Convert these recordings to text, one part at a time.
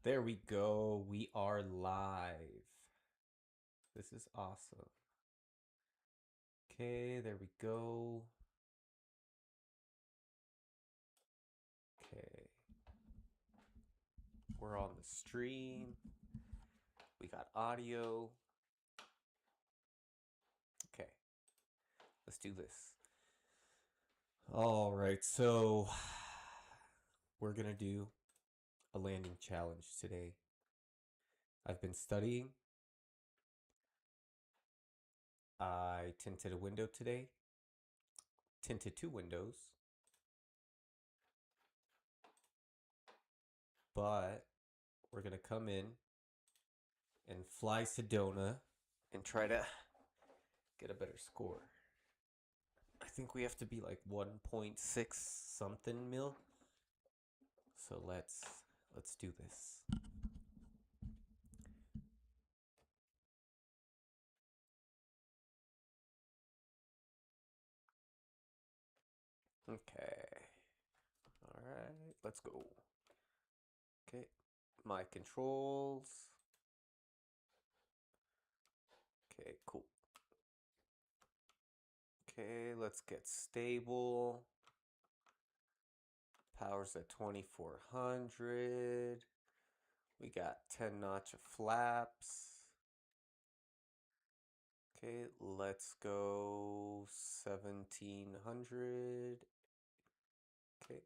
There we go. We are live. This is awesome. Okay, there we go. Okay. We're on the stream. We got audio. Okay. Let's do this. All right. So we're going to do a landing challenge today. I've been studying. I tinted a window today. Tinted 2 windows. But we're going to come in and fly Sedona and try to get a better score. I think we have to be like 1.6 something mil. So let's do this. Okay. All right, let's go. Okay. My controls. Okay, cool. Okay, let's get stable. Power's at 2400. We got 10 notch of flaps. Okay, let's go 1700. Okay.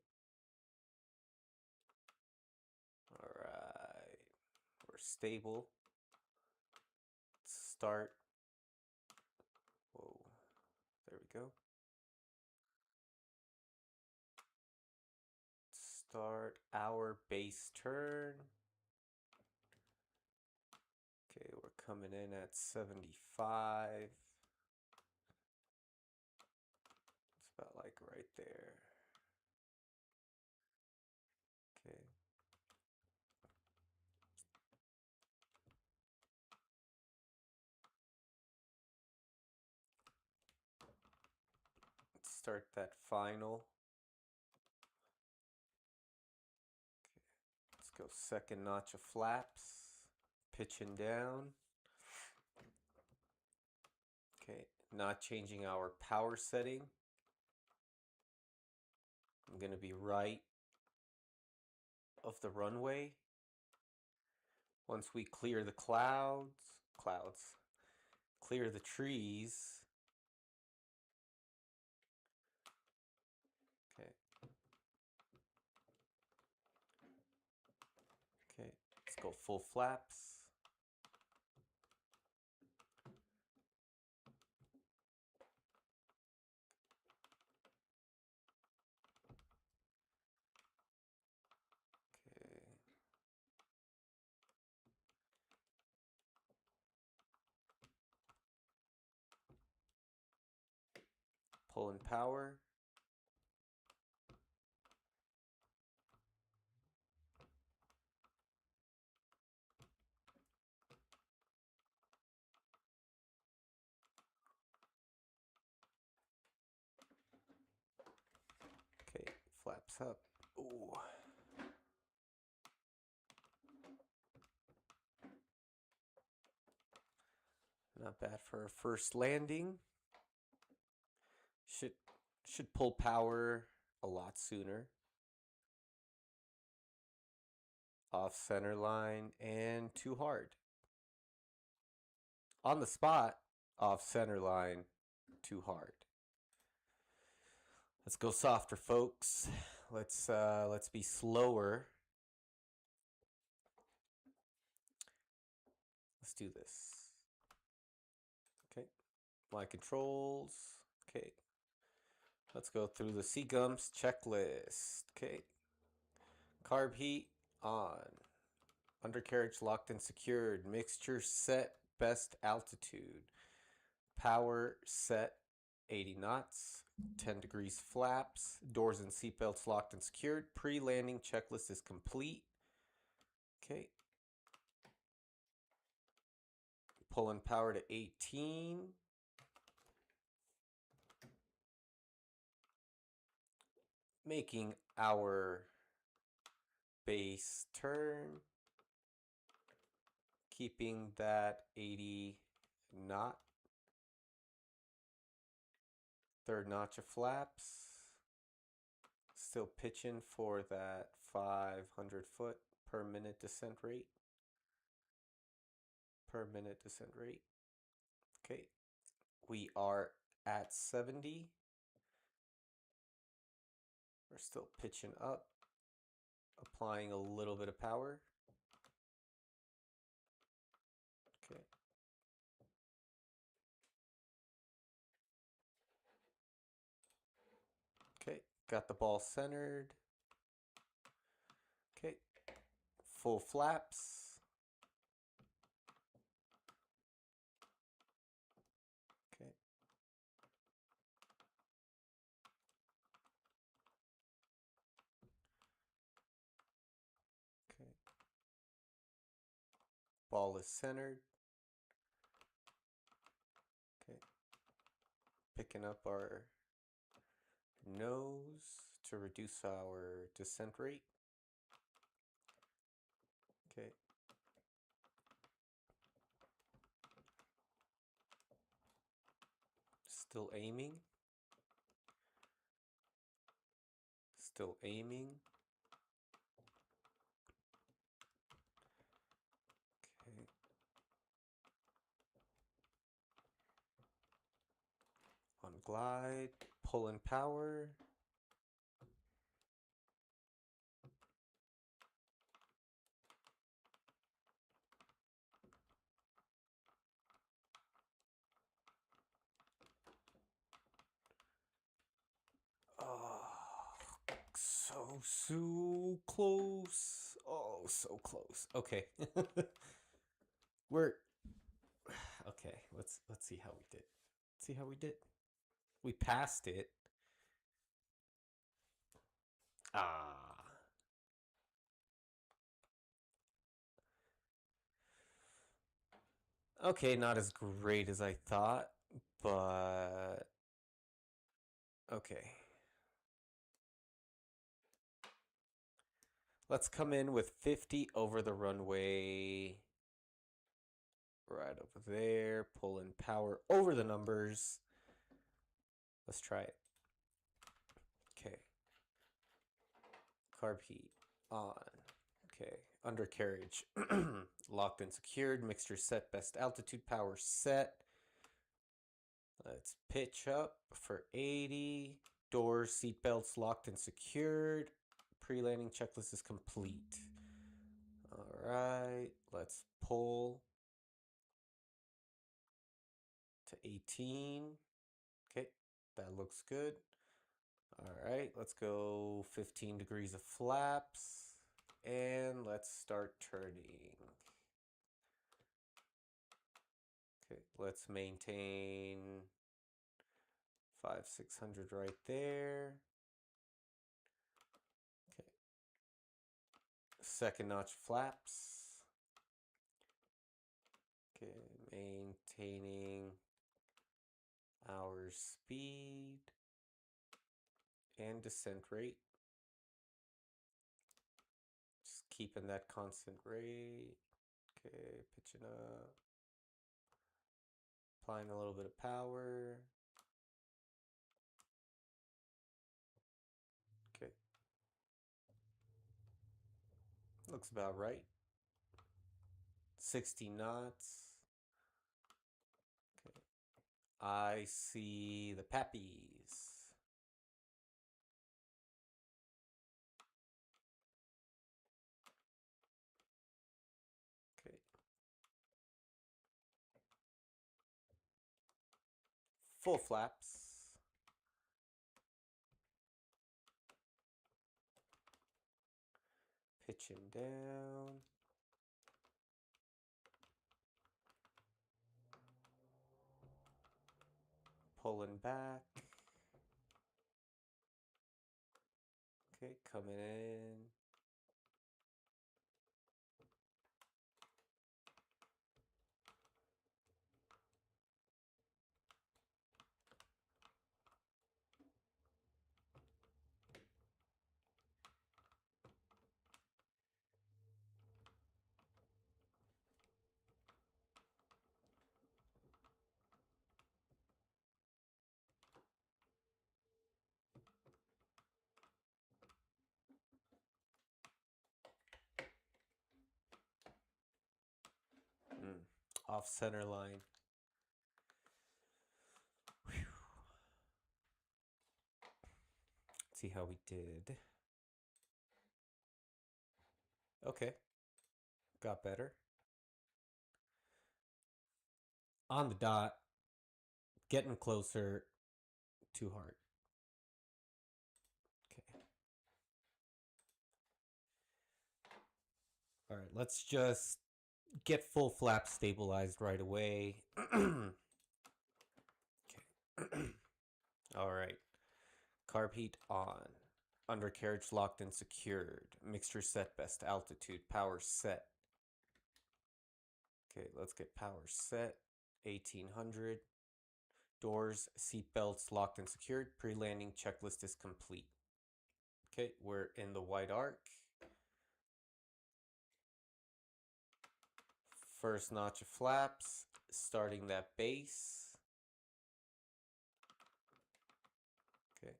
All right. We're stable. Start. Whoa. There we go. Start our base turn. Okay, we're coming in at 75. It's about like right there. Okay. Let's start that final. Okay. Let's go second notch of flaps. Pitching down. Okay, not changing our power setting. I'm going to be right of the runway. Once we clear the clouds, clear the trees. Okay. Okay, let's go full flaps. Okay. Pulling power. Okay, flaps up. Ooh. Not bad for a first landing. Should pull power a lot sooner. Off center line and too hard. On the spot, off center line, too hard. Let's go softer, folks. Let's be slower. Let's do this. Okay. My controls. Okay. Let's go through the Seagums checklist. Okay. Carb heat on. Undercarriage locked and secured. Mixture set best altitude. Power set 80 knots. 10 degrees flaps. Doors and seatbelts locked and secured. Pre-landing checklist is complete. Okay. Pulling power to 18. Making our base turn. Keeping that 80 knot. Third notch of flaps. Still pitching for that 500 foot per minute descent rate. Okay. We are at 70. We're still pitching up. Applying a little bit of power. Okay. Okay, got the ball centered. Okay, full flaps. Okay. Okay. Ball is centered. Okay. Picking up our nose to reduce our descent rate. Okay. Still aiming. Still aiming. Okay. On glide, pulling power. So close. Oh, so close. Okay. We're okay. Let's see how we did. See how we did. We passed it. Ah. Okay, not as great as I thought, but okay. Let's come in with 50 over the runway. Right over there. Pulling power over the numbers. Let's try it. Okay. Carb heat on. Okay. Undercarriage. Locked and secured. Mixture set. Best altitude. Power set. Let's pitch up for 80. Doors, seatbelts locked and secured. Pre-landing checklist is complete. All right, let's pull to 18. Okay, that looks good. All right, let's go 15 degrees of flaps. And let's start turning. Okay, let's maintain 500-600 right there. Okay. Second notch flaps. Okay, maintaining our speed and descent rate. Just keeping that constant rate. Okay, pitching up. Applying a little bit of power. Okay. Looks about right. 60 knots. Okay. I see the pappies. Okay. Full flaps. Pitching down. Pulling back. Okay, coming in. off center line. Whew. Let's see how we did. Okay. Got better. On the dot. Getting closer. Too hard. Okay. All right, let's just get full flap stabilized right away. Okay. All right. Carb heat on. Undercarriage locked and secured. Mixture set, best altitude. Power set. Okay, let's get power set. 1800. Doors, seat belts locked and secured. Pre-landing checklist is complete. Okay, we're in the white arc. First notch of flaps, starting that base. Okay.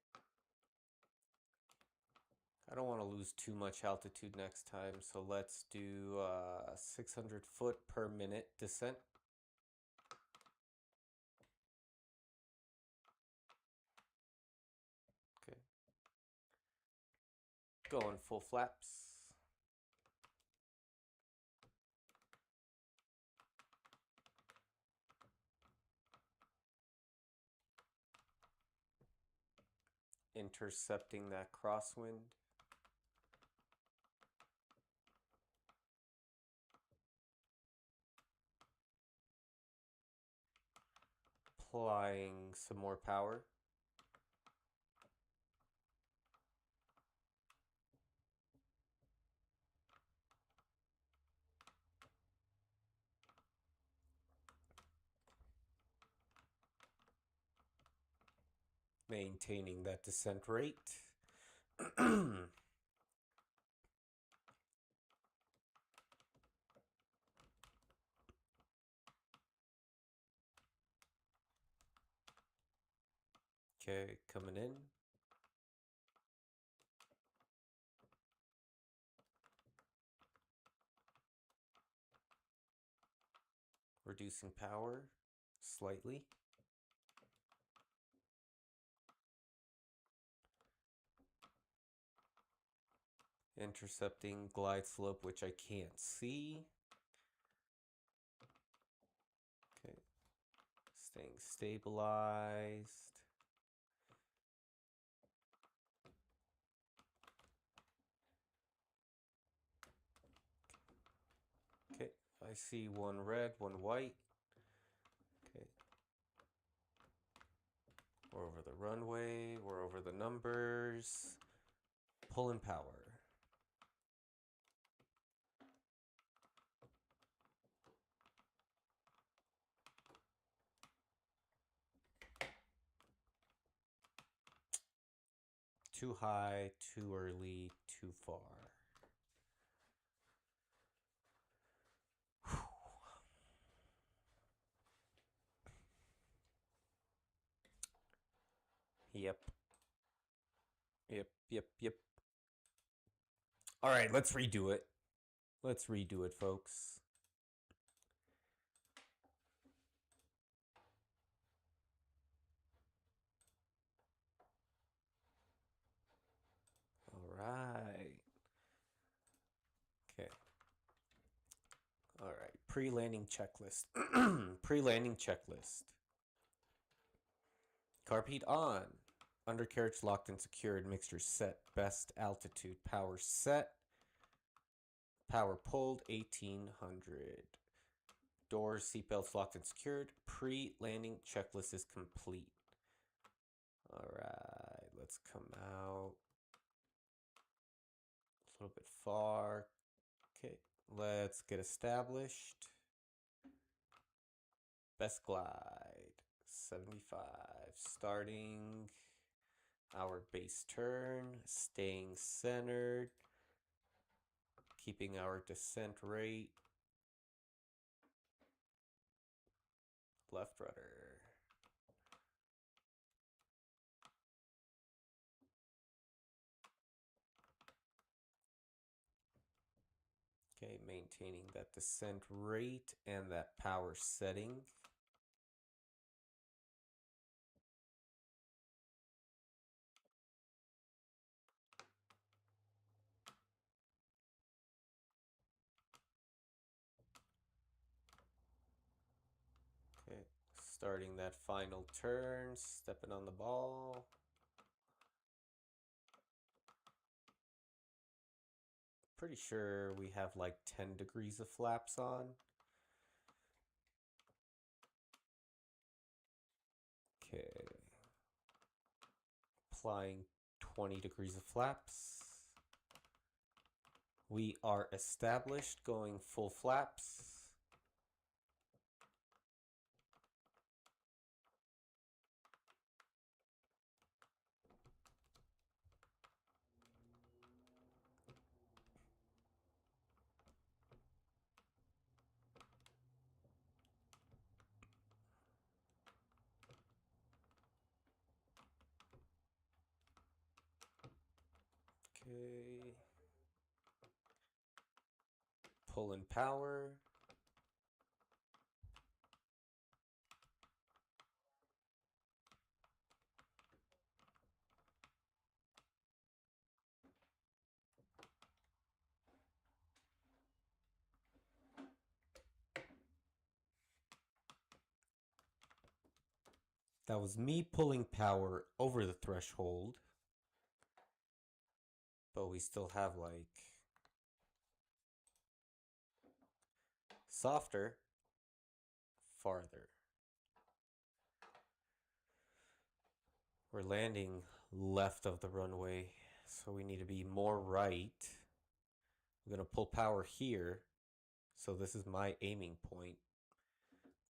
I don't want to lose too much altitude next time, so let's do 600 foot per minute descent. Okay. Going full flaps. Intercepting that crosswind. Applying some more power. Maintaining that descent rate. Okay, coming in. Reducing power slightly. Intercepting glide slope, which I can't see. Okay. Staying stabilized. Okay, I see one red, one white. Okay. We're over the runway, we're over the numbers. Pulling power. Too high, too early, too far. Yep. Yep. All right, let's redo it. Let's redo it, folks. All right. Okay. All right. Pre-landing checklist. Pre-landing checklist. Carb heat on. Undercarriage locked and secured. Mixture set. Best altitude. Power set. Power pulled. 1800. Doors, seatbelts locked and secured. Pre-landing checklist is complete. All right. Let's come out. A little bit far. Okay. Let's get established. Best glide. 75. Starting our base turn. Staying centered. Keeping our descent rate. Left rudder. Okay, maintaining that descent rate and that power setting. Okay, starting that final turn, stepping on the ball. Pretty sure we have like 10 degrees of flaps on. Okay. Applying 20 degrees of flaps. We are established, going full flaps. Okay. Pull in power. That was me pulling power over the threshold. But we still have like softer, farther. We're landing left of the runway, so we need to be more right. I'm gonna pull power here, so this is my aiming point.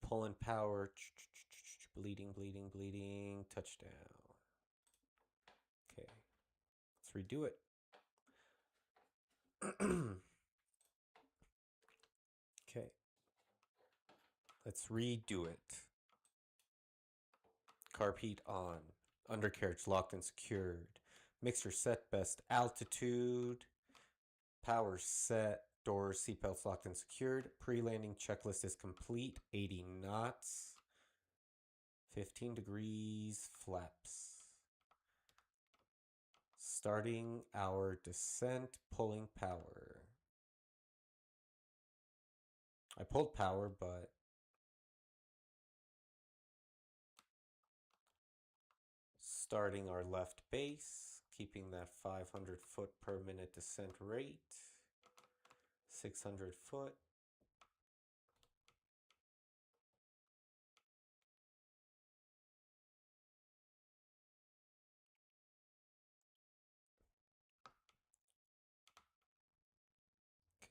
Pulling power, bleeding, bleeding, bleeding, touchdown. Okay, let's redo it. Okay, let's redo it. Carb heat on. Undercarriage locked and secured. Mixer set best altitude. Power set. Doors, seatbelts locked and secured. Pre-landing checklist is complete. 80 knots. 15 degrees flaps. Starting our descent, pulling power. I pulled power, but starting our left base, keeping that 500 foot per minute descent rate, 600 foot.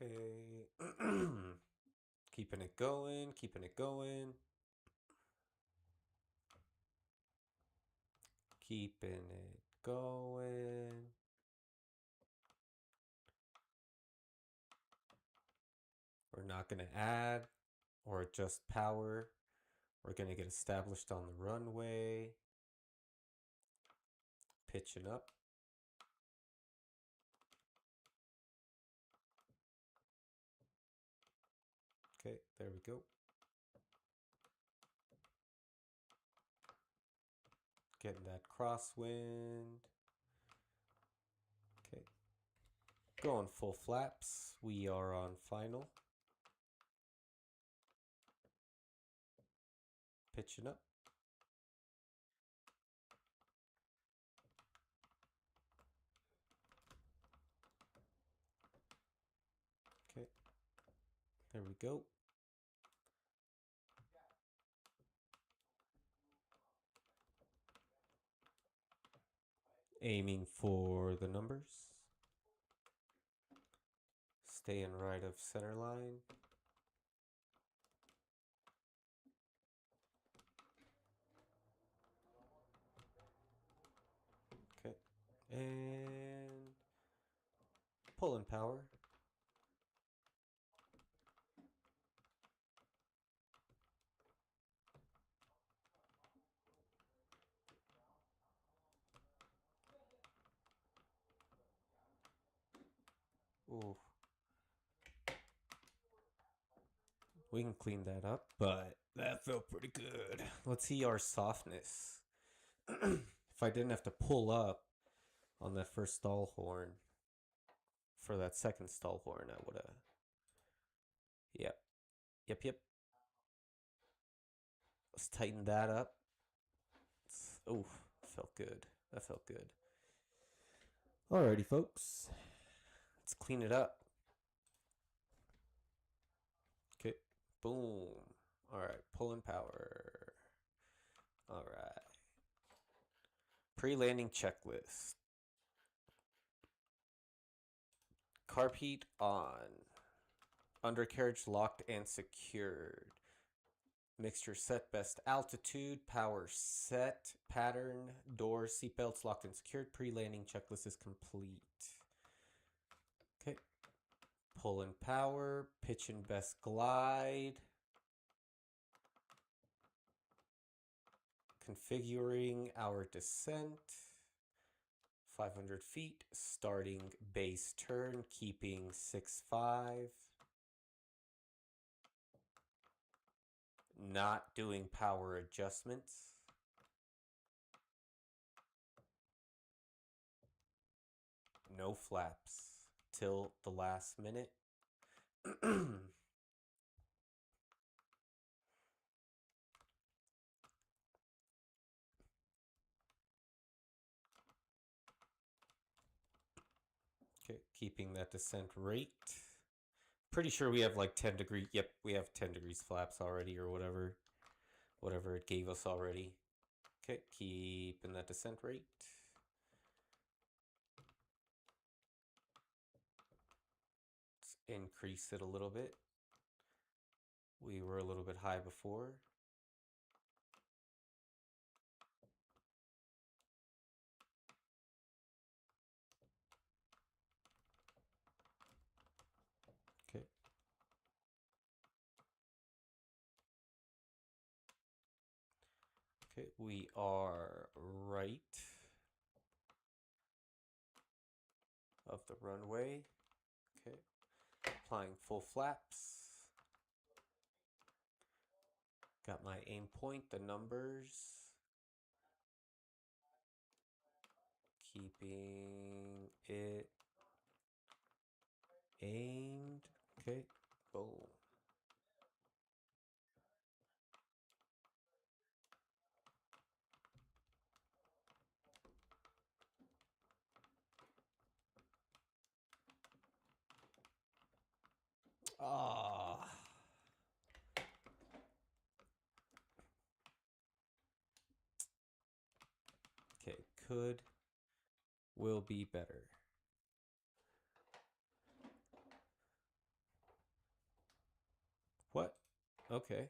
Okay, keeping it going, keeping it going. Keeping it going. We're not going to add or adjust power. We're going to get established on the runway. Pitching up. Okay, there we go. Getting that crosswind. Okay. Going full flaps. We are on final. Pitching up. Okay. There we go. Aiming for the numbers. Staying right of center line. Okay. And pulling power. Ooh. we can clean that up, but that felt pretty good. Let's see our softness. If I didn't have to pull up on that first stall horn for that second stall horn, I would have. Yep. Yep. Let's tighten that up. Oh, felt good. That felt good. Alrighty, folks. Let's clean it up. Okay. Boom. Alright, pulling power. Alright. Pre-landing checklist. Carb heat on. Undercarriage locked and secured. Mixture set, best altitude, power set, pattern, doors, seatbelts locked and secured. Pre-landing checklist is complete. Okay. Pull in power, pitch and best glide. Configuring our descent. 500 feet, starting base turn, keeping 6.5. Not doing power adjustments. No flaps till the last minute. Okay, keeping that descent rate. Pretty sure we have like 10 degree. Yep, we have 10 degrees flaps already or whatever. Whatever it gave us already. Okay, keeping that descent rate. Let's increase it a little bit. We were a little bit high before. Okay. Okay, we are right of the runway. Okay, applying full flaps. Got my aim point, the numbers. Keeping it aimed. Okay, boom. Ah. Okay, will be better. What? Okay.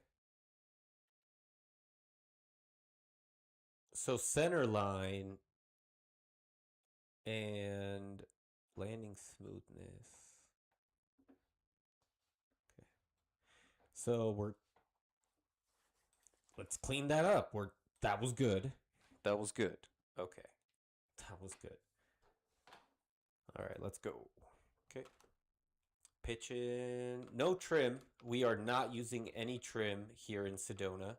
So center line and landing smoothness. Okay. So let's clean that up. That was good. That was good. Okay. That was good. All right, let's go. Okay. Pitching. No trim. We are not using any trim here in Sedona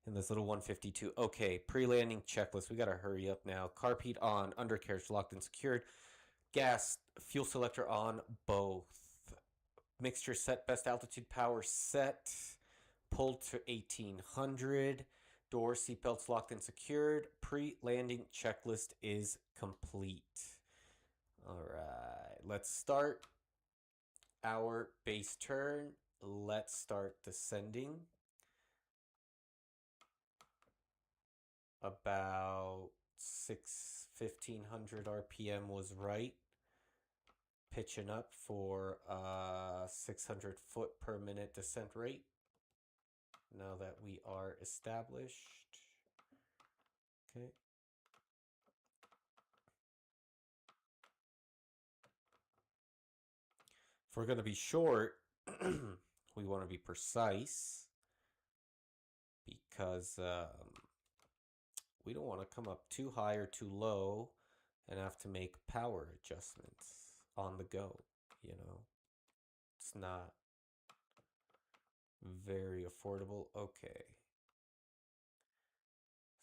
in this little 152. Okay, pre-landing checklist. We got to hurry up now. Carb heat on, undercarriage locked and secured. Gas, fuel selector on, both. Mixture set, best altitude power set. Pulled to 1800. Door, seatbelts locked and secured. Pre-landing checklist is complete. All right, let's start our base turn. Let's start descending. About 1500 RPM was right. Pitching up for 600 foot per minute descent rate. Now that we are established. Okay. If we're going to be short, we want to be precise because we don't want to come up too high or too low and have to make power adjustments on the go, you know. It's not Very affordable. Okay.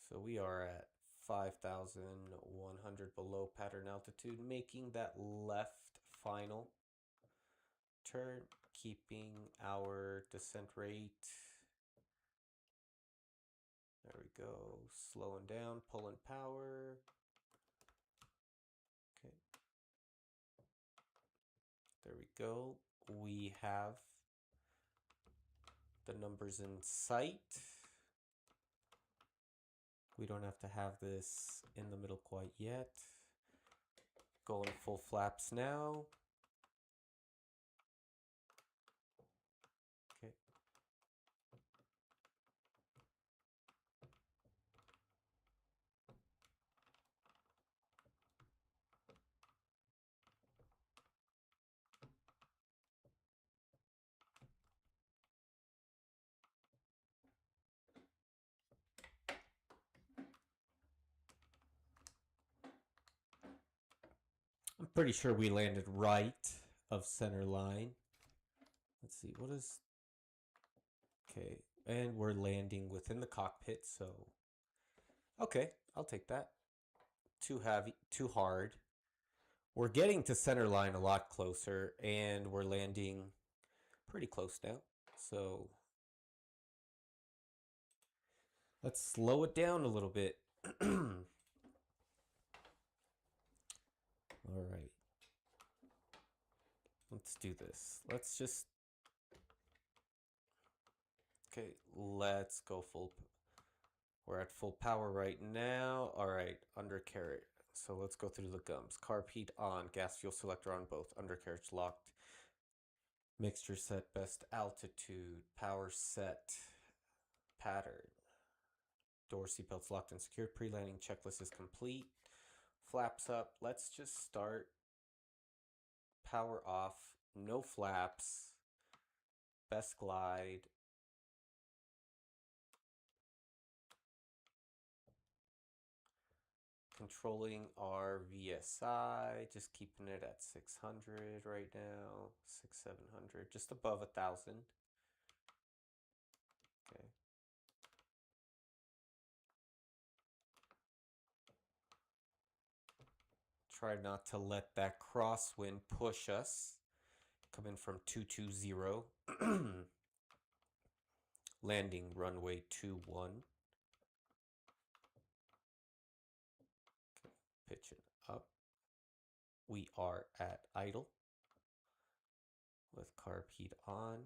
So we are at 5,100 below pattern altitude, making that left final turn, keeping our descent rate. There we go. Slowing down, pulling power. Okay. There we go. We have the numbers in sight. We don't have to have this in the middle quite yet. Going full flaps now. Okay. I'm pretty sure we landed right of center line. Let's see, what is... Okay, and we're landing within the cockpit, so... Okay, I'll take that. Too heavy, too hard. We're getting to center line a lot closer, and we're landing pretty close now. So let's slow it down a little bit. All right. Let's do this. Let's just... Okay, let's go full... We're at full power right now. All right, undercarriage. So let's go through the gums. Carb heat on, gas fuel selector on both. Undercarriage locked. Mixture set, best altitude. Power set. Pattern. Door seatbelts locked and secured. Pre-landing checklist is complete. Flaps up. Let's just start. Power off. No flaps. Best glide. Controlling our VSI, just keeping it at 600 right now, 700, just above 1,000. Okay. Try not to let that crosswind push us. Coming from 220. Landing runway 21. Okay. Pitching up. We are at idle with carb heat on.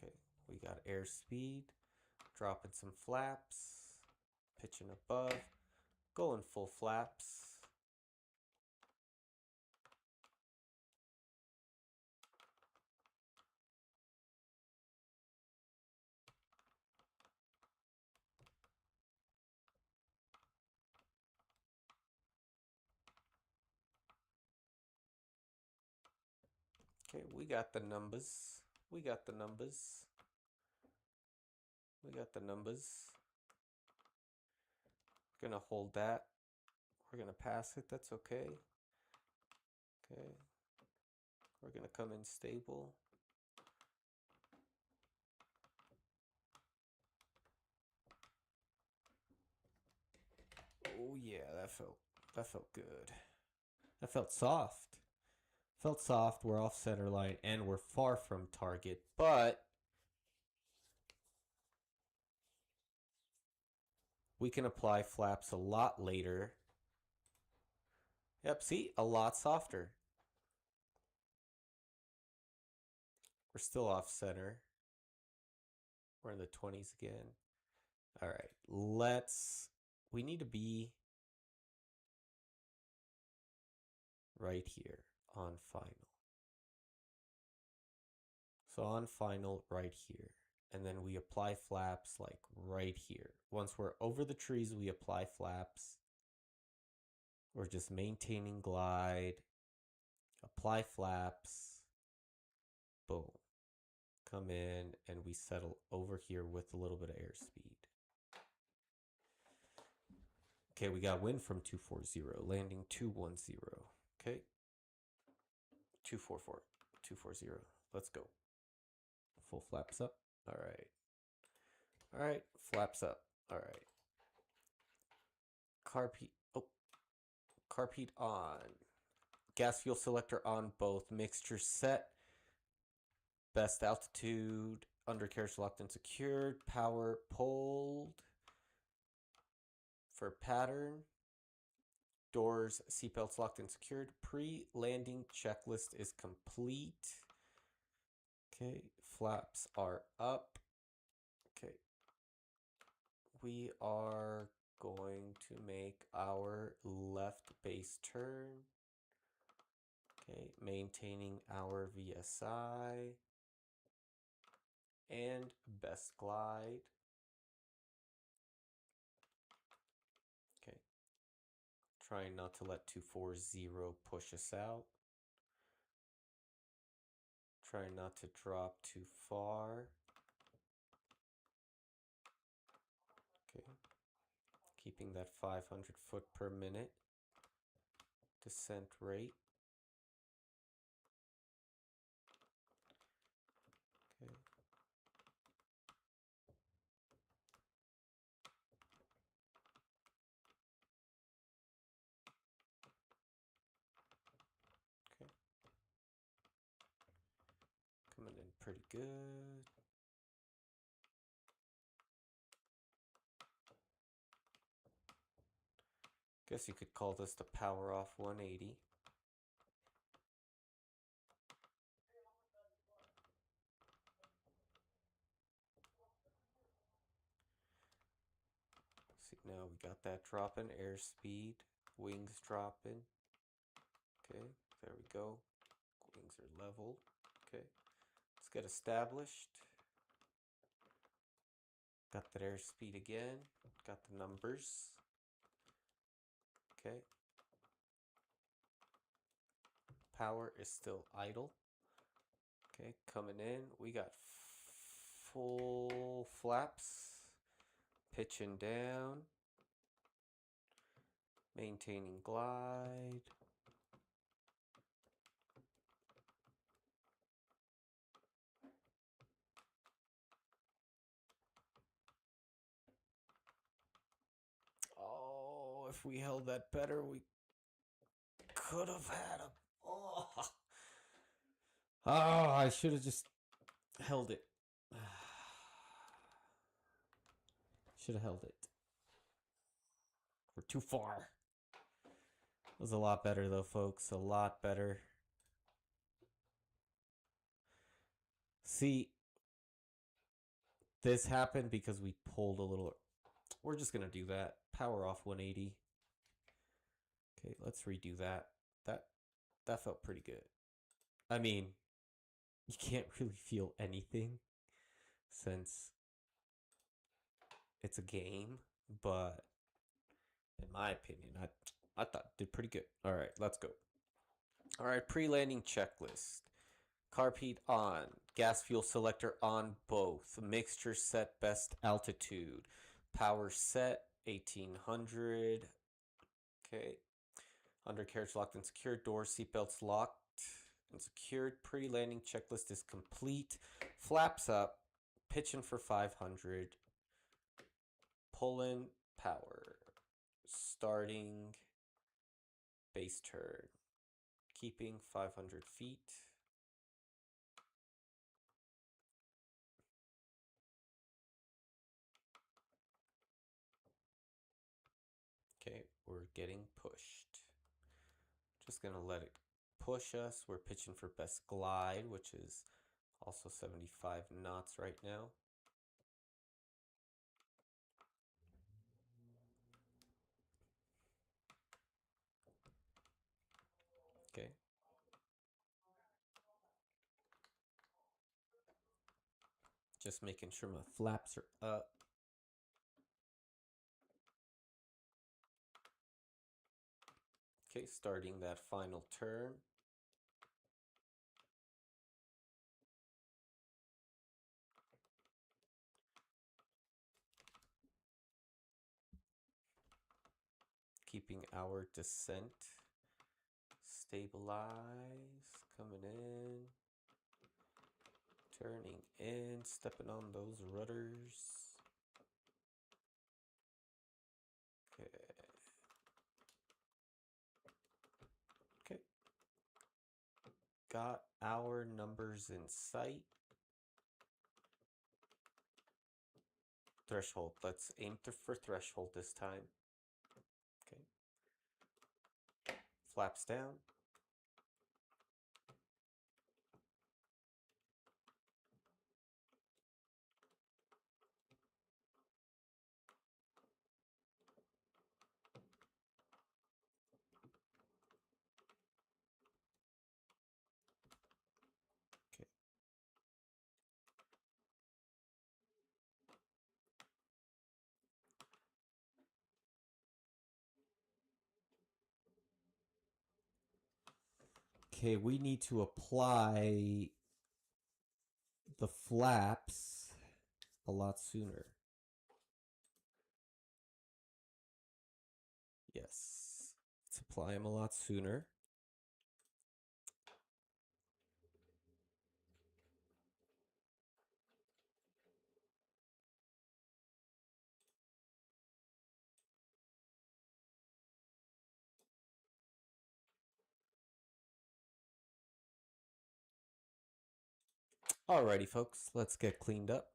Okay, we got airspeed, dropping some flaps, pitching above, going full flaps. Okay, we got the numbers. We got the numbers. We got the numbers. We're gonna hold that. We're gonna pass it. That's okay. Okay. We're gonna come in stable. Oh yeah, that felt good. That felt soft. Felt soft. We're off center line and we're far from target, but we can apply flaps a lot later. Yep, see? A lot softer. We're still off center. We're in the 20s again. All right, we need to be right here on final. So on final right here. And then we apply flaps like right here. Once we're over the trees, we apply flaps. We're just maintaining glide. Apply flaps. Boom. Come in and we settle over here with a little bit of airspeed. Okay, we got wind from 240, landing 210. Okay. 244, 240. Let's go. Full flaps up. All right. All right, flaps up. All right. Carpet. Oh, carpet on. Gas fuel selector on both. Mixture set. Best altitude. Undercarriage locked and secured. Power pulled. For pattern. Doors, seatbelts locked and secured. Pre-landing checklist is complete. Okay, flaps are up. Okay. We are going to make our left base turn. Okay, maintaining our VSI and best glide. Okay, trying not to let 240 push us out. Trying not to drop too far. Okay, keeping that 500 foot per minute descent rate. Okay. Okay. Coming in pretty good. Guess you could call this the power off 180. See, now we got that drop in airspeed. Wings dropping. Okay, there we go. Wings are level. Okay, let's get established. Got that airspeed again. Got the numbers. Okay. Power is still idle. Okay, coming in. We got full flaps. Pitching down. Maintaining glide. Oh, if we held that better, we could have had a... Oh, I should have just held it. Should have held it. We're too far. It was a lot better though, folks. A lot better. See, this happened because we pulled a little. We're just going to do that. Power off 180. Okay, let's redo that. That felt pretty good. I mean, you can't really feel anything since it's a game, but in my opinion, I thought it did pretty good. All right, let's go. All right, pre-landing checklist. Carpet on. Gas fuel selector on both. Mixture set best altitude. Power set 1800. Okay. Undercarriage locked and secured. Doors, seatbelts locked and secured. Pre-landing checklist is complete. Flaps up. Pitching for 500. Pulling power. Starting base turn. Keeping 500 feet. Okay, we're getting pushed. Just gonna let it push us. We're pitching for best glide, which is also 75 knots right now. Okay. Just making sure my flaps are up. Okay, starting that final turn. our descent. Stabilize, coming in, turning in, stepping on those rudders. Okay. Okay. Got our numbers in sight. Threshold. Let's aim for threshold this time. Okay. Flaps down. Okay. Okay, we need to apply the flaps a lot sooner. Yes, let's apply them a lot sooner. Alrighty, folks, let's get cleaned up.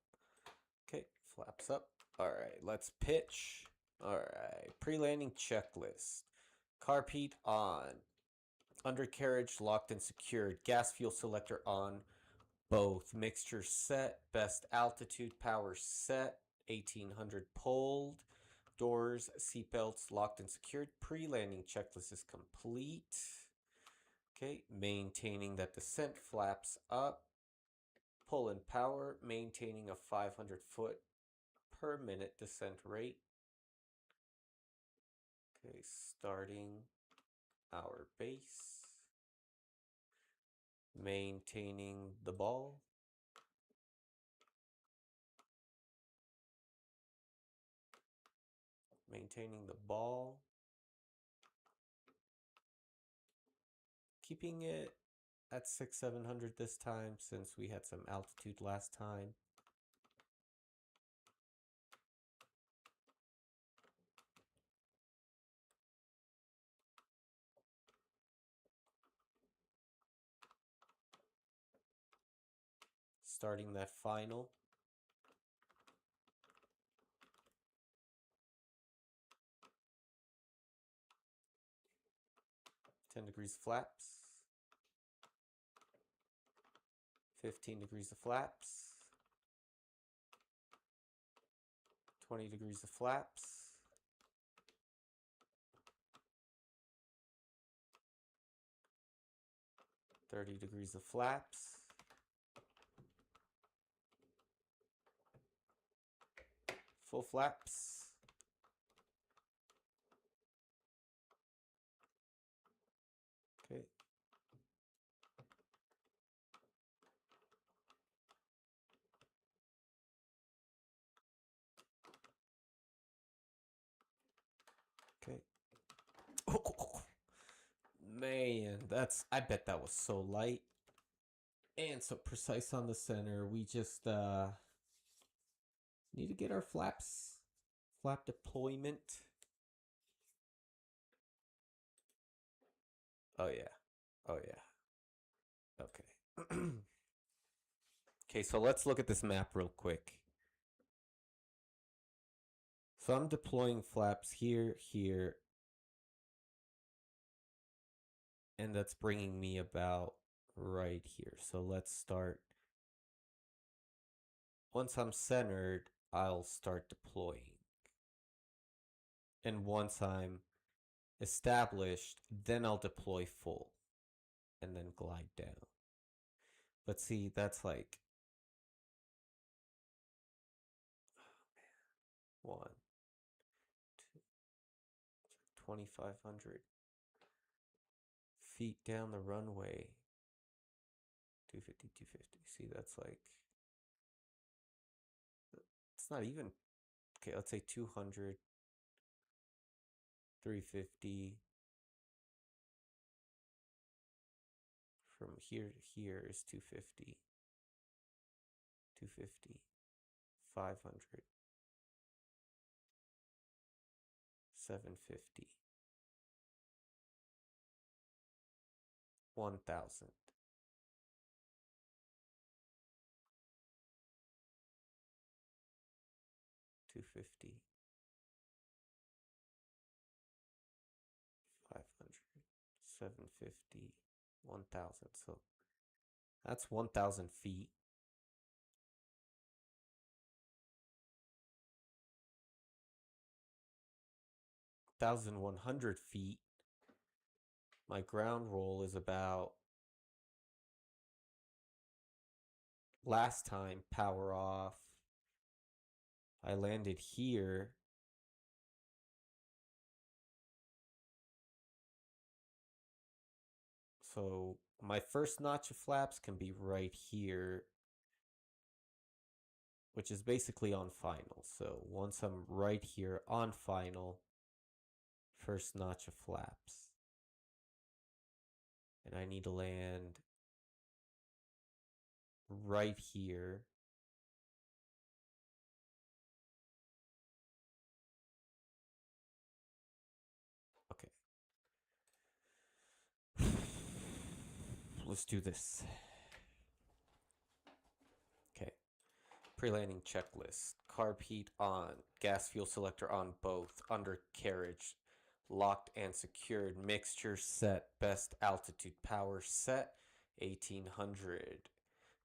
Okay, flaps up. Alright, let's pitch. Alright, pre-landing checklist. Carpet on. Undercarriage locked and secured. Gas fuel selector on. Both. Mixture set. Best altitude. Power set. 1800 pulled. Doors, seatbelts locked and secured. Pre-landing checklist is complete. Okay, maintaining that descent flaps up. Pull and power, maintaining a 500 foot per minute descent rate. Okay, starting our base. Maintaining the ball. Maintaining the ball. Keeping it at 600-700 this time since we had some altitude last time. Starting that final. Ten degrees of flaps. 15 degrees of flaps. 20 degrees of flaps. 30 degrees of flaps. Full flaps. Okay. Okay. Oh, man, I bet that was so light and so precise on the center. We just need to get our flap deployment. Oh yeah. Oh yeah. Okay. Okay, so let's look at this map real quick. So I'm deploying flaps here, here, and that's bringing me about right here. So let's start. Once I'm centered, I'll start deploying. And once I'm established, then I'll deploy full and then glide down. But see, that's like 1, 2, 2,500 feet down the runway. 250, 250. See, that's like, it's not even, okay, let's say 200. 350. From here to here is 250. 250. 500. 750. 1,000. 250. 500. 750. 1,000. So that's 1,000 feet. 1,100 feet. My ground roll is about, last time, power off. I landed here. So my first notch of flaps can be right here, which is basically on final. So once I'm right here on final, first notch of flaps. And I need to land right here. Okay. Let's do this. Okay. Pre-landing checklist. Carb heat on. Gas fuel selector on both. Undercarriage locked and secured. Mixture set. Best altitude power set. 1800.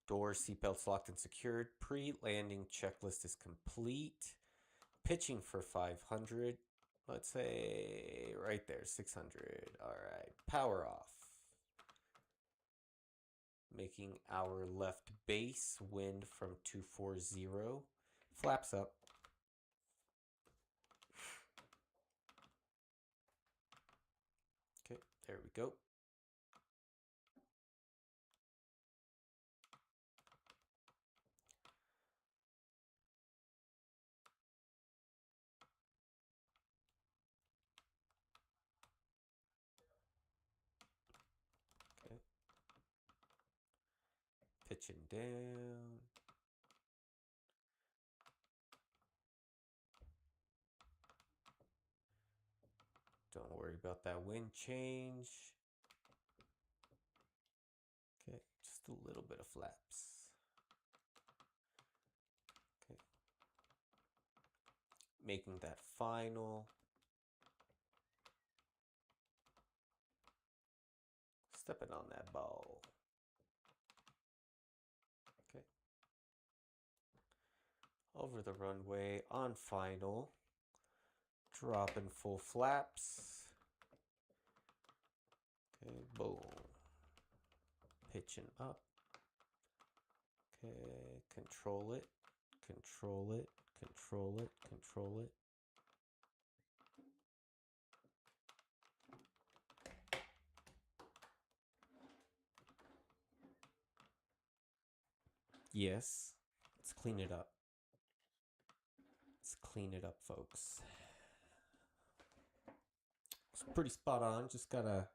Doors, seatbelts locked and secured. Pre-landing checklist is complete. Pitching for 500. Let's say right there, 600. All right. Power off. Making our left base, wind from 240. Flaps up. Okay, there we go. Okay. Pitching down. Don't worry about that wind change. Okay, just a little bit of flaps. Okay. Making that final. Stepping on that ball. Okay. Over the runway on final. Dropping full flaps. Okay, boom. Pitching up. Okay, control it, control it, control it, control it. Yes, let's clean it up. Let's clean it up, folks. It's pretty spot on, just gotta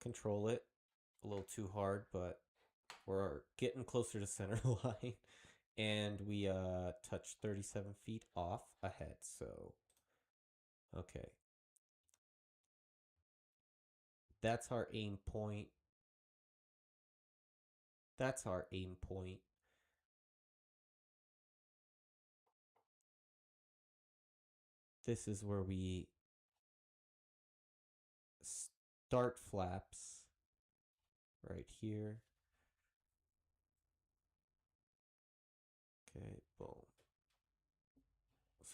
control it a little too hard, but we're getting closer to center line. And we touched 37 feet off ahead, so okay. That's our aim point. That's our aim point. This is where we start flaps right here. Okay, boom.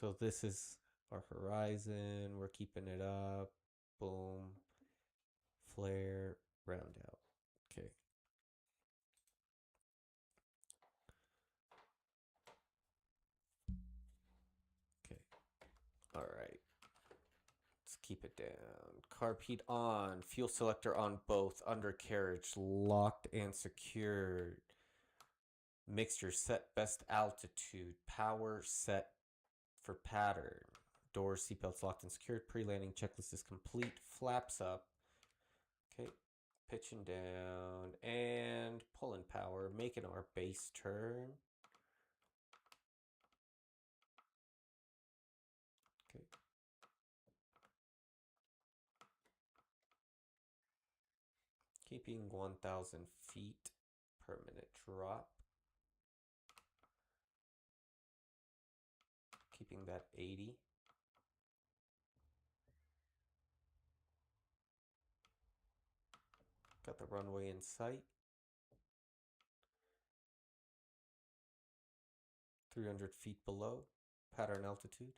So this is our horizon. We're keeping it up. Boom. Flare, round out. Okay. Okay. All right. Let's keep it down. Carb heat on. Fuel selector on both. Undercarriage locked and secured. Mixture set best altitude. Power set for pattern. Doors, seatbelts locked and secured. Pre-landing checklist is complete. Flaps up. Okay. Pitching down and pulling power. Making our base turn. Okay. Keeping 1,000 feet per minute drop. Keeping that 80. Got the runway in sight. 300 feet below. Pattern altitude.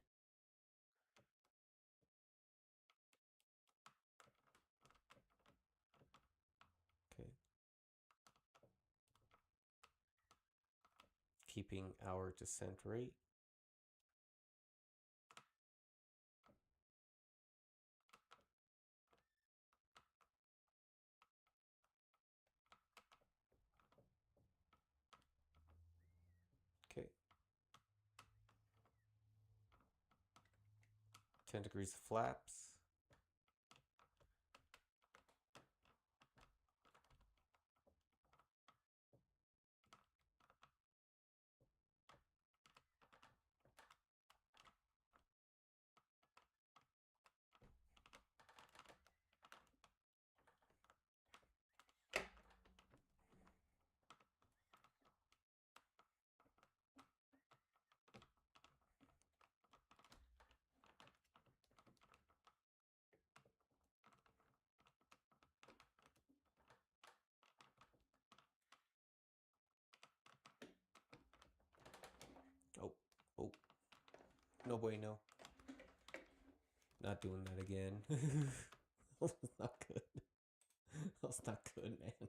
Okay. Keeping our descent rate. Okay. 10 degrees of flaps. Oh, oh, no bueno. Not doing that again. That's not good. That's not good, man.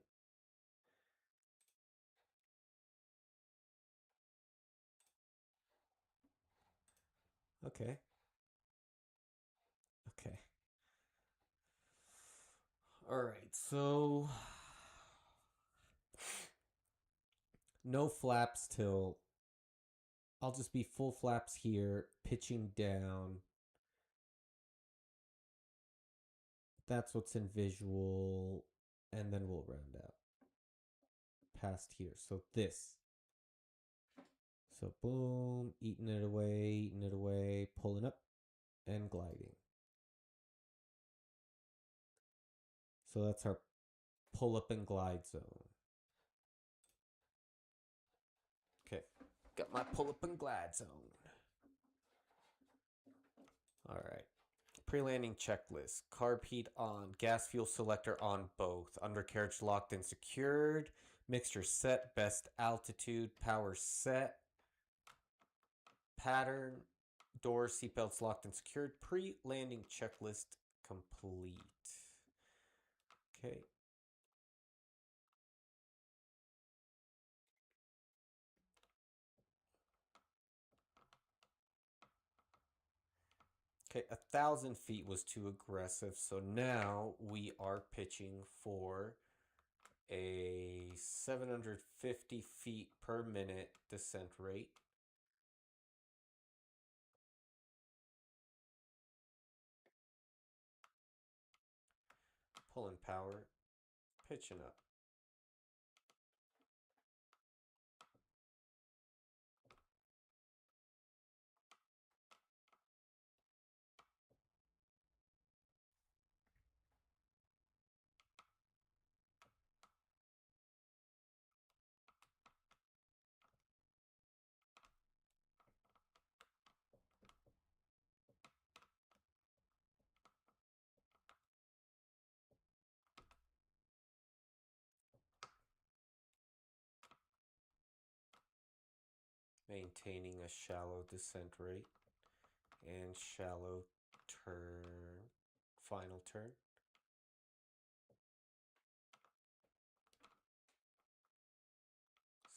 Okay. Okay. All right, so no flaps till I'll just be full flaps here, pitching down. That's what's in visual, and then we'll round out past here. So this. So boom, eating it away, pulling up and gliding. So that's our pull up and glide zone. Okay, got my pull up and glide zone. All right. Pre-landing checklist. Carb heat on. Gas fuel selector on both. Undercarriage locked and secured. Mixture set. Best altitude. Power set. Pattern. Doors, seatbelts locked and secured. Pre-landing checklist complete. Okay. Okay, 1,000 feet was too aggressive, so now we are pitching for a 750 feet per minute descent rate. Pulling power, pitching up. Maintaining a shallow descent rate and shallow turn, final turn.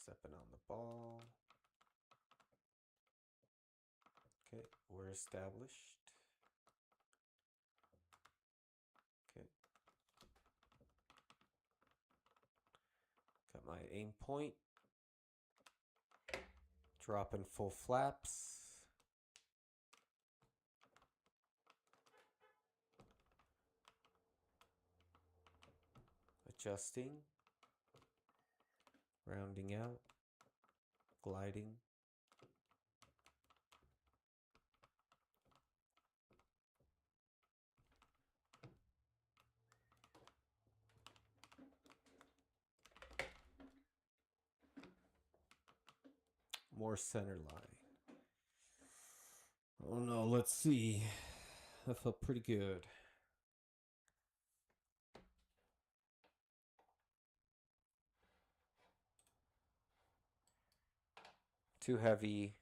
Stepping on the ball. Okay, we're established. Okay. Got my aim point. Dropping full flaps. adjusting, rounding out, gliding. More center line. Oh no, let's see. That felt pretty good. Too heavy.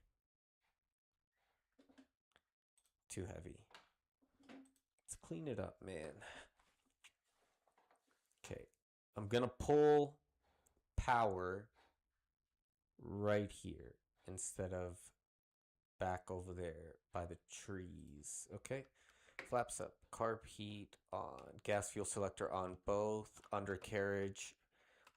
Too heavy. Let's clean it up, man. Okay. I'm going to pull power right here instead of back over there by the trees. Okay. Flaps up. Carb heat on. Gas fuel selector on both. Undercarriage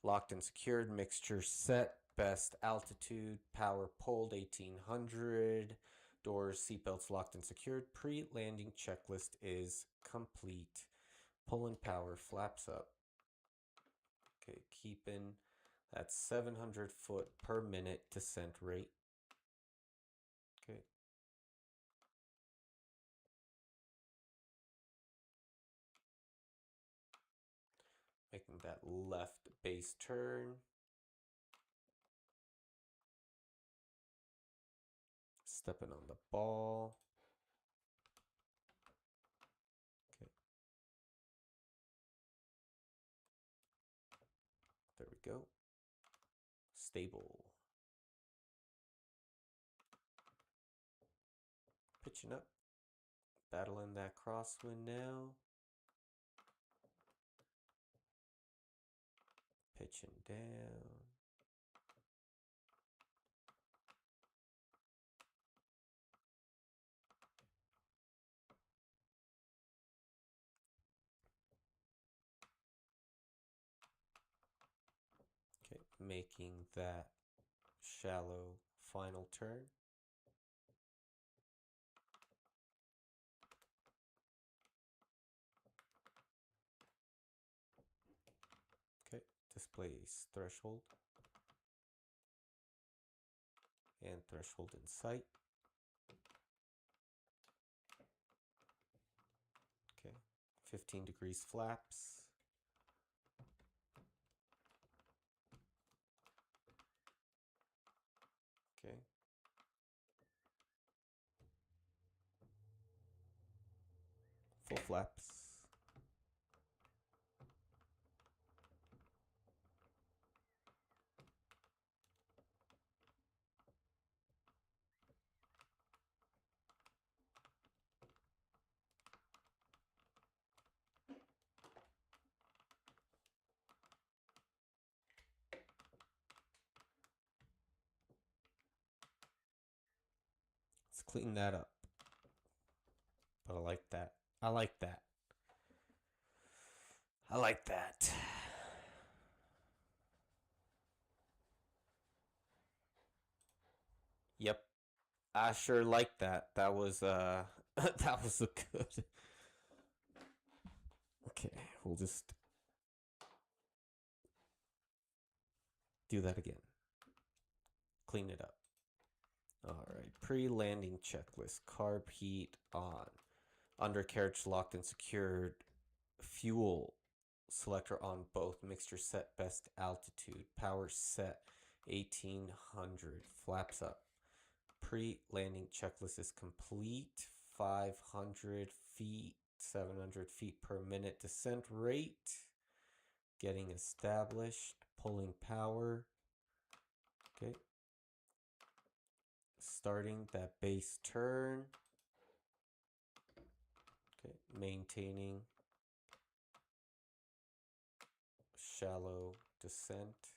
locked and secured. Mixture set. Best altitude. Power pulled 1800. Doors, seatbelts locked and secured. Pre-landing checklist is complete. Pulling power. Flaps up. Okay, keeping that 700 foot per minute descent rate. Okay. Making that left base turn. Stepping on the ball. Okay. There we go. Stable. Pitching up. Battling that crosswind now. Pitching down. Okay, making that shallow final turn. Okay, displays threshold and threshold in sight. Okay, 15 degrees flaps. Okay. Full flaps. Let's clean that up. But I like that. I like that. I like that. Yep. I sure like that. That was that was a good. Okay, we'll just do that again. Clean it up. All right. Pre-landing checklist. Carb heat on. Undercarriage locked and secured. Fuel selector on both. Mixture set. Best altitude. Power set. 1800. Flaps up. Pre-landing checklist is complete. 500 feet. 700 feet per minute descent rate. Getting established. Pulling power. Okay. Starting that base turn. Okay. Maintaining shallow descent.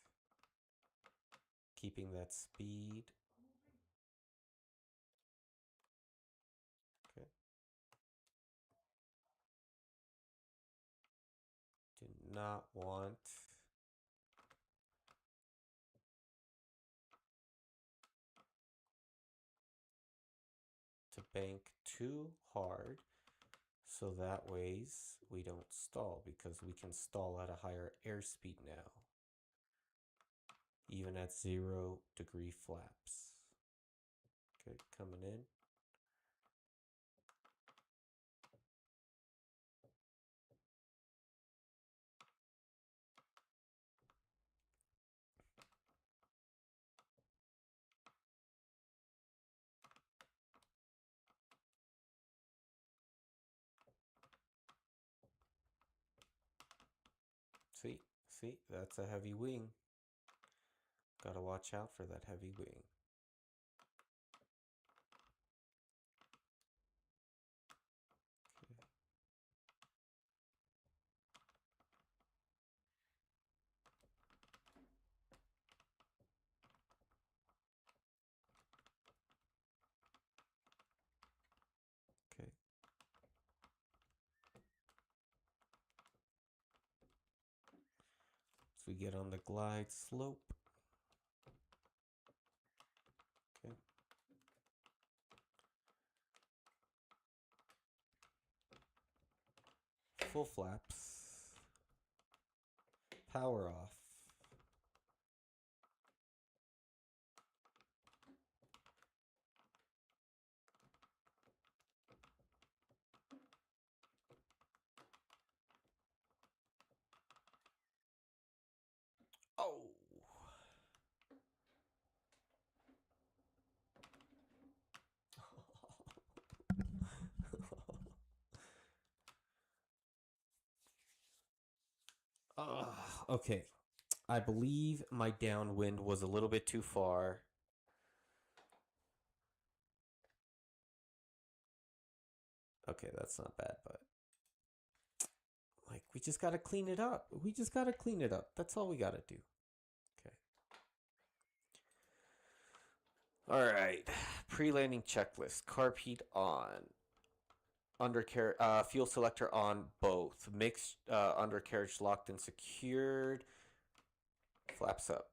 Keeping that speed. Okay. Do not want to bank too hard. So that ways we don't stall because we can stall at a higher airspeed now, even at 0-degree flaps. Okay, coming in. See, that's a heavy wing. Gotta watch out for that heavy wing. Okay. So we get on the glide slope. Okay. Full flaps. Power off. Oh. Okay. I believe my downwind was a little bit too far. Okay, that's not bad, but like we just got to clean it up. We just got to clean it up. That's all we got to do. Okay. All right. Pre-landing checklist. Carb heat on. Undercarriage fuel selector on both. Mixed undercarriage locked and secured. Flaps up.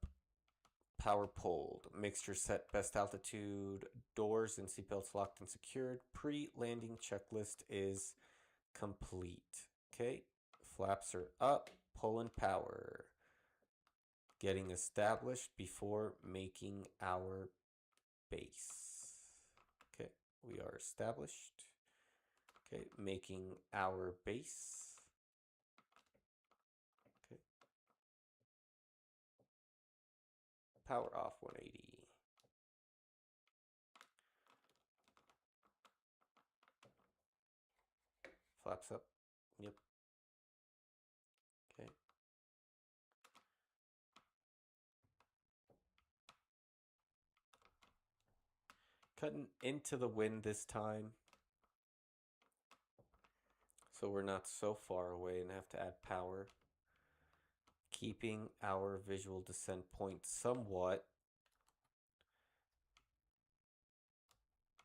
Power pulled. Mixture set best altitude. Doors and seatbelts locked and secured. Pre-landing checklist is complete. Okay. Flaps are up. Pull and power. Getting established before making our base. Okay. We are established. Okay. Making our base. Okay. Power off 180. Flaps up. Yep. Okay. Cutting into the wind this time, so we're not so far away and have to add power. Keeping our visual descent point somewhat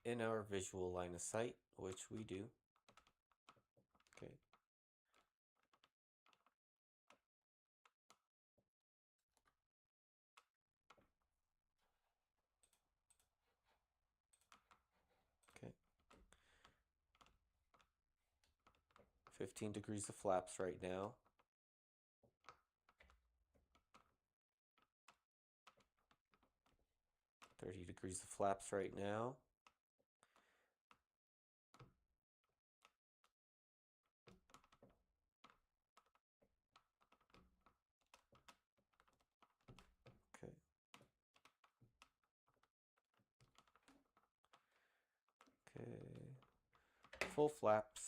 in our visual line of sight, which we do. Okay. Okay. 15 degrees of flaps right now. $30 degrees of flaps right now. Okay. Okay. Full flaps.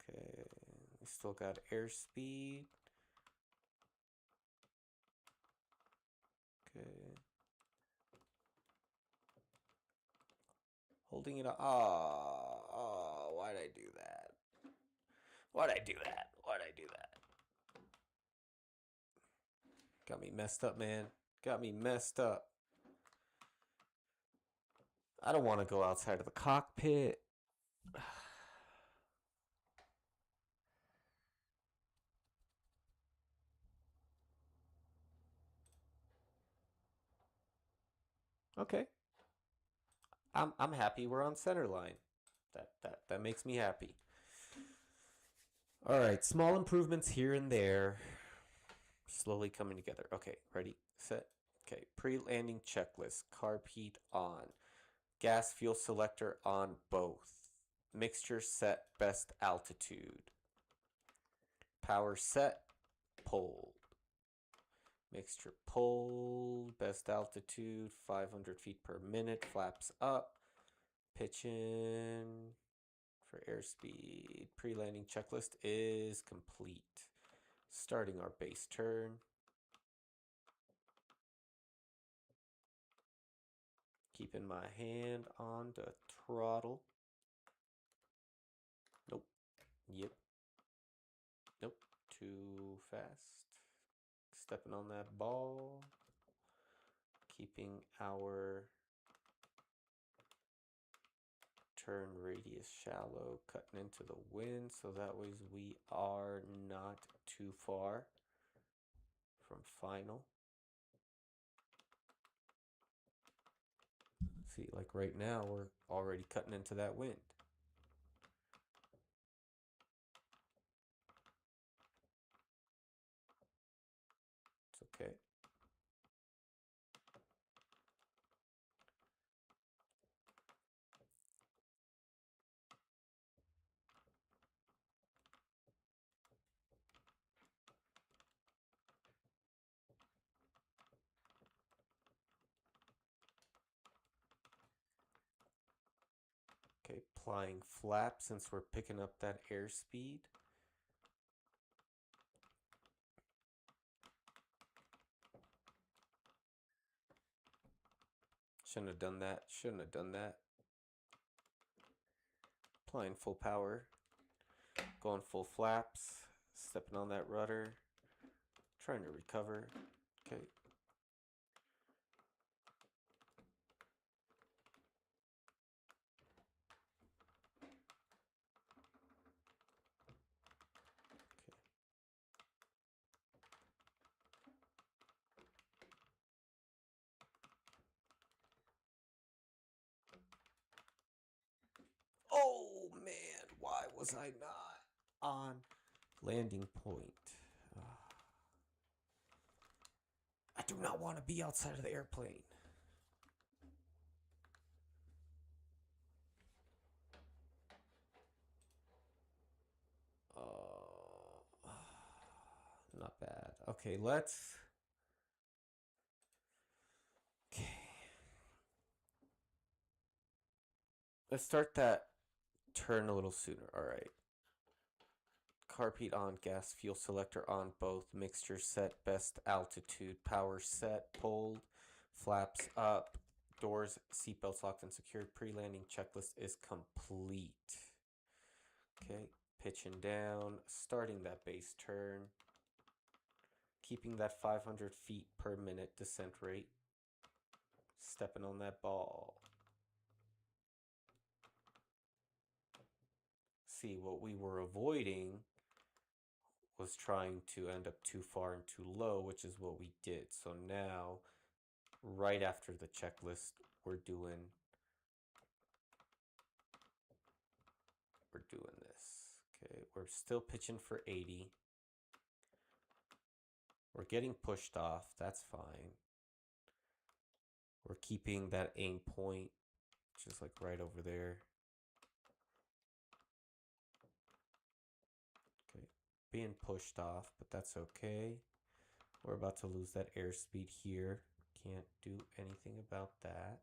Okay. We still got airspeed. Okay. Holding it up. Oh, why'd I do that? Why'd I do that? Why'd I do that? Got me messed up, man. Got me messed up. I don't want to go outside of the cockpit. Okay. I'm happy we're on center line. That makes me happy. All right, small improvements here and there, slowly coming together. Okay, ready, set. Okay, pre-landing checklist. Carb heat on. Gas fuel selector on both. Mixture set best altitude. Power set, pulled. Mixture pulled, best altitude, 500 feet per minute, flaps up. Pitch in for airspeed. Pre-landing checklist is complete. Starting our base turn. Keeping my hand on the throttle. Nope. Yep. Nope. Too fast. Stepping on that ball. Keeping our turn radius shallow, cutting into the wind so that way we are not too far from final. See, like right now, we're already cutting into that wind. It's okay. Okay, applying flap since we're picking up that airspeed. Shouldn't have done that. Shouldn't have done that. Applying full power. Going full flaps. Stepping on that rudder. Trying to recover. Okay. Oh man, why was I not on landing point? I do not want to be outside of the airplane. Not bad. Okay, let's. Okay. Let's start that turn a little sooner. All right. Carb heat on, gas fuel selector on both. Mixture set, best altitude. Power set, pulled. Flaps up. Doors, seatbelts locked and secured. Pre-landing checklist is complete. Okay, pitching down. Starting that base turn. Keeping that 500 feet per minute descent rate. Stepping on that ball. See, what we were avoiding was trying to end up too far and too low, which is what we did. So now, right after the checklist, we're doing this. Okay, we're still pitching for 80. We're getting pushed off. That's fine. We're keeping that aim point, which is like right over there. Okay, being pushed off, but that's okay. We're about to lose that airspeed here. Can't do anything about that.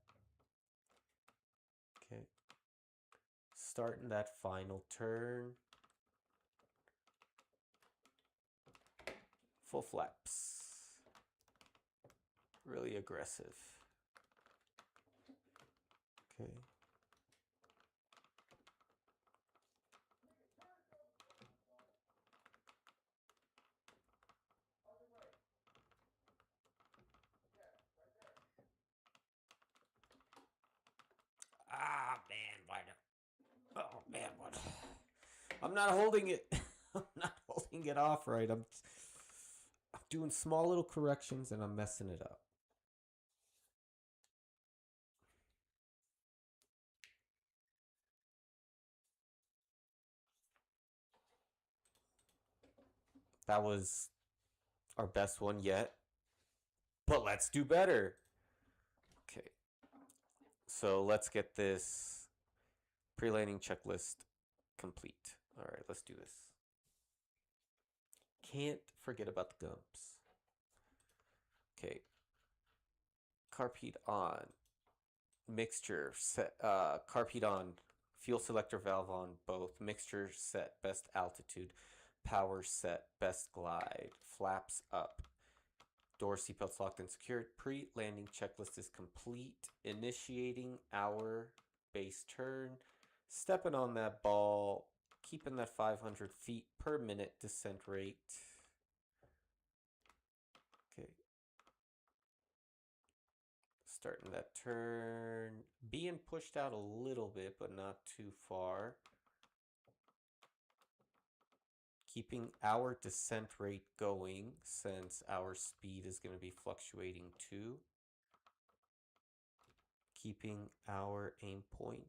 Okay. Starting that final turn. Full flaps. Really aggressive. Okay. Ah, man, why not? Oh, man, what? I'm not holding it. I'm not holding it off right. I'm doing small little corrections and I'm messing it up. That was our best one yet. But let's do better. Okay. So let's get this pre-landing checklist complete. All right, let's do this. Can't forget about the gumps. Okay. Carb heat on. Mixture set. Carb heat on. Fuel selector valve on both. Mixture set. Best altitude. Power set. Best glide. Flaps up. Door seatbelts locked and secured. Pre-landing checklist is complete. Initiating our base turn. Stepping on that ball. Keeping that 500 feet per minute descent rate. Okay. Starting that turn. Being pushed out a little bit, but not too far. Keeping our descent rate going since our speed is going to be fluctuating too. Keeping our aim point.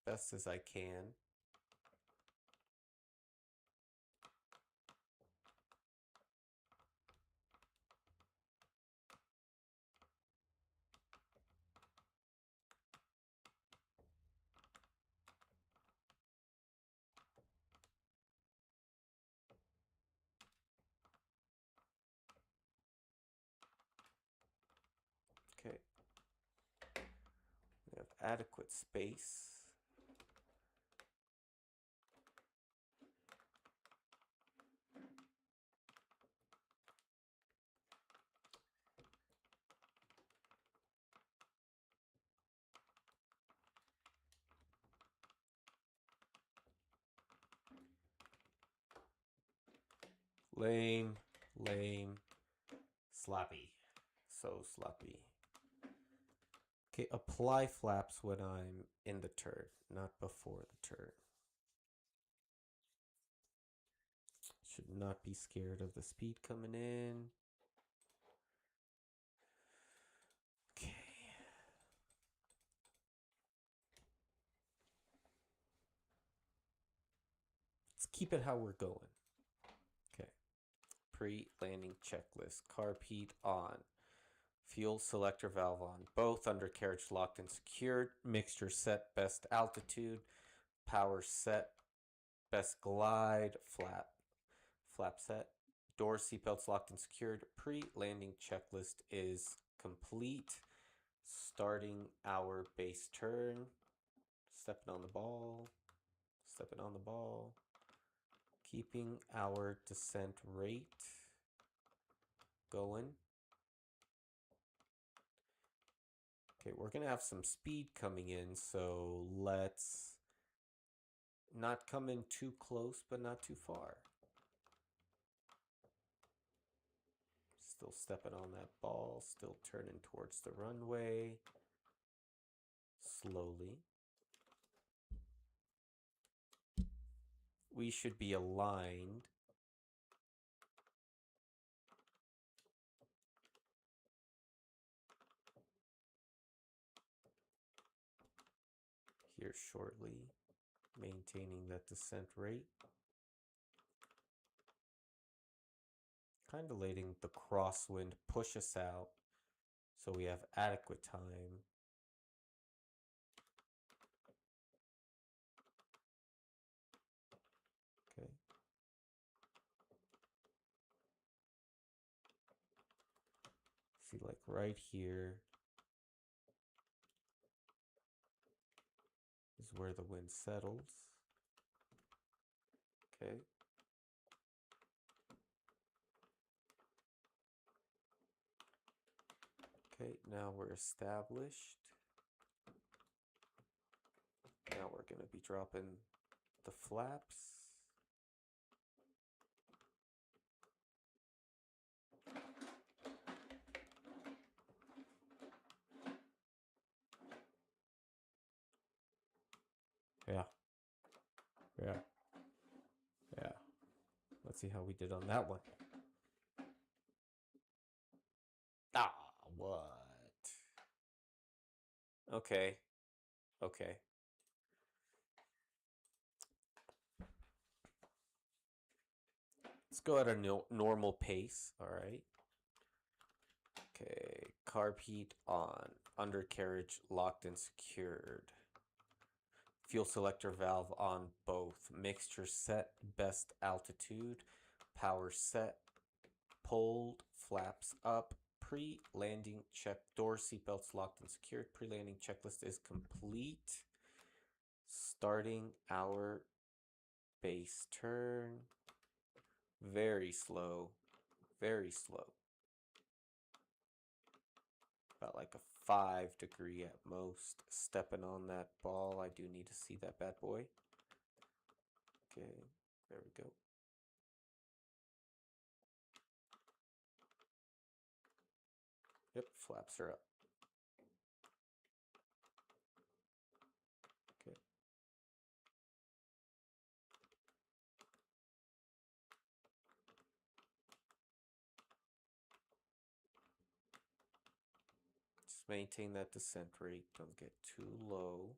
As best as I can. Okay. We have adequate space. Lame, lame, sloppy. So sloppy. Okay, apply flaps when I'm in the turn, not before the turn. Should not be scared of the speed coming in. Okay. Let's keep it how we're going. Okay. Pre-landing checklist. Carb heat on. Fuel selector valve on. Both undercarriage locked and secured. Mixture set. Best altitude. Power set. Best glide. Flap set. Door seatbelts locked and secured. Pre-landing checklist is complete. Starting our base turn. Stepping on the ball. Stepping on the ball. Keeping our descent rate going. Okay, we're going to have some speed coming in, so let's not come in too close, but not too far. Still stepping on that ball, still turning towards the runway. Slowly. We should be aligned. Here shortly, maintaining that descent rate. Kind of letting the crosswind push us out so we have adequate time. Okay. See, like right here is where the wind settles. Okay. Okay, now we're established. Now we're going to be dropping the flaps. Yeah. Let's see how we did on that one. Ah, what? Okay. Let's go at a normal pace. All right. Okay. Carb heat on. Undercarriage locked and secured. Fuel selector valve on both. Mixture set. Best altitude. Power set. Pulled. Flaps up. Pre-landing check. Door seatbelts locked and secured. Pre-landing checklist is complete. Starting our base turn. Very slow. Very slow. About like a 5-degree at most. Stepping on that ball. I do need to see that bad boy. Okay, there we go. Yep, flaps are up. Okay. Just maintain that descent rate. Don't get too low.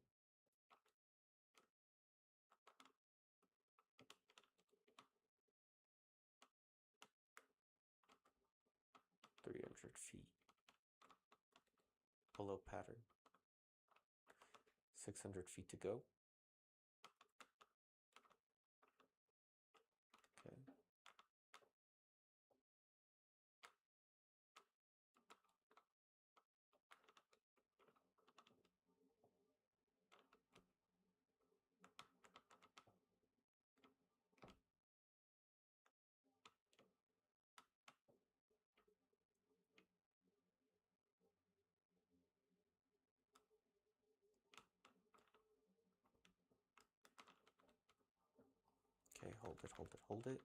.300 feet. Below pattern. 600 feet to go. Okay. Okay, hold it, hold it, hold it.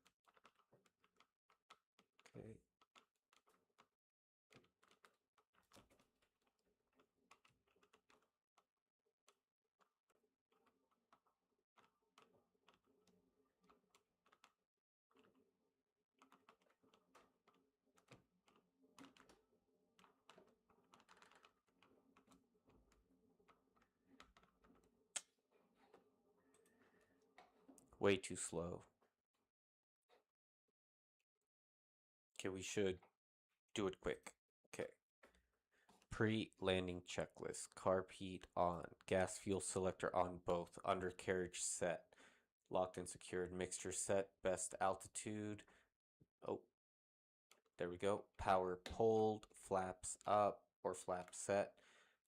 Okay. Way too slow. Okay, we should do it quick. Okay. Pre-landing checklist. Carb heat on. Gas fuel selector on both. Undercarriage set. Locked and secured. Mixture set. Best altitude. Oh, there we go. Power pulled. Flaps up or flaps set.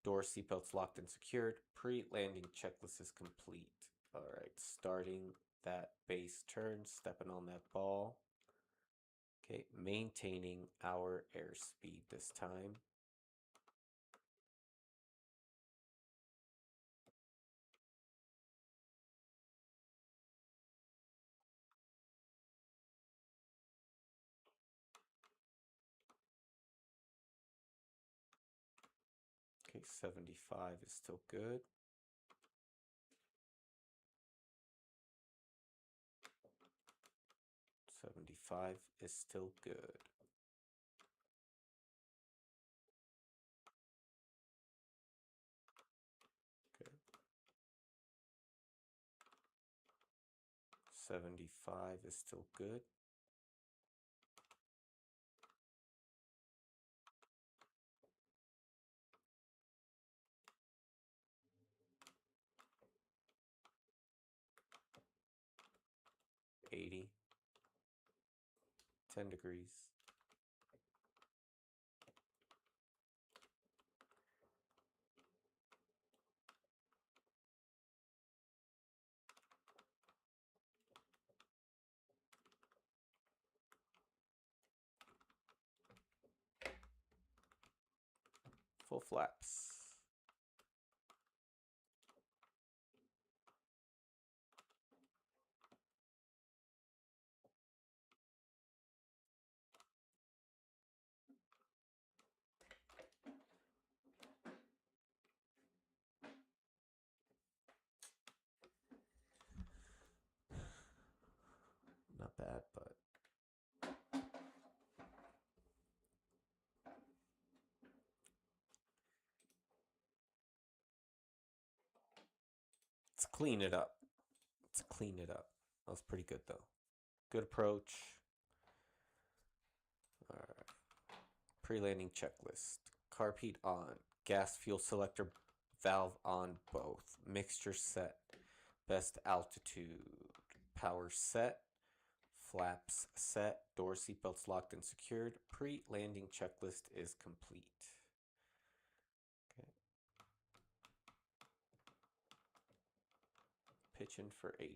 Door seatbelts locked and secured. Pre-landing checklist is complete. All right, starting that base turn. Stepping on that ball. Okay, maintaining our airspeed this time. Okay, 75 is still good. .75 is still good. Okay. 75 is still good. .80. 10 degrees. Full flaps. Not bad, but let's clean it up. Let's clean it up. That was pretty good though. Good approach. Alright. Pre-landing checklist. Carb heat on. Gas fuel selector valve on both. Mixture set. Best altitude. Power set. Flaps set. Door seatbelts locked and secured. Pre-landing checklist is complete. Okay. Pitching for 80.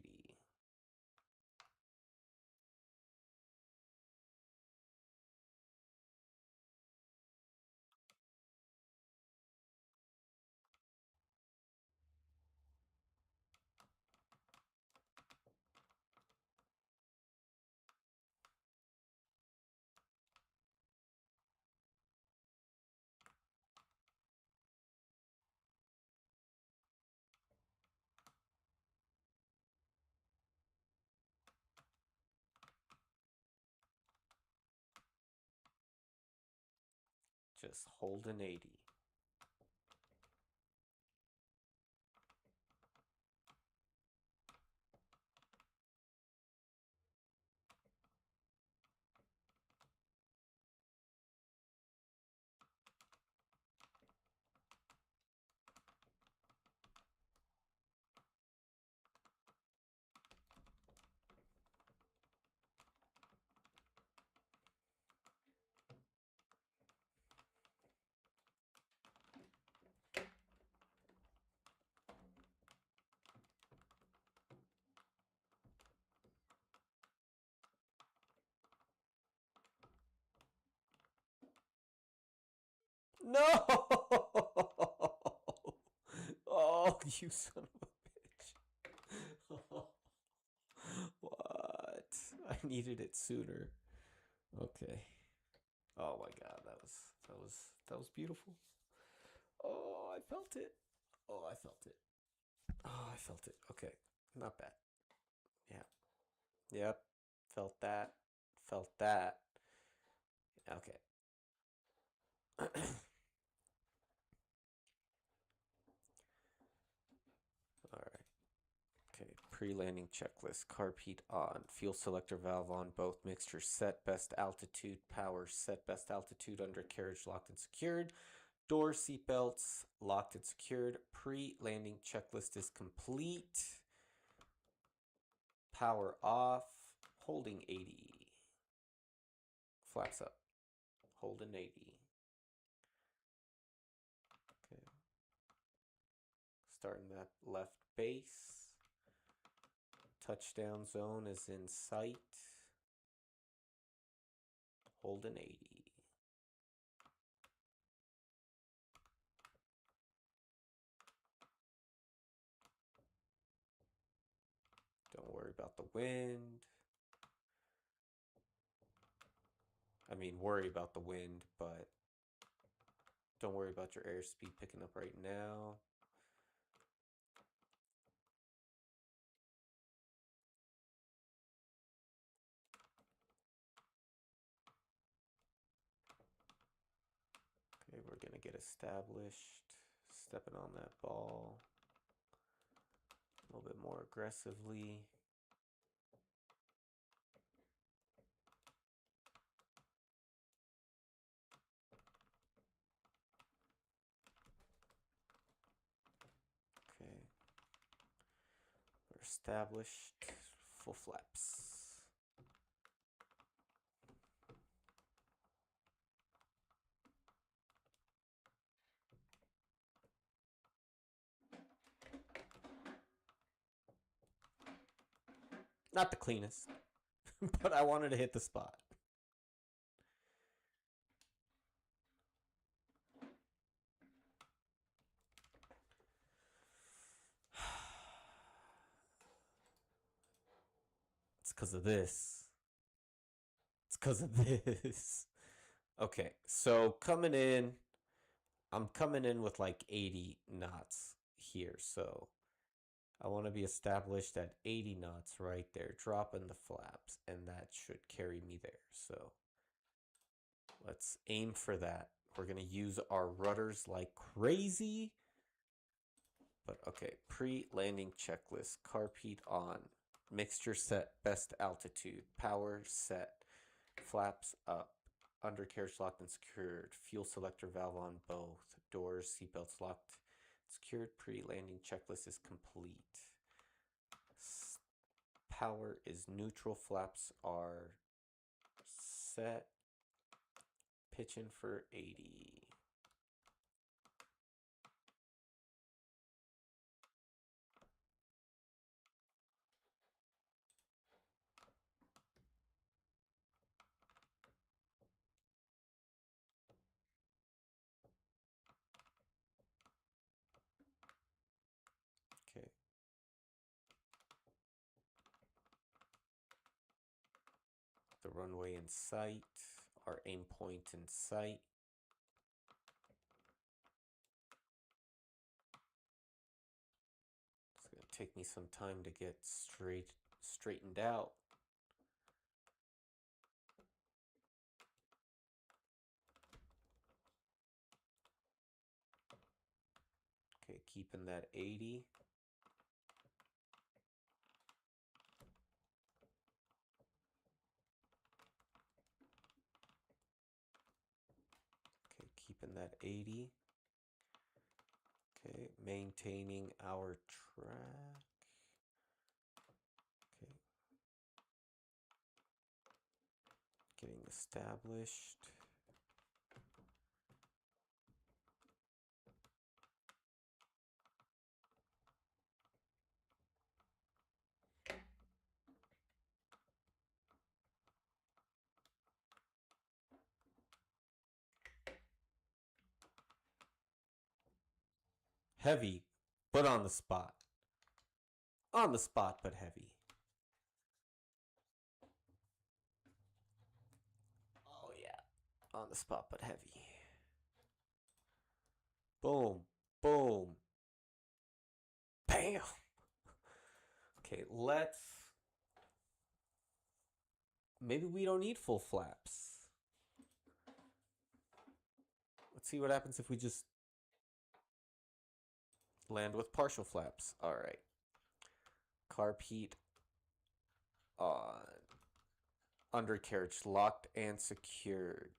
Just hold an 80. No! Oh, you son of a bitch. What? I needed it sooner. Okay. Oh my god, that was beautiful. Oh, I felt it. Oh, I felt it. Oh, I felt it. Okay. Not bad. Yeah. Yep. Felt that. Felt that. Okay. All right. Okay, pre-landing checklist. Carb heat on. Fuel selector valve on both. Mixture set. Best altitude. Power set. Best altitude. Undercarriage locked and secured. Door seatbelts locked and secured. Pre-landing checklist is complete. Power off. Holding 80. Flaps up. Holding 80. Okay. Starting that left base. Touchdown zone is in sight. Holding 80. Don't worry about the wind. I mean, worry about the wind, but don't worry about your airspeed picking up right now. Okay, we're going to get established. Stepping on that ball a little bit more aggressively. Okay. We're established. Full flaps. Not the cleanest, but I wanted to hit the spot. It's because of this. It's because of this. Okay, so I'm coming in with like 80 knots here. So I want to be established at 80 knots right there, dropping the flaps, and that should carry me there. So let's aim for that. We're going to use our rudders like crazy. But okay, pre-landing checklist, carb heat on, mixture set, best altitude, power set, flaps up, Undercarriage locked and secured. Fuel selector valve on both. Doors, seatbelts locked. Secured. Pre-landing checklist is complete. Power is neutral. Flaps are set. Pitch in for 80. Okay. The runway in sight. Our aim point in sight. It's going to take me some time to get straightened out. Okay, keeping that 80. Okay, keeping that 80. Okay, maintaining our track. Okay. Getting established. Heavy, but on the spot. On the spot, but heavy. Oh, yeah. On the spot, but heavy. Boom. Boom. Bam. Okay, let's... Maybe we don't need full flaps. Let's see what happens if we just land with partial flaps. All right. Carb heat on. Undercarriage locked and secured.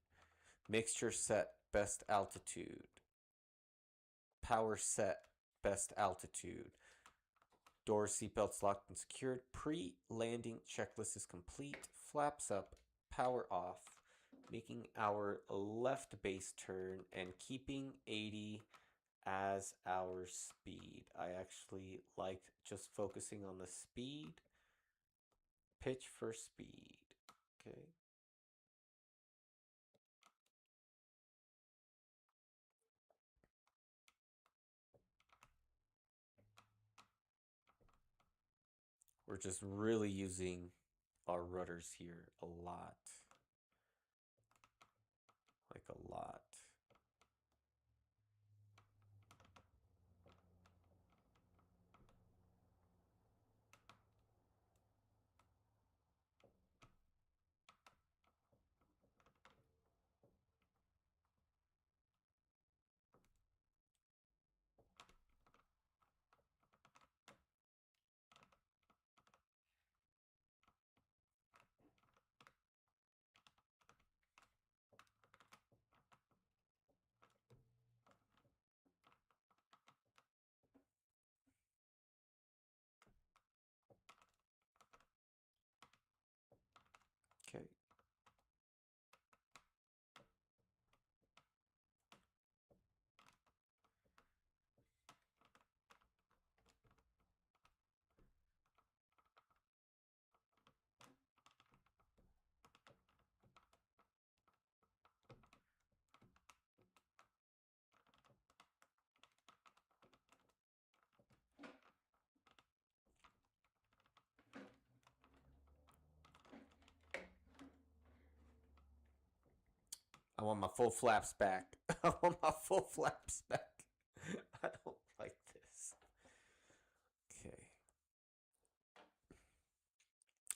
Mixture set best altitude. Power set best altitude. Doors, seatbelts locked and secured. Pre-landing checklist is complete. Flaps up, power off. Making our left base turn and keeping 80 as our speed. I actually liked just focusing on the speed. Pitch for speed. Okay. We're just really using our rudders here a lot. Like a lot. Okay. I want my full flaps back. I want my full flaps back. I don't like this. Okay.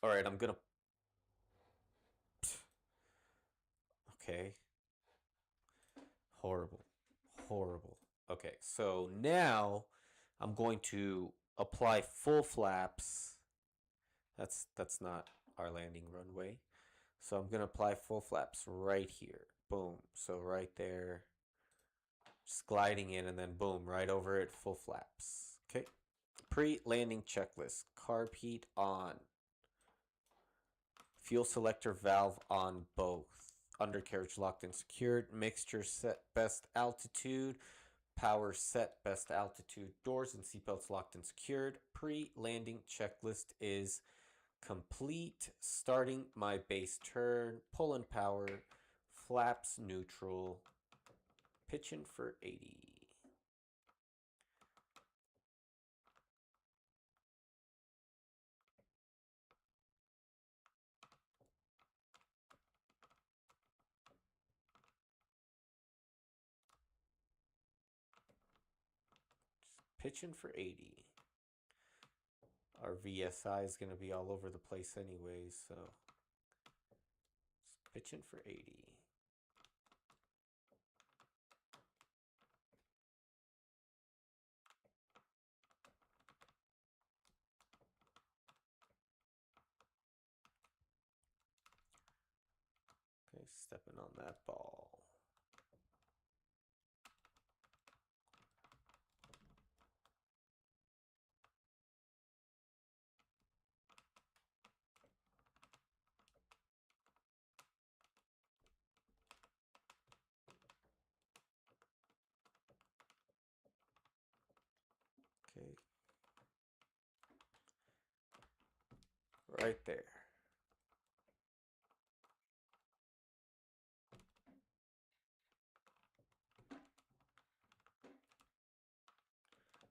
All right, I'm gonna... Okay. Horrible. Horrible. Okay, so now I'm going to apply full flaps. That's not our landing runway. So I'm going to apply full flaps right here. Boom. So right there, just gliding in and then boom, right over it, full flaps. Okay. Pre-landing checklist. Carb heat on. Fuel selector valve on both. Undercarriage locked and secured. Mixture set best altitude. Power set best altitude. Doors and seatbelts locked and secured. Pre-landing checklist is complete. Starting my base turn. Pull and power. Flaps neutral. Pitching for 80. Pitching for 80. Our VSI is going to be all over the place anyways, so pitching for 80. Okay, stepping on that ball. Okay. Right there.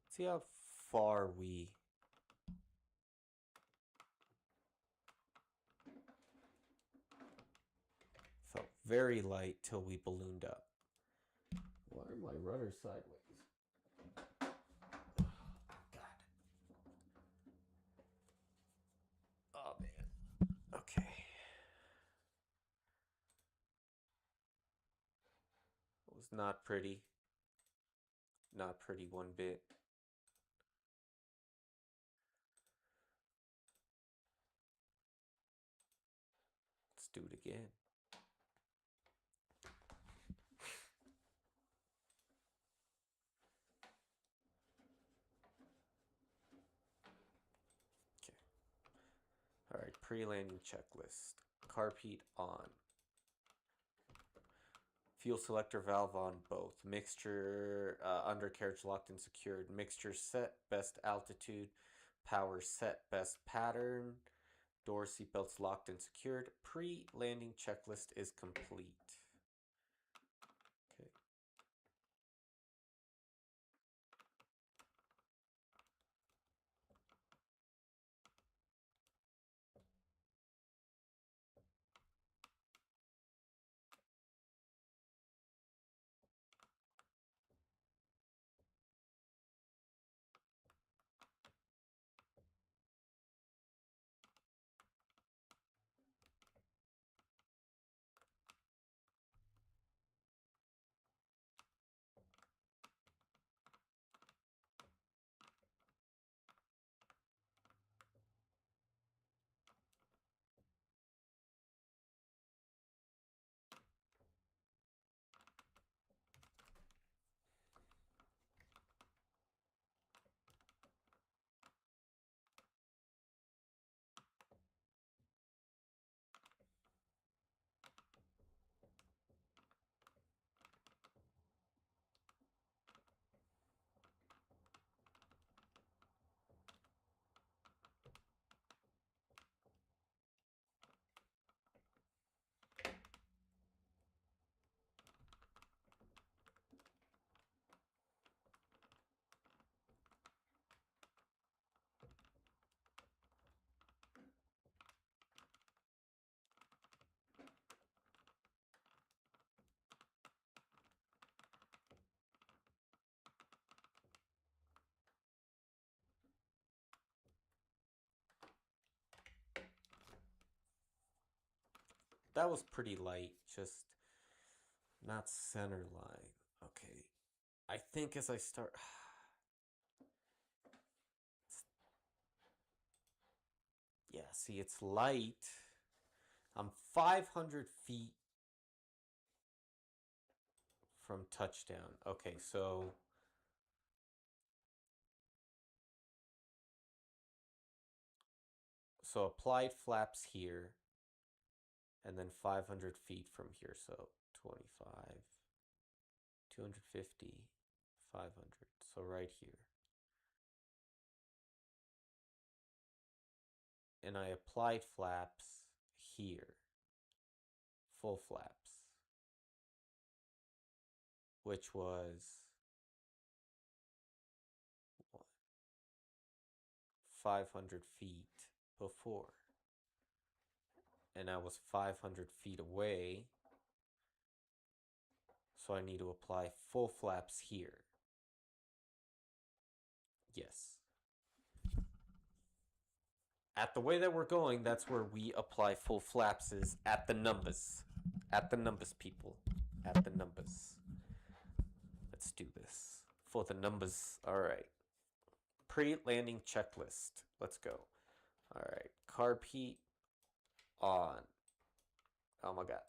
See how far we felt very light till we ballooned up. Why are my rudders sideways? God. Oh man. Okay. It was not pretty. Not pretty one bit. Let's do it again. Okay. All right, pre-landing checklist. Carb heat on. Fuel selector valve on both. Mixture undercarriage locked and secured. Mixture set best altitude. Power set best pattern. Door seatbelts locked and secured. Pre-landing checklist is complete. Okay. That was pretty light, just not center line. Okay. I think as I start... Yeah, see, it's light, I'm 500 feet from touchdown. Okay, so applied flaps here, and then 500 feet from here. So 25, 250, 500. So right here. And I applied flaps here, full flaps, which was 500 feet before. And I was 500 feet away, so I need to apply full flaps here. Yes. At the way that we're going, that's where we apply full flaps, is at the numbers. At the numbers, people. At the numbers. Let's do this. For the numbers. Alright. Pre-landing checklist. Let's go. Alright. Carb heat on. Oh my god.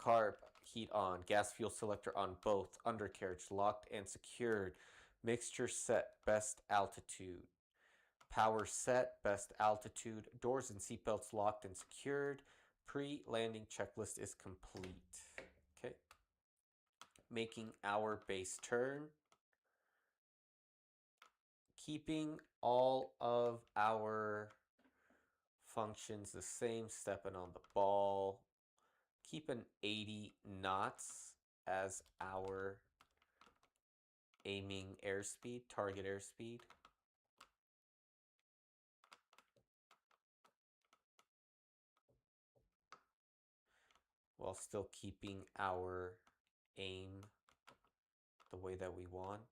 Carb heat on. Gas fuel selector on both. Undercarriage locked and secured. Mixture set. Best altitude. Power set, best altitude, doors and seatbelts locked and secured. Pre-landing checklist is complete. Okay. Making our base turn. Keeping all of our functions the same, stepping on the ball. Keeping 80 knots as our aiming airspeed, target airspeed. While still keeping our aim the way that we want.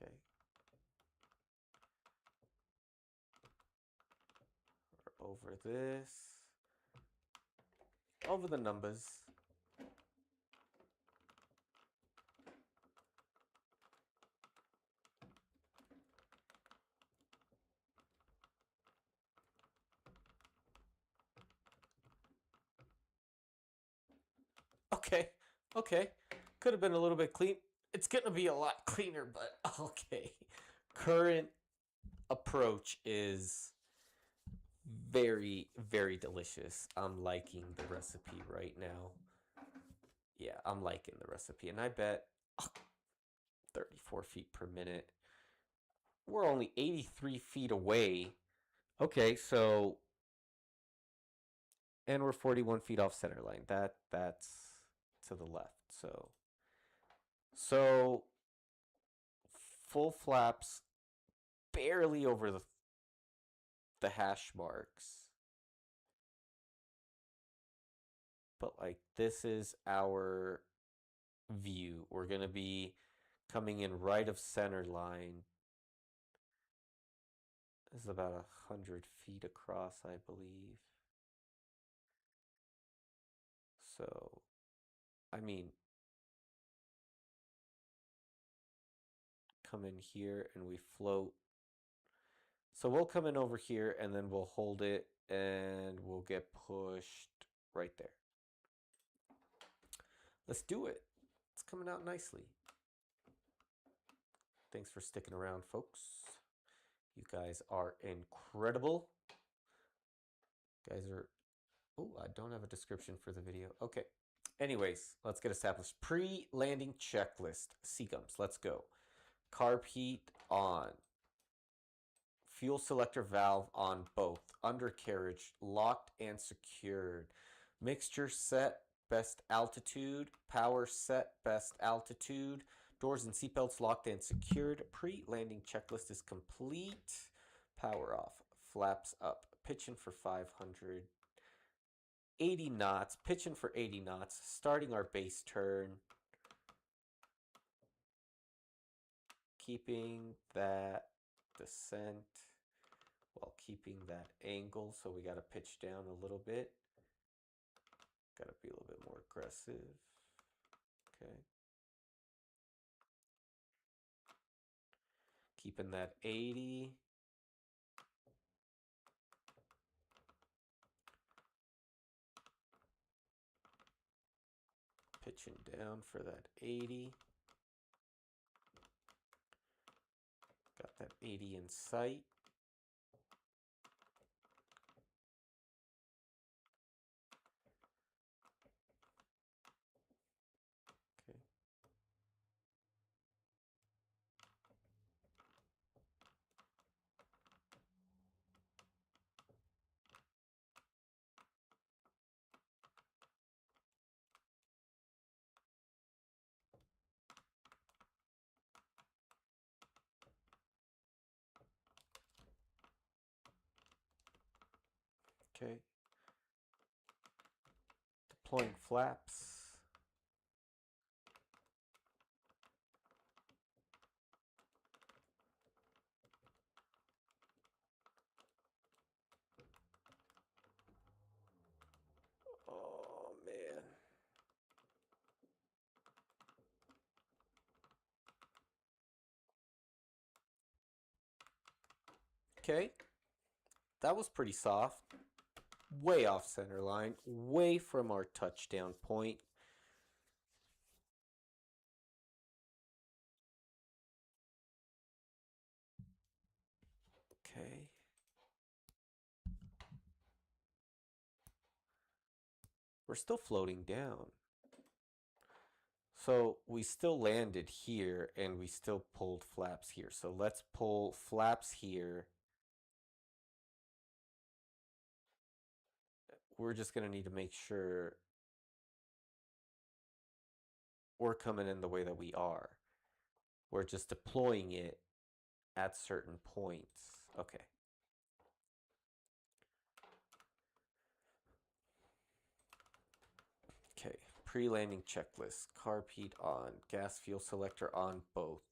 Okay. Over this. Over the numbers. Okay. Okay. Could have been a little bit clean. It's going to be a lot cleaner, but okay. Current approach is very, very delicious. I'm liking the recipe right now. Yeah, I'm liking the recipe. And I bet 34 feet per minute. We're only 83 feet away. Okay, so... And we're 41 feet off center line. That's to the left. So full flaps barely over the hash marks. But like this is our view. We're going to be coming in right of center line. This is about 100 feet across, I believe. So, I mean, come in here and we float. So we'll come in over here and then we'll hold it and we'll get pushed right there. Let's do it. It's coming out nicely. Thanks for sticking around, folks. You guys are incredible. Guys are... Oh, I don't have a description for the video. Okay. Anyways, let's get established. Pre-landing checklist. Seagums, let's go. Carb heat on. Fuel selector valve on both. Undercarriage locked and secured. Mixture set, best altitude. Power set, best altitude. Doors and seatbelts locked and secured. Pre-landing checklist is complete. Power off. Flaps up. Pitching for 500. 80 knots, pitching for 80 knots, starting our base turn. Keeping that descent while keeping that angle. So we got to pitch down a little bit. Got to be a little bit more aggressive. Okay. Keeping that 80. Pitching down for that 80. Got that 80 in sight. Okay. Okay. Deploying flaps. Oh, man. Okay. That was pretty soft. Way off center line. Way from our touchdown point. Okay. We're still floating down. So we still landed here and we still pulled flaps here. So let's pull flaps here. We're just going to need to make sure we're coming in the way that we are. We're just deploying it at certain points. Okay. Okay, pre-landing checklist. Carb on. Gas fuel selector on both.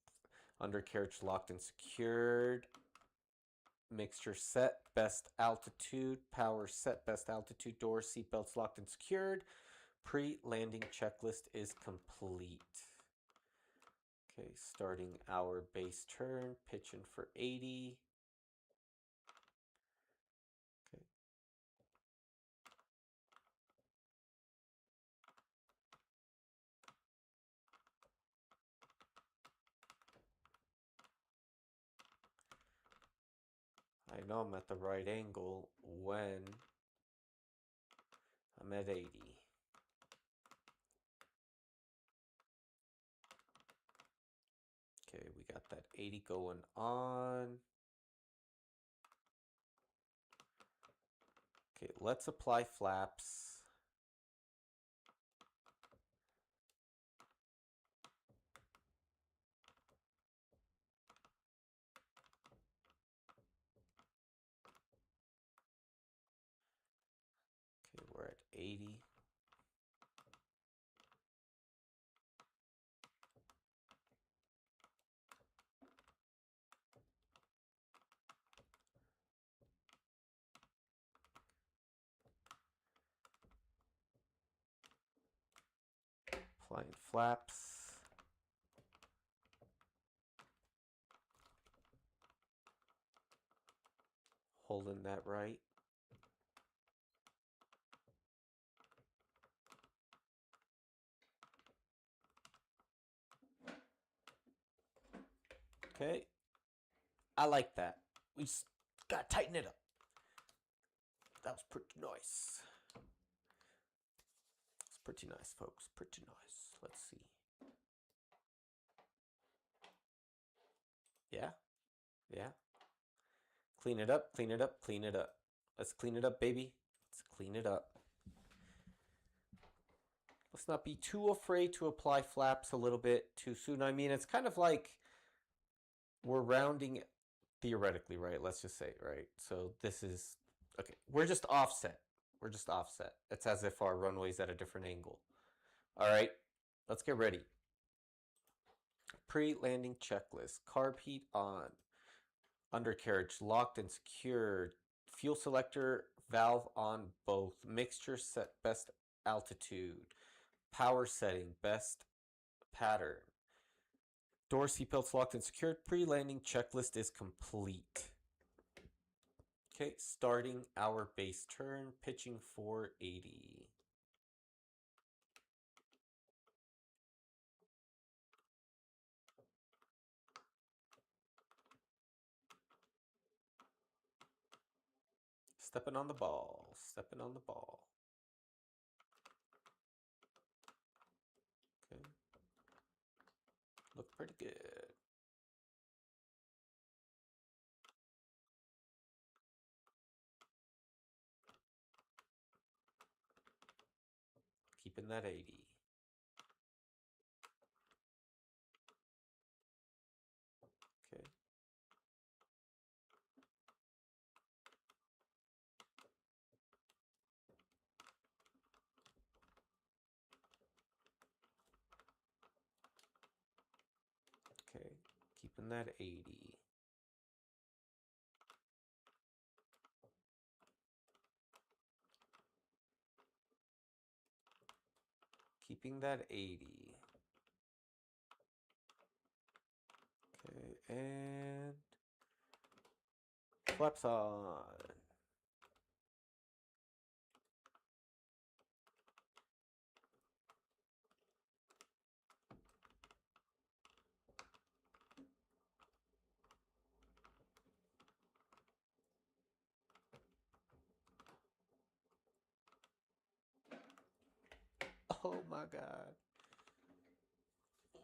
Undercarriage locked and secured. Mixture set, best altitude. Power set, best altitude. Door, seatbelts locked and secured. Pre-landing checklist is complete. Okay, starting our base turn. Pitching for 80. Okay. I know I'm at the right angle when I'm at 80. Okay, we got that 80 going on. Okay, let's apply flaps. Okay, we're at 80. Applying flaps. Holding that right. Okay. I like that. We just gotta tighten it up. That was pretty nice. It's pretty nice, folks. Pretty nice. Let's see. Yeah. Yeah. Clean it up, clean it up, clean it up. Let's clean it up, baby. Let's clean it up. Let's not be too afraid to apply flaps a little bit too soon. I mean, it's kind of like we're rounding theoretically, right? Let's just say, right? So this is, okay, we're just offset. We're just offset. It's as if our runway's at a different angle. All right, let's get ready. Pre-landing checklist. Carb heat on. Undercarriage locked and secured. Fuel selector valve on both. Mixture set best altitude. Power setting best pattern. Door seatbelts locked and secured. Pre-landing checklist is complete. Okay, starting our base turn, pitching 480. Stepping on the ball, stepping on the ball. Okay. Look pretty good. Keeping that 80. Okay. Okay. Keeping that 80. Keeping that 80. Okay, and flaps on. Oh my God.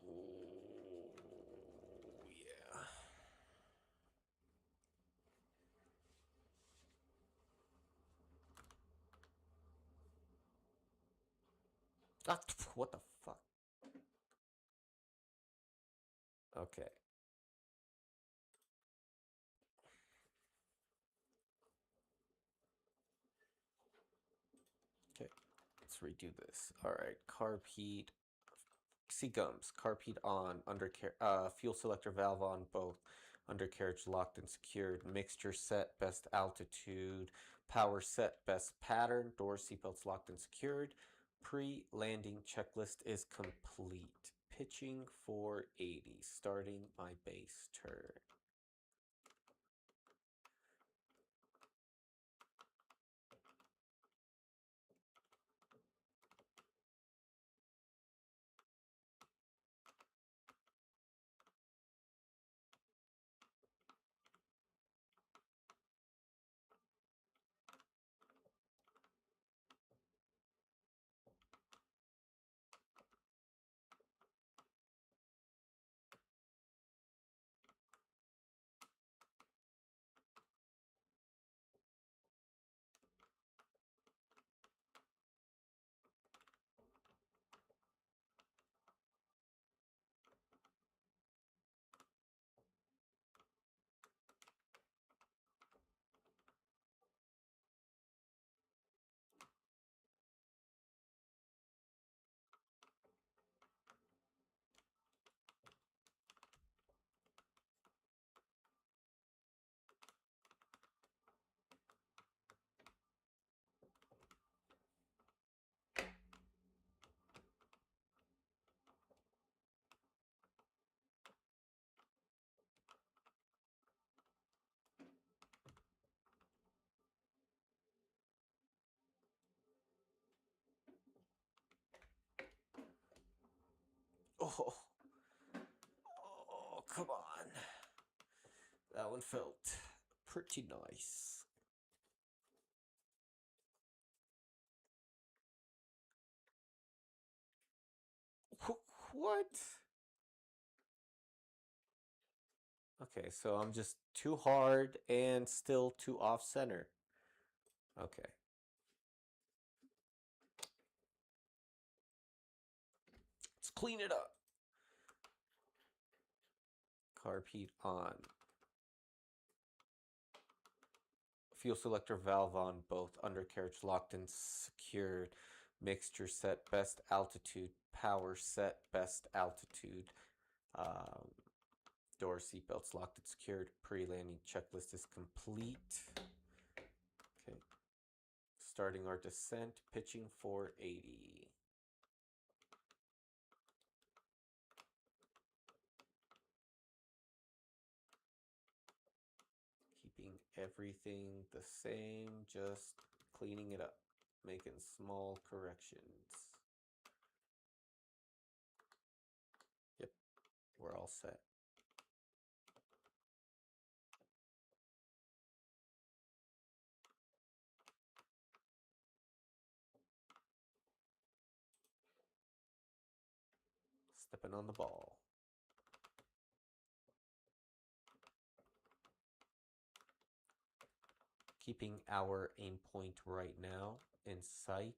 Oh, yeah. Ah, what the fuck? Okay. Okay. Let's redo this. All right. Carb heat. C-gums. Carb heat on. Fuel selector valve on both. Undercarriage locked and secured. Mixture set. Best altitude. Power set. Best pattern. Door seatbelts locked and secured. Pre-landing checklist is complete. Pitching 480. Starting my base turn. Oh, oh, come on. That one felt pretty nice. What? Okay, so I'm just too hard and still too off center. Okay. Let's clean it up. Carb heat on. Fuel selector valve on both. Undercarriage locked and secured. Mixture set best altitude. Power set best altitude. Door seatbelts locked and secured. Pre-landing checklist is complete. Okay. Starting our descent. Pitching 480. Keeping everything the same, just cleaning it up, making small corrections. Yep, we're all set. Stepping on the ball. Keeping our aim point right now in sight.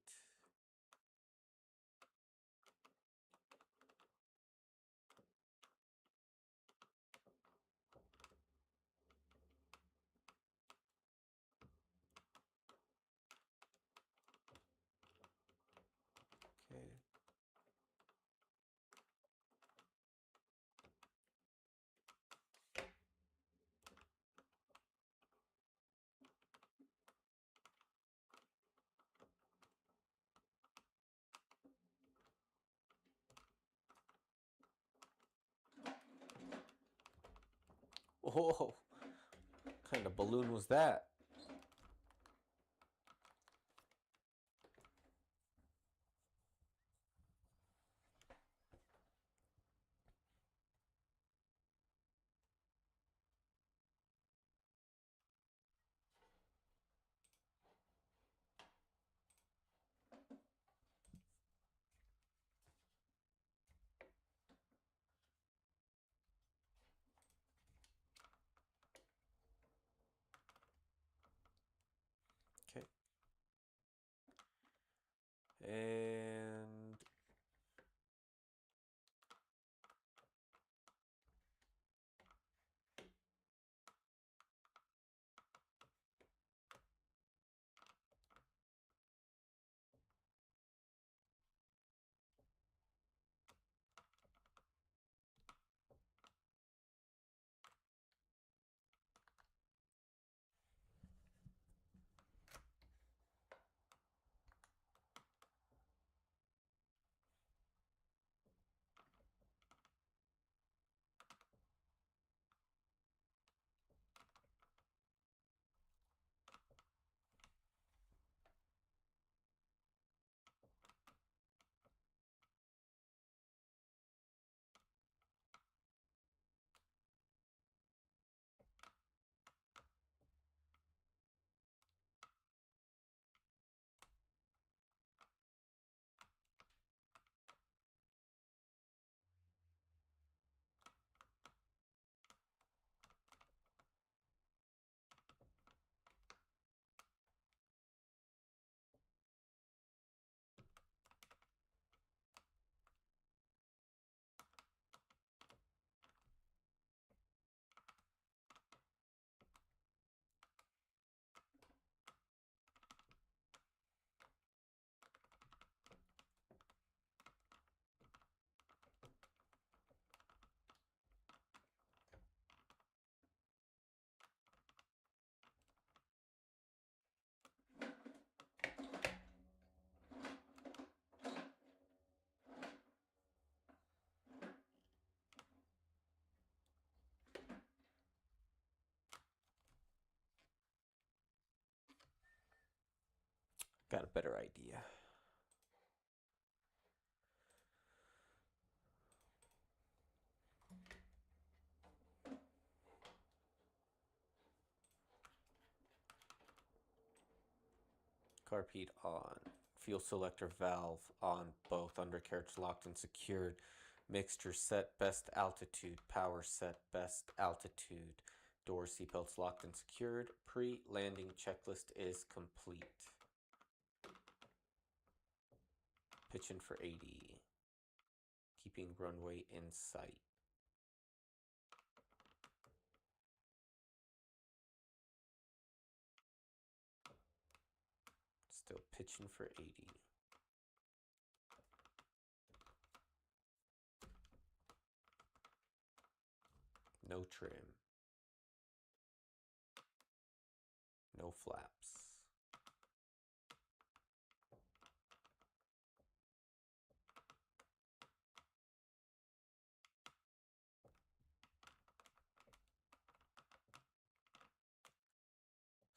Okay. Whoa, what kind of balloon was that? Okay. And got a better idea. Carpet on. Fuel selector valve on both. Undercarriage locked and secured. Mixture set best altitude. Power set best altitude. Door seatbelts locked and secured. Pre-landing checklist is complete. Pitching for 80. Keeping runway in sight. pitching for 80. No trim. No flaps.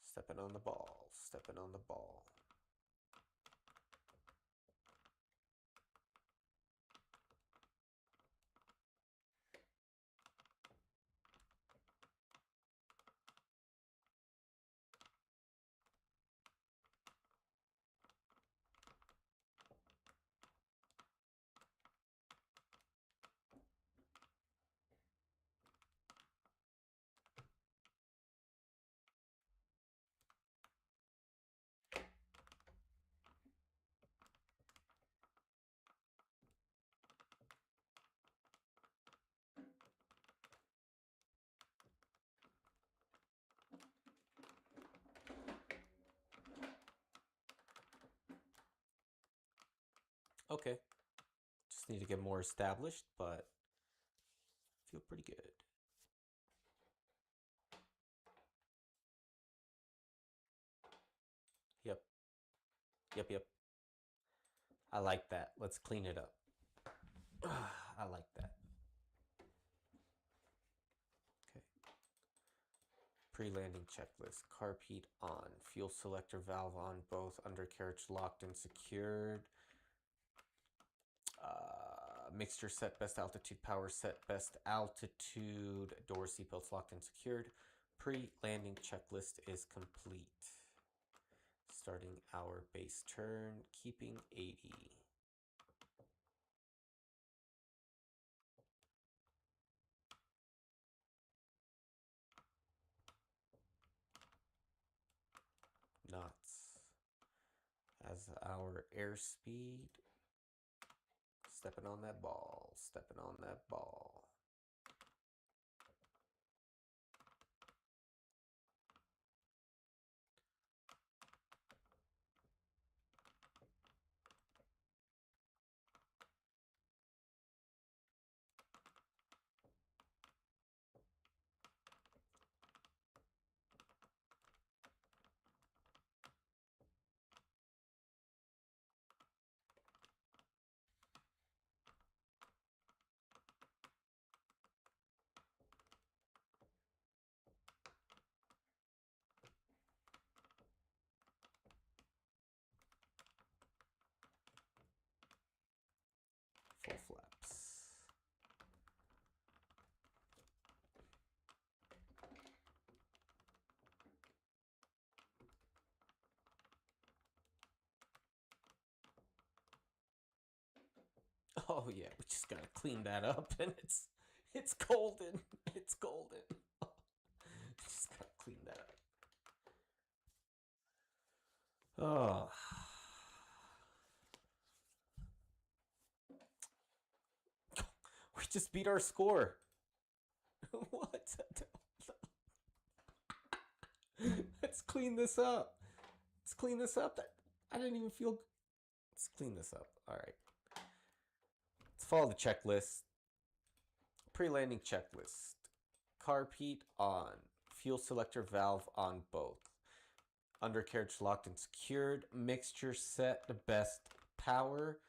Stepping on the ball, stepping on the ball. Okay, just need to get more established, but feel pretty good. Yep, yep. I like that. Let's clean it up. I like that. Okay. Pre-landing checklist. Carb heat on. Fuel selector valve on both. Undercarriage locked and secured. Mixture set, best altitude, power set, best altitude, door seatbelts locked and secured. Pre-landing checklist is complete. Starting our base turn, keeping 80. Knots. As our airspeed. Stepping on that ball, stepping on that ball. Full flaps. Oh yeah, we just gotta clean that up, and it's golden. It's golden. Just gotta clean that up. Oh. We just beat our score. What? Let's clean this up. Let's clean this up. I didn't even feel. Let's clean this up. All right. Let's follow the checklist. Pre-landing checklist. Carb heat on. Fuel selector valve on both. Undercarriage locked and secured. Mixture set the best power.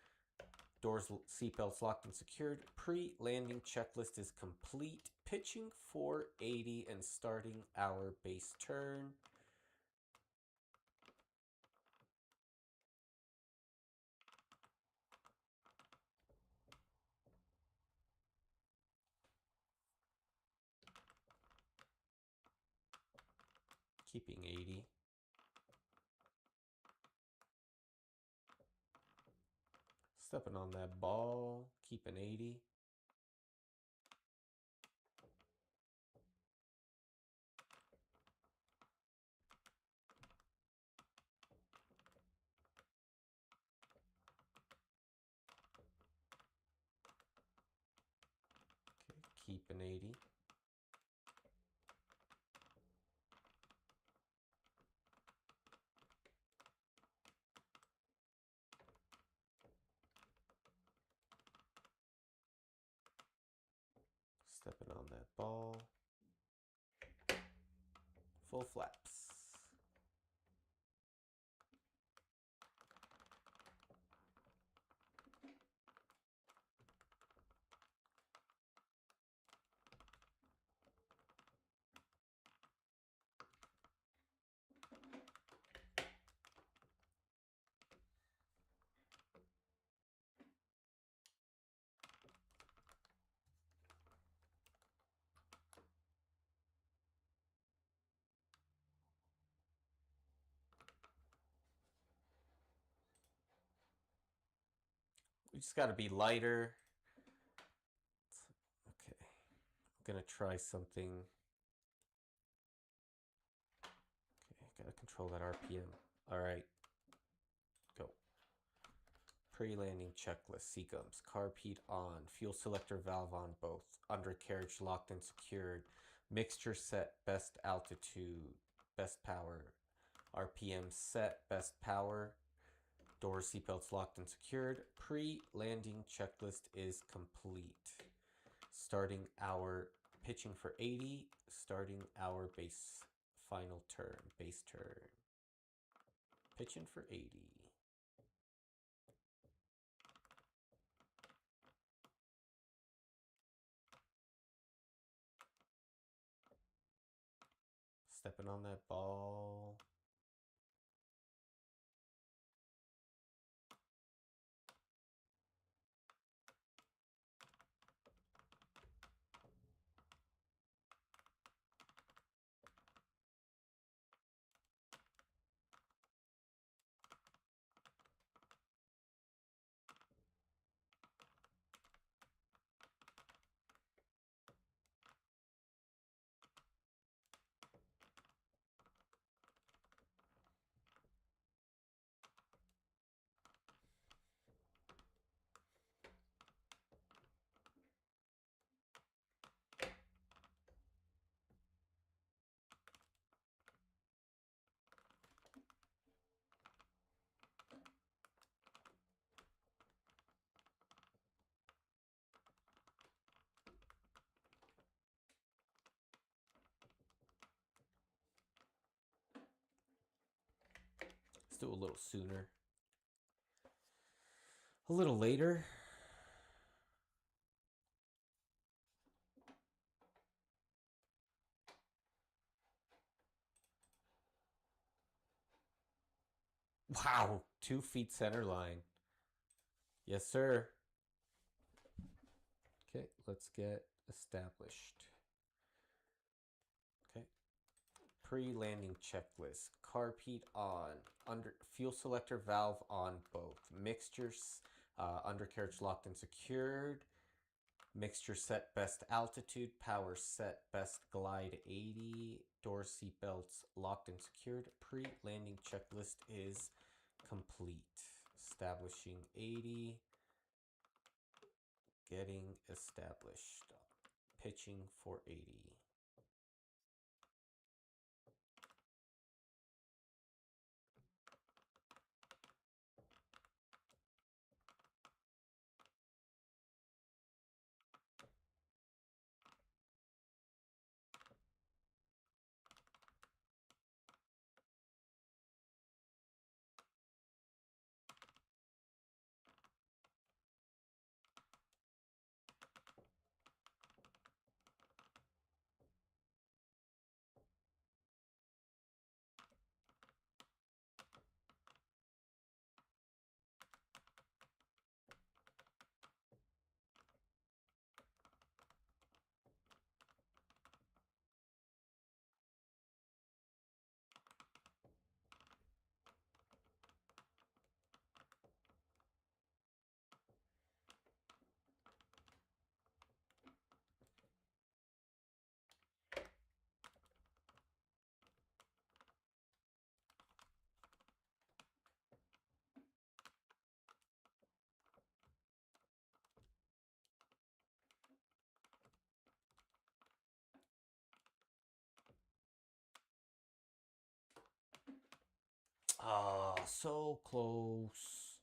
Doors, seatbelts locked and secured. Pre-landing checklist is complete. Pitching 480 and starting our base turn. Keeping 80. Stepping on that ball. Keeping 80. Okay, keeping 80. Stepping on that ball. Full flaps. We just got to be lighter. Okay, I'm gonna try something. Okay, gotta control that RPM. All right, go. Pre-landing checklist, C-gums, carb heat on, fuel selector valve on both, undercarriage locked and secured, mixture set, best altitude, best power, RPM set, best power, door seatbelts locked and secured. Pre-landing checklist is complete. Starting our pitching for 80, starting our base final turn, base turn. Pitching for 80. Stepping on that ball. Let's do a little sooner. A little later. Wow, 2 feet center line. Yes, sir. Okay, let's get established. Okay. Pre-landing checklist. Carb heat on. Under fuel selector valve on both. Mixtures undercarriage locked and secured. Mixture set best altitude. Power set best glide 80. Door seatbelts locked and secured. Pre-landing checklist is complete. Establishing 80. Getting established. Pitching for 80. Ah, so close.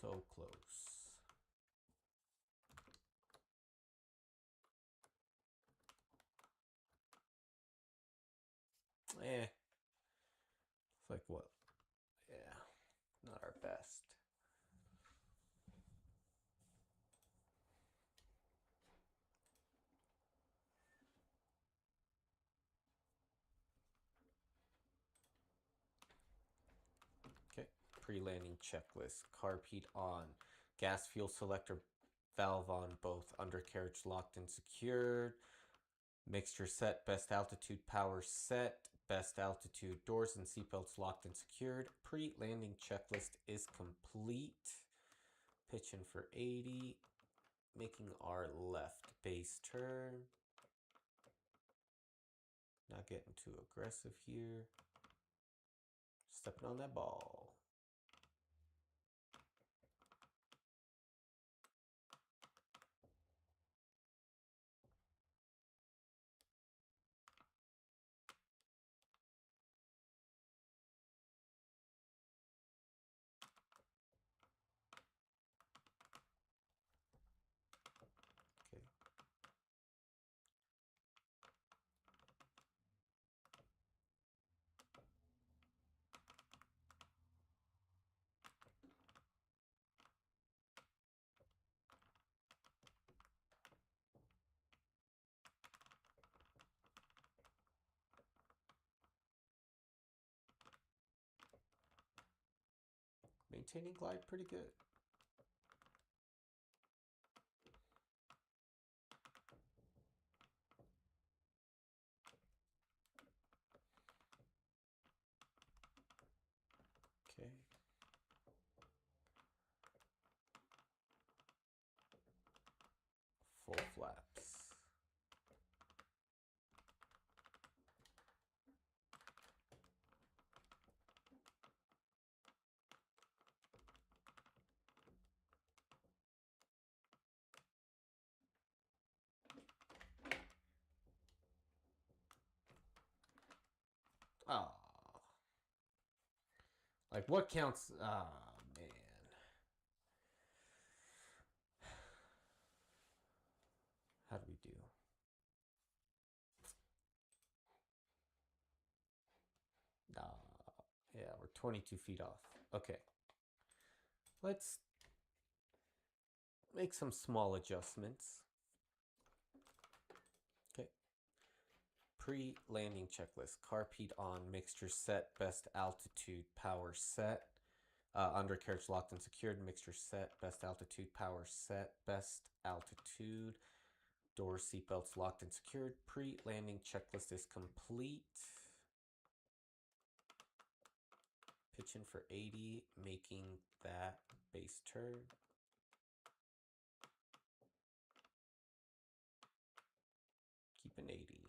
So close. pre-landing checklist. Carb heat on. Gas fuel selector valve on both. Undercarriage locked and secured. Mixture set. Best altitude power set. Best altitude doors and seatbelts locked and secured. Pre-landing checklist is complete. Pitching for 80. Making our left base turn. Not getting too aggressive here. Stepping on that ball. Okay. Maintaining glide pretty good. Okay. Full flaps. Oh. Like what counts? Ah, man. How do we do? Yeah, we're 22 feet off. Okay. Let's make some small adjustments. Okay. Pre-landing checklist. Carb heat on. Mixture set. Best altitude power set. Undercarriage locked and secured. Mixture set. Best altitude power set. Best altitude. Door seatbelts locked and secured. Pre-landing checklist is complete. Pitching for 80, making that base turn. Keeping 80.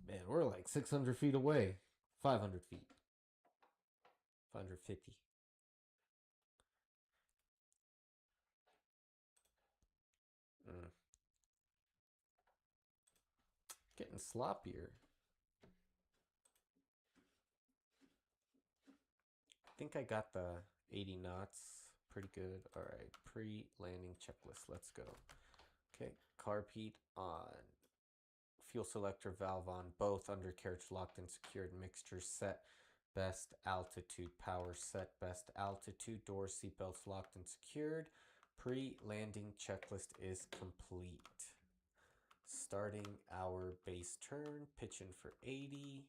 Man, we're like 600 feet away. 500 feet. 550. Getting sloppier. I think I got the 80 knots pretty good. All right, pre-landing checklist. Let's go. Okay, carb heat on. Fuel selector valve on. Both undercarriage locked and secured. Mixture set. best altitude. Power set, best altitude. Doors, seatbelts locked and secured. Pre-landing checklist is complete. Starting our base turn, pitching for 80.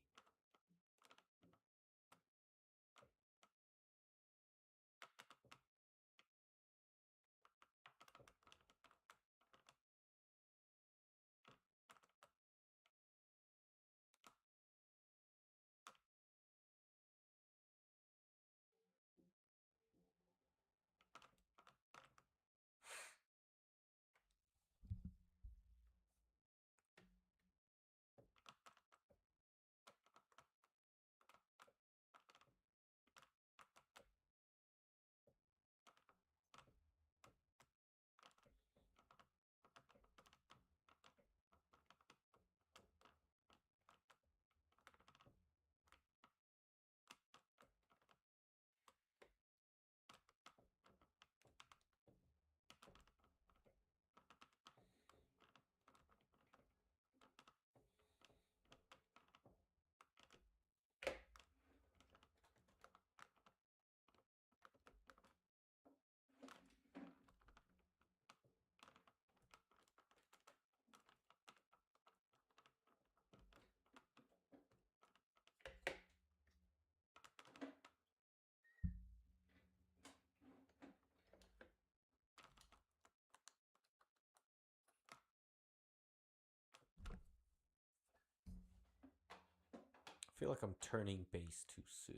I feel like I'm turning base too soon.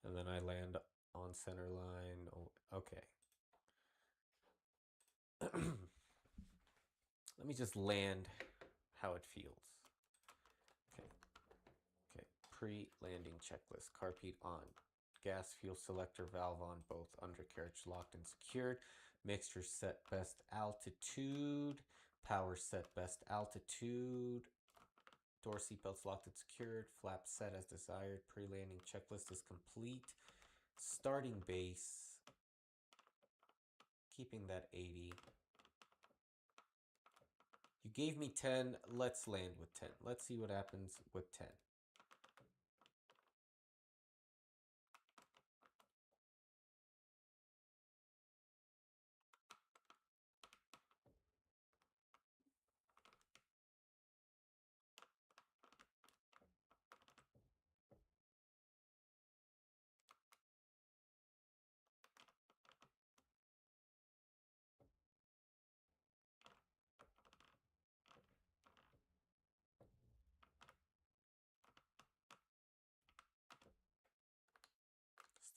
And then I land on center line. Oh, okay. Let me just land how it feels. Okay. Okay. Pre-landing checklist. Carpet on. Gas fuel selector valve on, both undercarriage locked and secured. Mixture set best altitude. Power set best altitude. Door seatbelts locked and secured. Flap set as desired. Pre-landing checklist is complete. Starting base. Keeping that 80. You gave me 10. Let's land with 10. Let's see what happens with 10.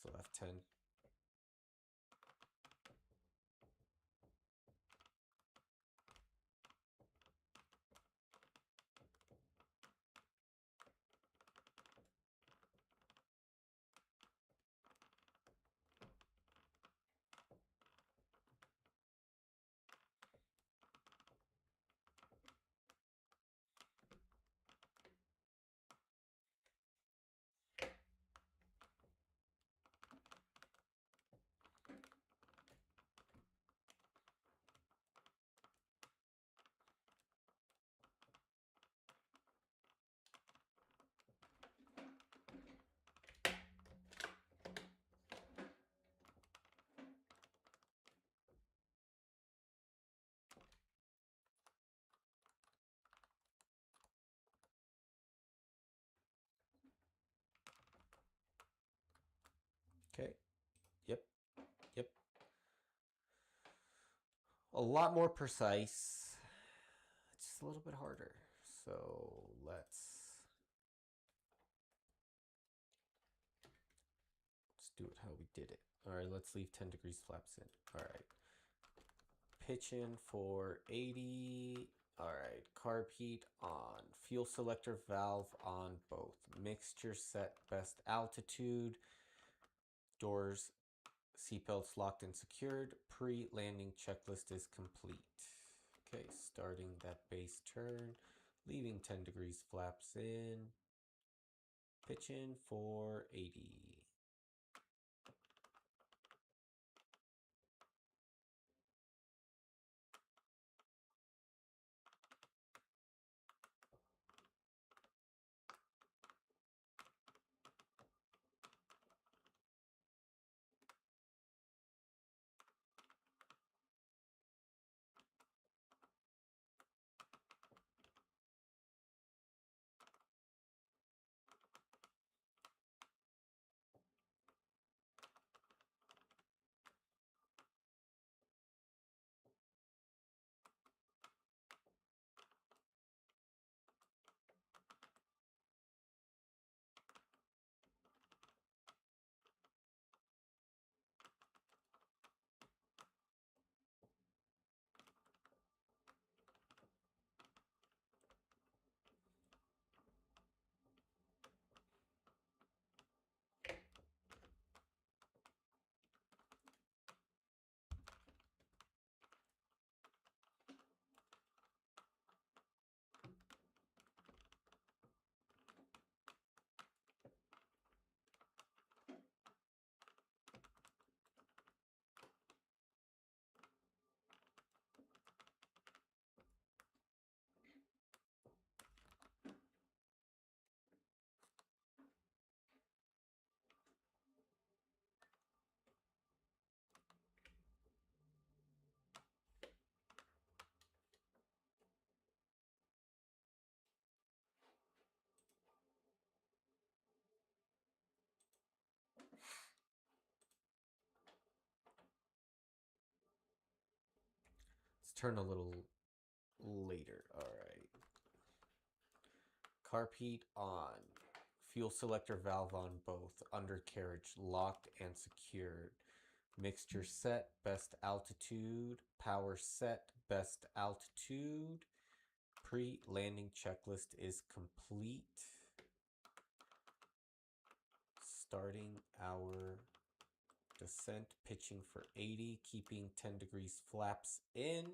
Still have 10. Okay. Yep. Yep. A lot more precise. Just a little bit harder. So let's do it how we did it. All right, let's leave 10 degrees flaps in. All right. Pitch in for 80. All right, carb heat on. Fuel selector valve on both. Mixture set best altitude. Doors, seatbelts locked and secured. Pre-landing checklist is complete. Okay, starting that base turn. Leaving 10 degrees flaps in. Pitch in for 80. turn a little later. All right. Carpet on. Fuel selector valve on both. Undercarriage locked and secured. Mixture set, best altitude. Power set, best altitude. Pre-landing checklist is complete. Starting our descent, pitching for 80, keeping 10 degrees flaps in.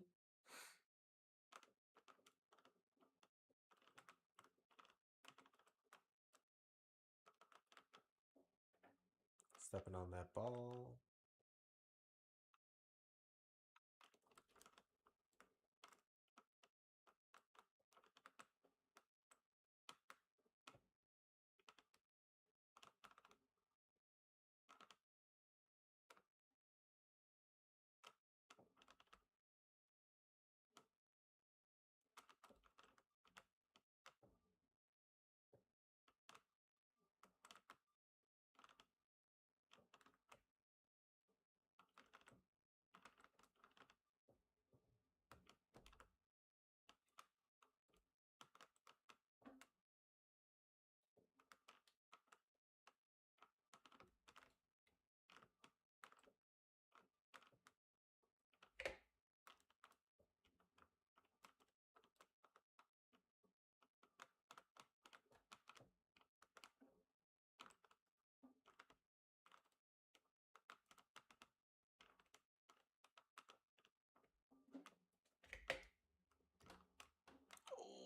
Stepping on that ball.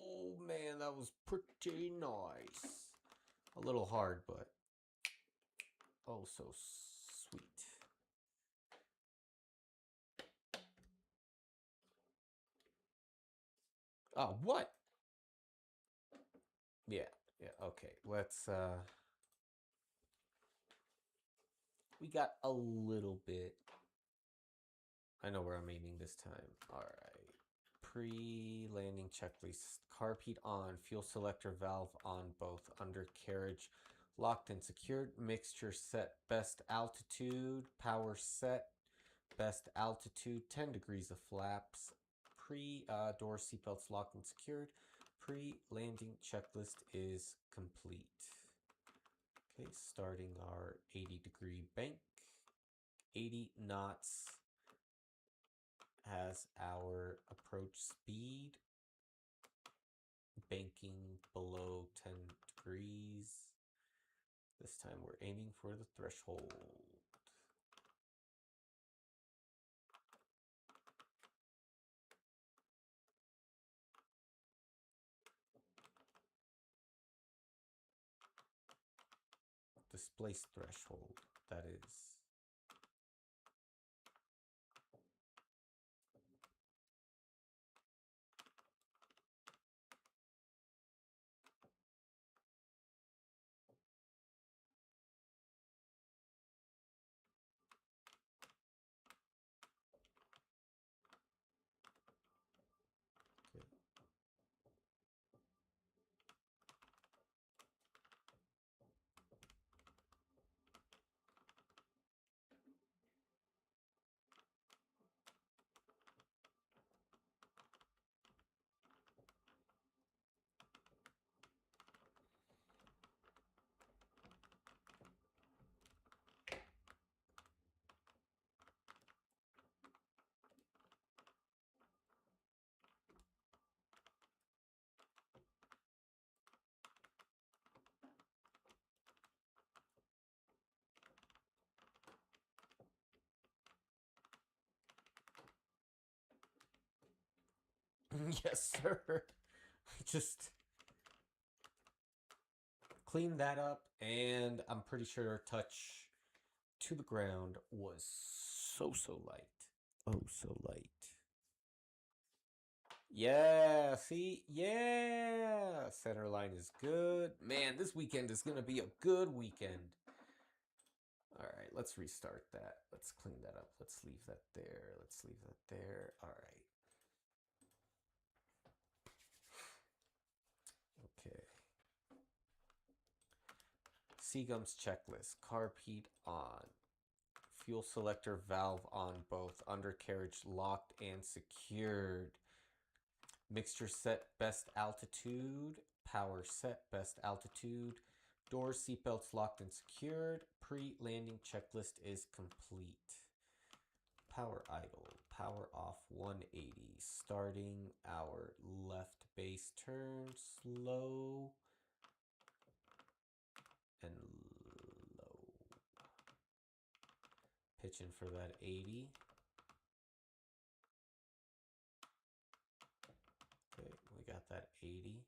Oh man, that was pretty nice. A little hard, but oh so sweet. Oh, what? Yeah, okay. Let's we got a little bit. I know where I'm aiming this time. All right. Pre-landing checklist. Carpet on. Fuel selector valve on both. Undercarriage locked and secured. Mixture set. Best altitude. Power set. Best altitude. 10 degrees of flaps. Door seatbelts locked and secured. Pre-landing checklist is complete. Okay, starting our 80-degree bank. 80 knots has our approach speed. Banking below 10 degrees. This time we're aiming for the threshold. Displaced threshold, that is. Okay. Yes, sir. Just clean that up, and I'm pretty sure our touch to the ground was so light. Oh, so light. Yeah, see? Yeah! Center line is good. Man, this weekend is going to be a good weekend. All right, let's restart that. Let's clean that up. Let's leave that there. Let's leave that there. All right. Okay. Seagum's checklist. Carpet on. Fuel selector valve on both. Undercarriage locked and secured. Mixture set best altitude. Power set best altitude. Doors, seatbelts locked and secured. Pre-landing checklist is complete. Power idle. Power off 180. Starting our left base turn. Slow and low. Pitching for that 80. Okay, we got that 80.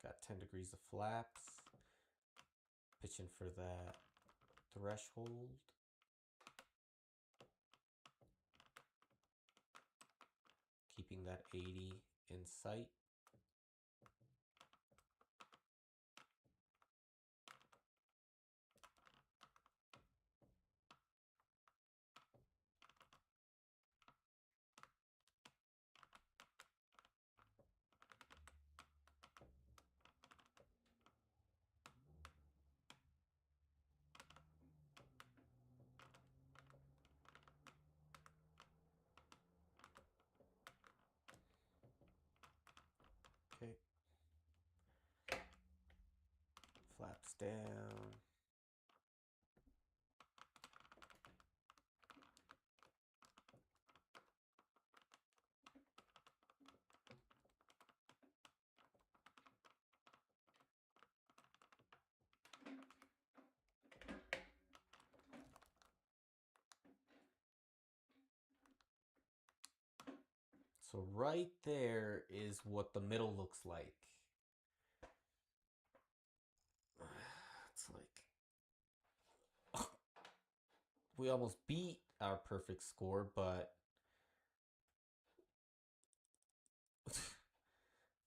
Got 10 degrees of flaps. Pitching for that threshold. Keeping that 80 in sight. Okay. Flaps down. So right there is what the middle looks like. It's like we almost beat our perfect score, but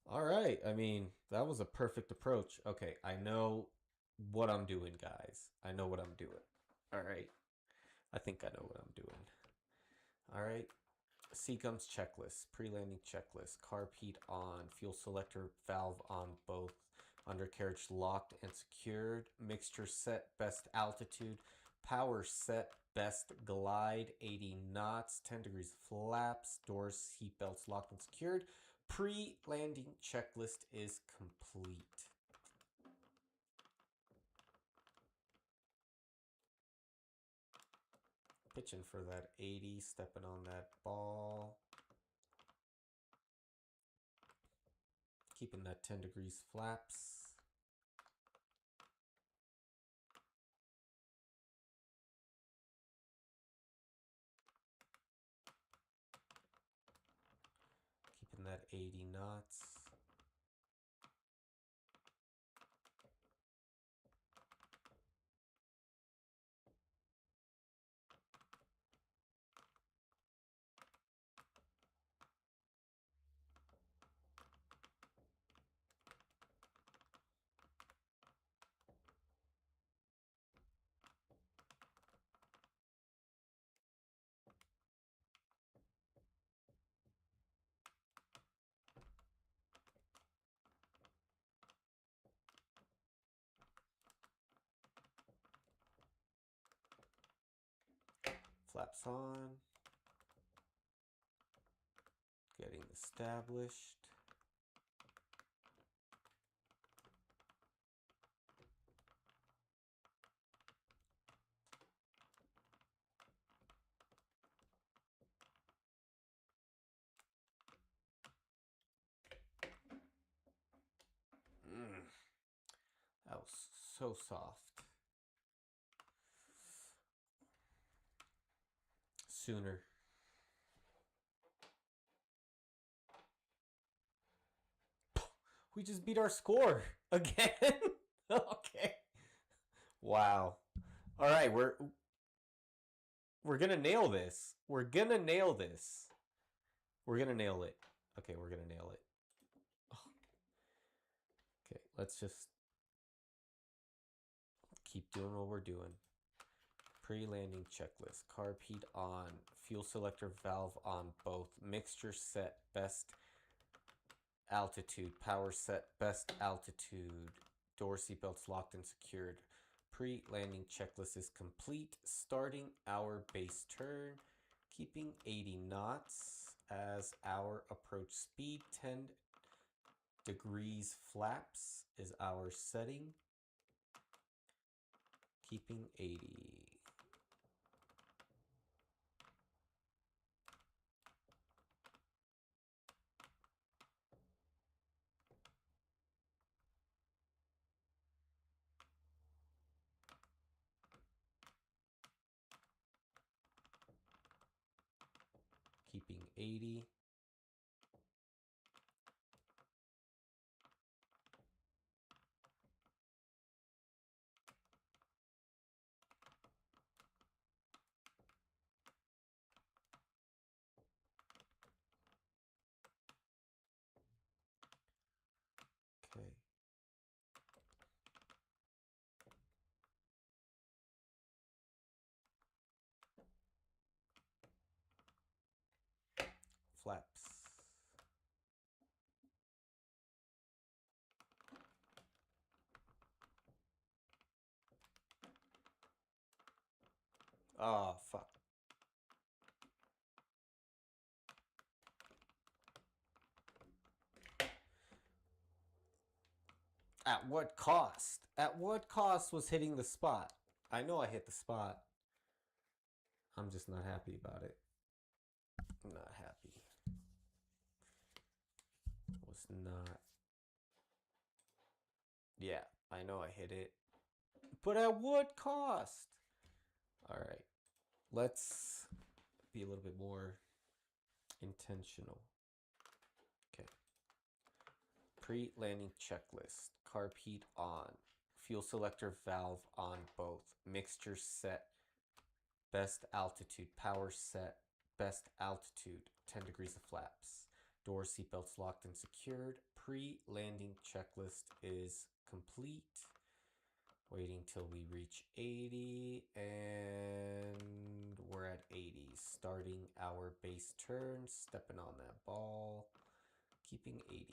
all right. I mean, that was a perfect approach. Okay, I know what I'm doing, guys. I know what I'm doing. All right. I think I know what I'm doing. All right. Seagums checklist, pre-landing checklist, carb heat on, fuel selector valve on both, undercarriage locked and secured, mixture set best altitude, power set best glide, 80 knots, 10 degrees flaps, doors, seat belts locked and secured. Pre-landing checklist is complete. Pitching for that 80, stepping on that ball. Keeping that 10 degrees flaps. Keeping that 80 knots. Flaps on. Getting established. That was so soft. Sooner. We just beat our score again. Okay. Wow. All right, we're gonna nail this. We're gonna nail this. We're gonna nail it. Okay, we're gonna nail it. Oh. Okay, let's just keep doing what we're doing. Pre-landing checklist. Carb heat on. Fuel selector valve on both. Mixture set best altitude. Power set best altitude. Door seatbelts locked and secured. Pre-landing checklist is complete. Starting our base turn, keeping 80 knots as our approach speed. 10 degrees flaps is our setting. Keeping 80. Keeping 80. Okay. Flaps. Oh, fuck. At what cost? At what cost was hitting the spot? I know I hit the spot. I'm just not happy about it. I'm not happy. Was not. Yeah, I know I hit it. But at what cost? Alright. Let's be a little bit more intentional. Okay. Pre-landing checklist. Carb heat on. Fuel selector valve on both. Mixture set. Best altitude. Power set. Best altitude. 10 degrees of flaps. Door seatbelts locked and secured. Pre-landing checklist is complete. Waiting till we reach 80, and we're at 80. Starting our base turn, stepping on that ball, keeping 80.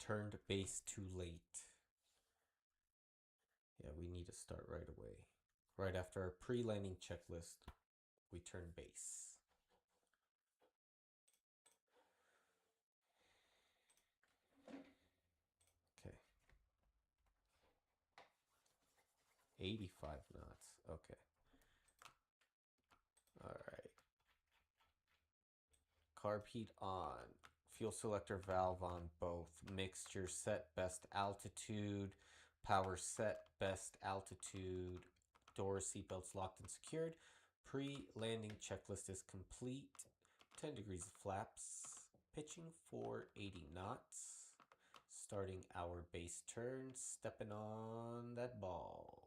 Turned base too late. Yeah, we need to start right away. Right after our pre-landing checklist, we turn base. Okay. 85 knots. Okay. Alright. Carb heat on. Fuel selector valve on both. Mixture set best altitude. Power set best altitude. Door seatbelts locked and secured. Pre-landing checklist is complete. 10 degrees of flaps. Pitching for 80 knots. Starting our base turn. Stepping on that ball.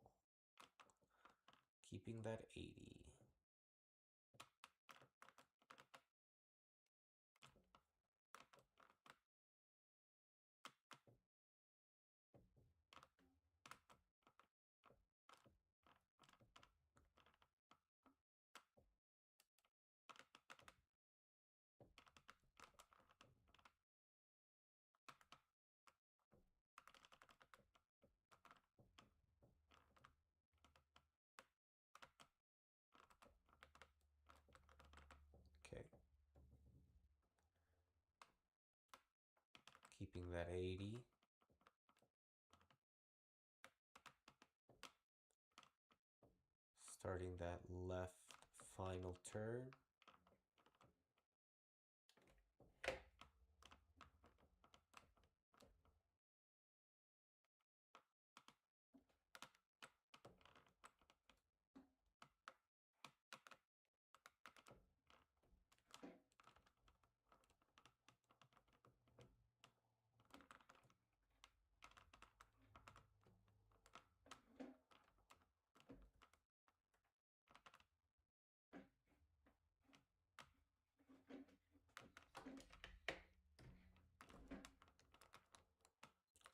Keeping that 80. that 80. Starting that left final turn.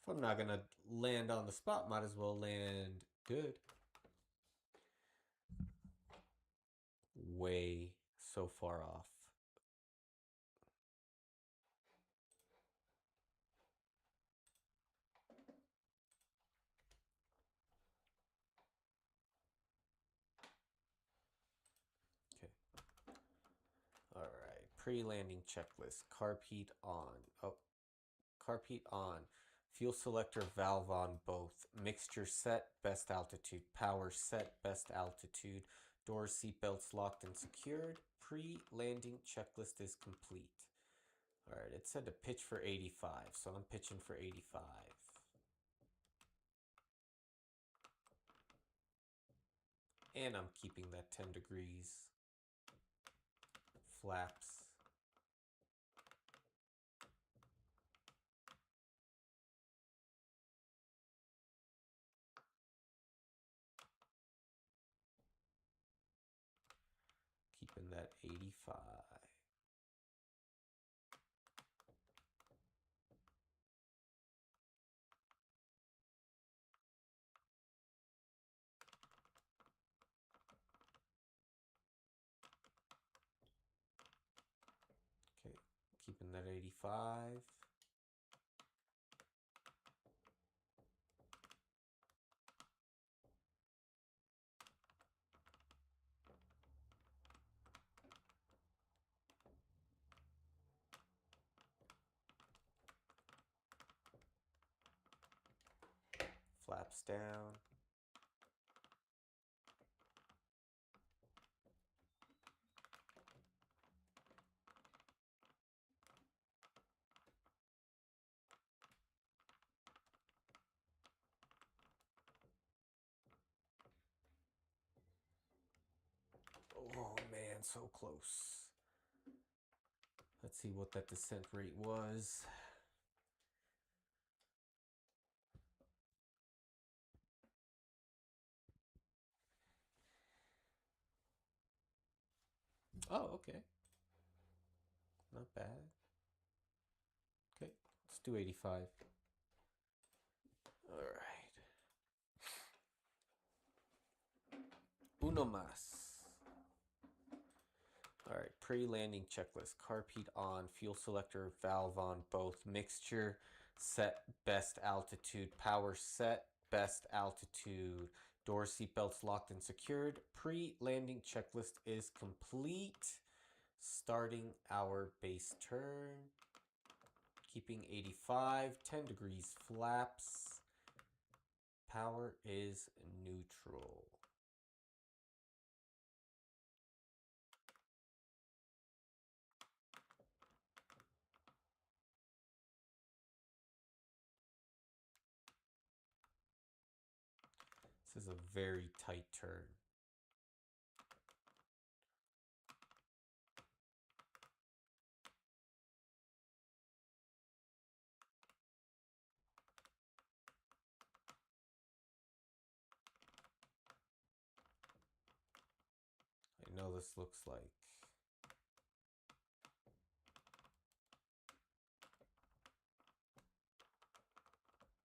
If I'm not gonna land on the spot, might as well land good. Way so far off. Okay. All right. Pre-landing checklist. Carb heat on. Oh, carb heat on. Fuel selector valve on both. Mixture set, best altitude. Power set, best altitude. Doors, seatbelts locked and secured. Pre-landing checklist is complete. All right, it said to pitch for 85, so I'm pitching for 85. And I'm keeping that 10 degrees. Flaps. Keeping that 85. Okay, keeping that 85. Flaps down. Oh man, so close. Let's see what that descent rate was. Oh, okay. Not bad. Okay, let's do 85. All right. Uno más. All right, pre-landing checklist. Carb heat on, fuel selector valve on both. Mixture set, best altitude. Power set, best altitude. Door seatbelts locked and secured. Pre-landing checklist is complete. Starting our base turn. Keeping 85, 10 degrees flaps. Power is neutral. This is a very tight turn. I know this looks like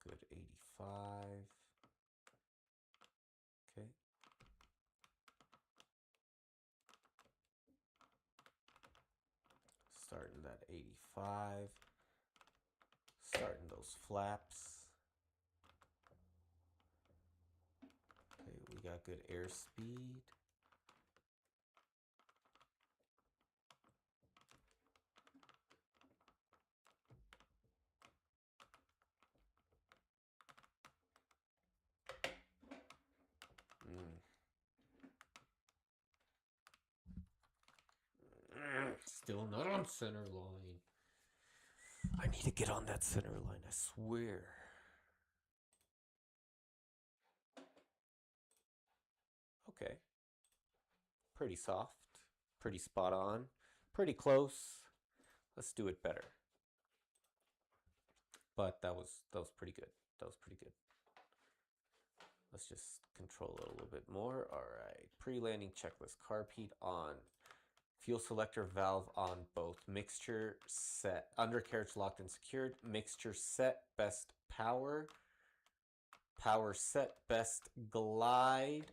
good 85. Okay. Starting that 85. Starting those flaps. Okay, we got good airspeed. still not on center line. I need to get on that center line, I swear. Okay. Pretty soft. Pretty spot on. Pretty close. Let's do it better. But that was pretty good. That was pretty good. Let's just control it a little bit more. All right. Pre-landing checklist. Carb heat on. Fuel selector valve on both. Mixture set. Undercarriage locked and secured. Mixture set. Best power. Power set. Best glide.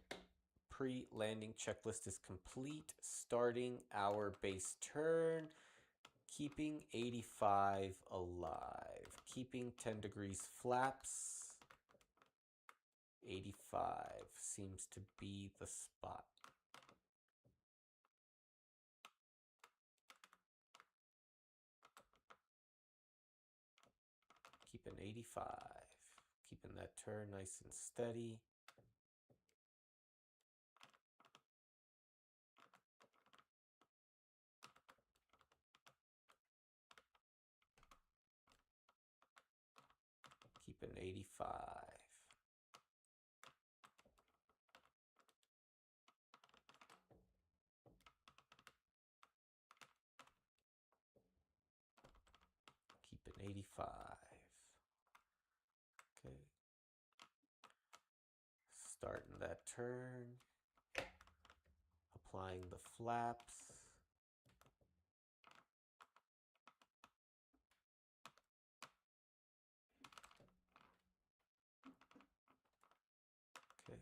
Pre-landing checklist is complete. Starting our base turn. Keeping 85 alive. Keeping 10 degrees flaps. 85 seems to be the spot. Keeping 85. Keeping that turn nice and steady. Keeping 85. Keeping 85. Okay. Starting that turn. Applying the flaps. Okay.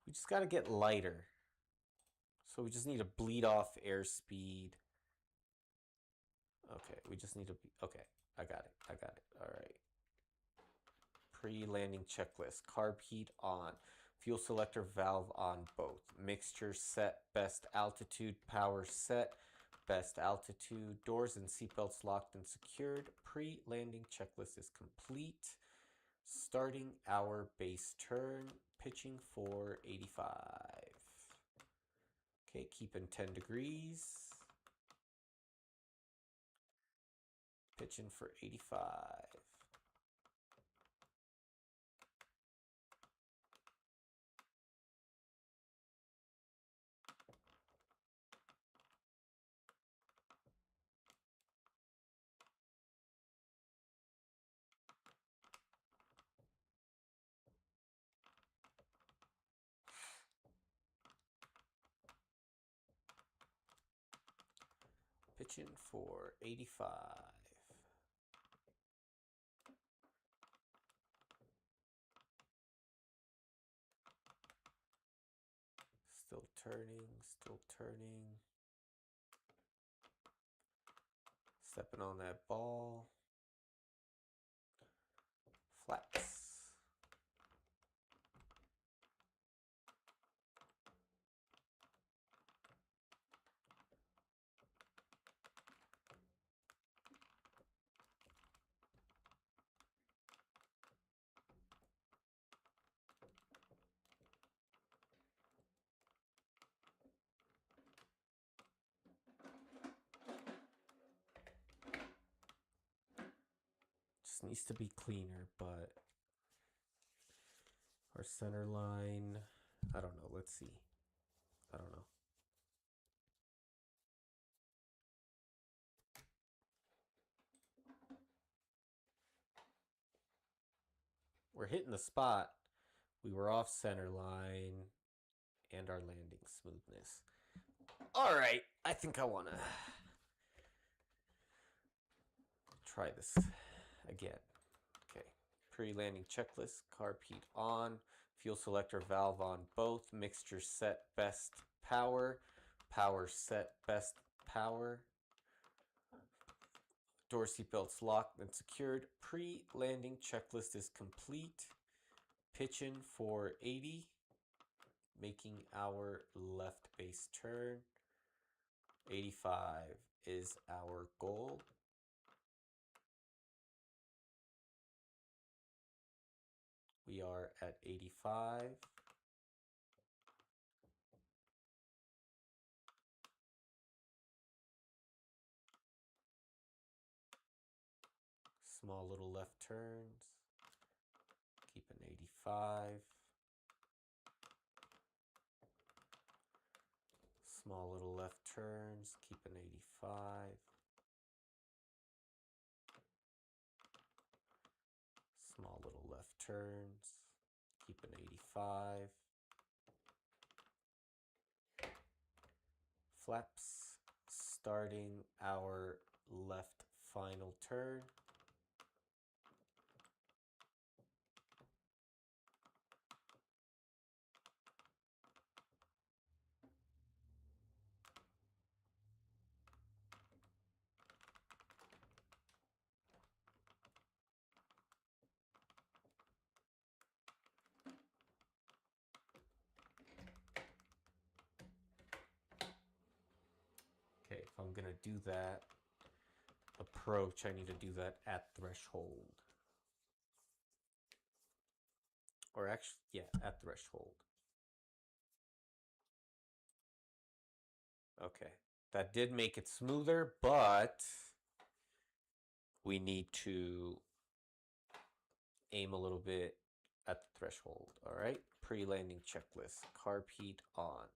We just got to get lighter. So we just need to bleed off airspeed. Okay, we just need to be, okay, I got it. All right. Pre-landing checklist. Carb heat on. Fuel selector valve on both. Mixture set. Best altitude. Power set. Best altitude. Doors and seatbelts locked and secured. Pre-landing checklist is complete. Starting our base turn. Pitching for 85. Okay, keeping 10 degrees. Pitching for 85. Pitching for 85. Still turning, still turning. Stepping on that ball. Flaps. Just needs to be cleaner, but our center line, I don't know. Let's see. I don't know. We're hitting the spot. We were off center line and our landing smoothness. All right, I think I want to try this again. Okay, pre-landing checklist, carb heat on, fuel selector valve on both, mixture set best power, power set best power. Door seatbelts locked and secured. Pre-landing checklist is complete. Pitching for 80. Making our left base turn. 85 is our goal. We are at 85. Small little left turns. Keep an 85. Small little left turns. Keep an 85. Small little left turns. Keep an 85. Flaps. Starting our left final turn. Okay, if I'm gonna do that approach, I need to do that at threshold. Or actually, yeah, at threshold. Okay, that did make it smoother, but we need to aim a little bit at the threshold. All right, pre-landing checklist. Carb heat on.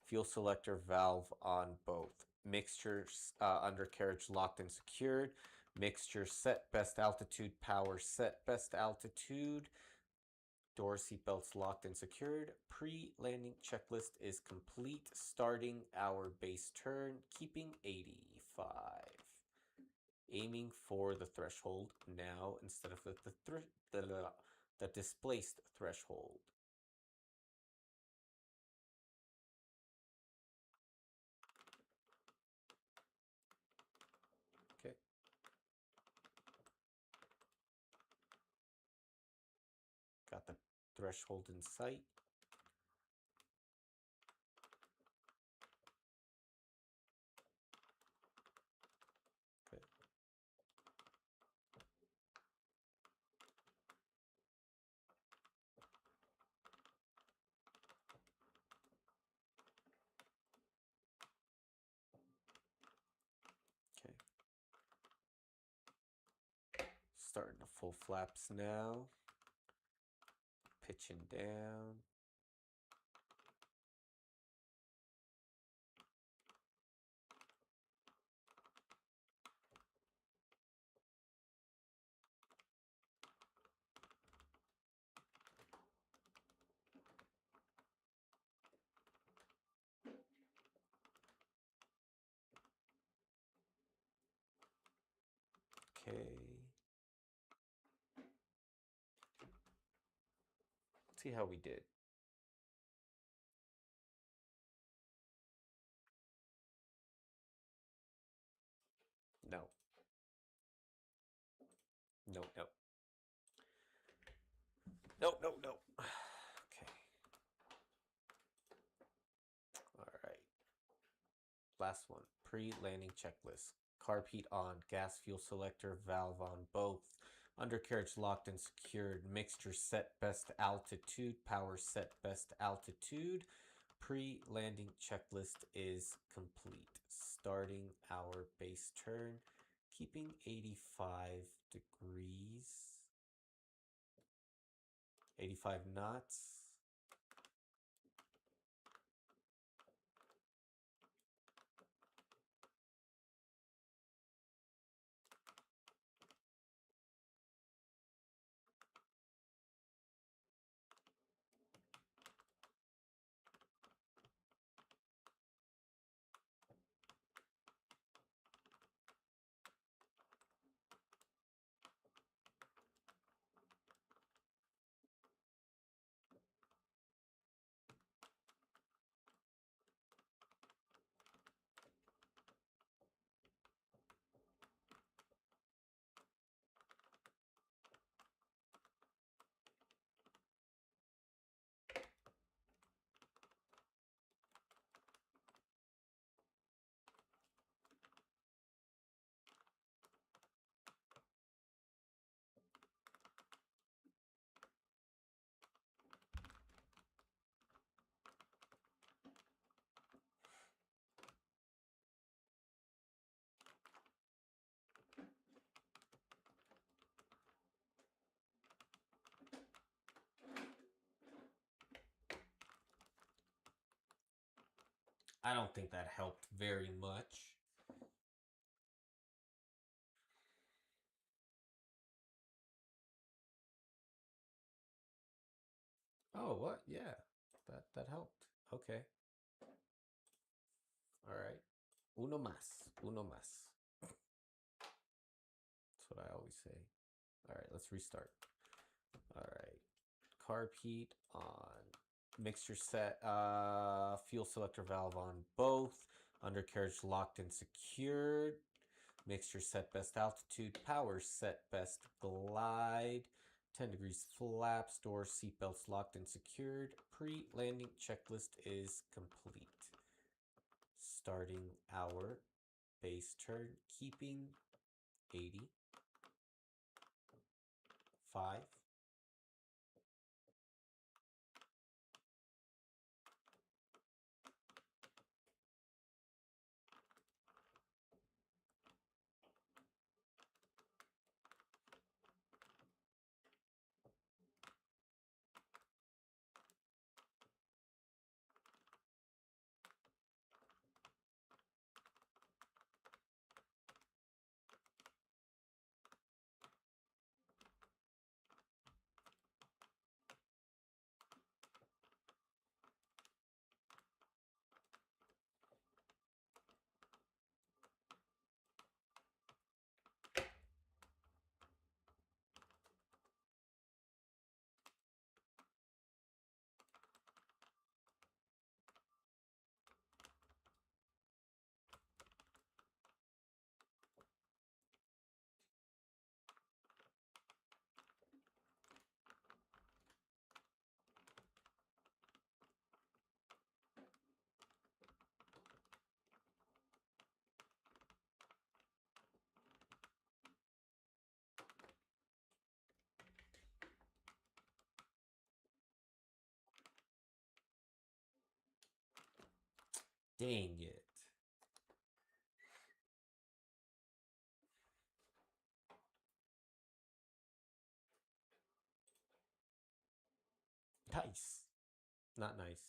Fuel selector valve on both. Mixture undercarriage locked and secured. Mixture set best altitude. Power set best altitude. Door seatbelts locked and secured. Pre-landing checklist is complete. Starting our base turn. Keeping 85. Aiming for the threshold now instead of the displaced threshold. Okay. Got the threshold in sight. Okay. Okay. Starting to full flaps now. Pitching down. Okay. Let's see how we did. No. No, no. No, no, no. Okay. All right. Last one. Pre-landing checklist. Carb heat on. Gas fuel selector valve on both. Undercarriage locked and secured. Mixture set best altitude. Power set best altitude. Pre-landing checklist is complete. Starting our base turn. Keeping 85 degrees. 85 knots. I don't think that helped very much. Oh, what? Yeah, that helped. Okay. All right. Uno más. Uno más. That's what I always say. All right, let's restart. All right. Carb heat on. Mixture set. Fuel selector valve on both. Undercarriage locked and secured. Mixture set best altitude. Power set best glide. 10 degrees flaps. Door seatbelts locked and secured. Pre-landing checklist is complete. Starting our base turn. Keeping 80. 5. Dang it. Nice. Not nice.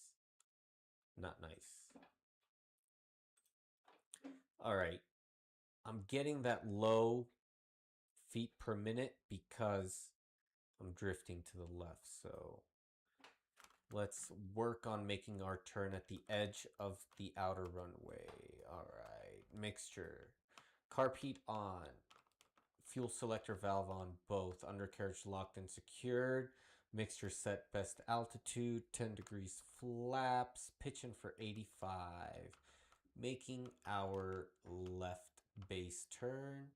Not nice. All right. I'm getting that low feet per minute because I'm drifting to the left. So let's work on making our turn at the edge of the outer runway. All right. Mixture. Carb heat on. Fuel selector valve on both. Undercarriage locked and secured. Mixture set best altitude. 10 degrees flaps. Pitching for 85. Making our left base turn.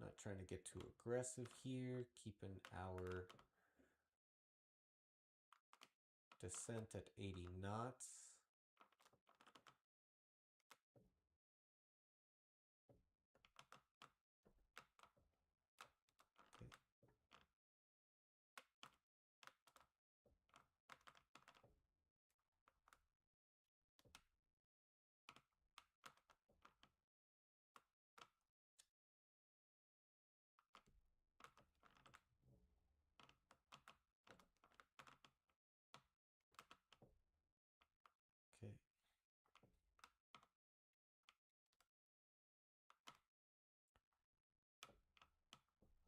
Not trying to get too aggressive here. Keeping our descent at 80 knots. Okay.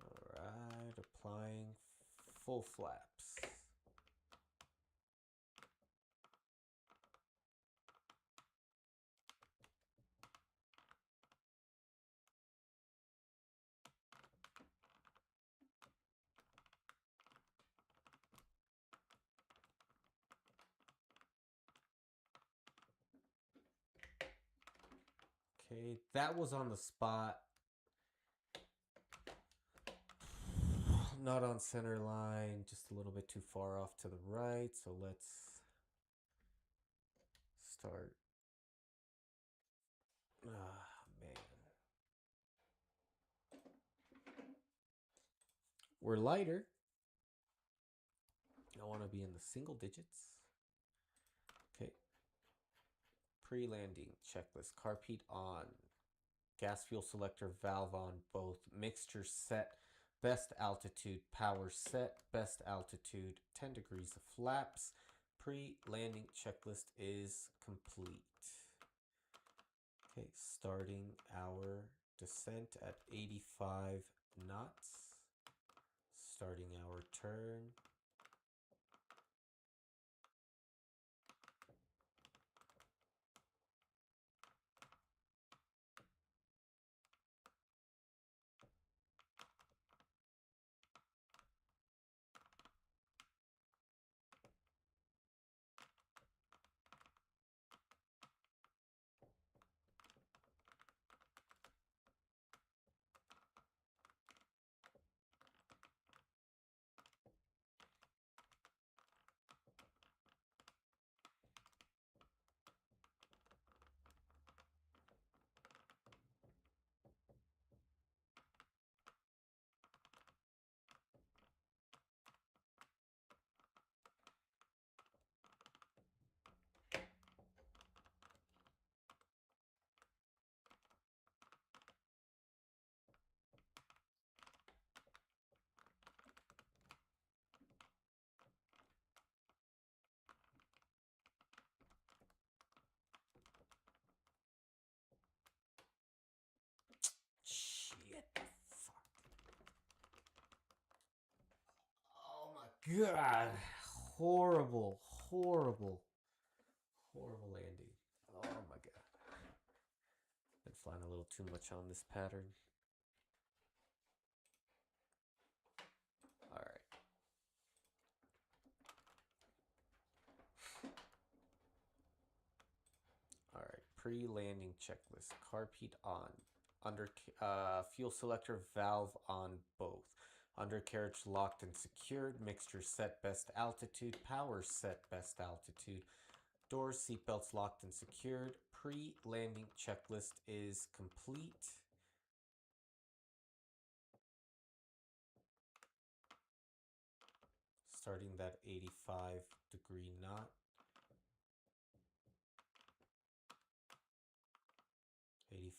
All right, applying full flaps. Okay, that was on the spot. Not on center line, just a little bit too far off to the right. So let's start. Ah, man. We're lighter. I want to be in the single digits. Okay. Pre-landing checklist. Carb heat on. Gas fuel selector valve on both. Mixture set best altitude power set, best altitude 10 degrees of flaps. Pre-landing checklist is complete. Okay, starting our descent at 85 knots. Starting our turn. Shit. Fuck. Oh my god. Horrible, horrible, horrible landing. Oh my god. Been flying a little too much on this pattern. Alright. Alright. Pre-landing checklist. Carb heat on. Fuel selector valve on both. Undercarriage locked and secured. Mixture set best altitude. Power set best altitude. Doors, seatbelts locked and secured. Pre-landing checklist is complete. Starting that 85-degree knot.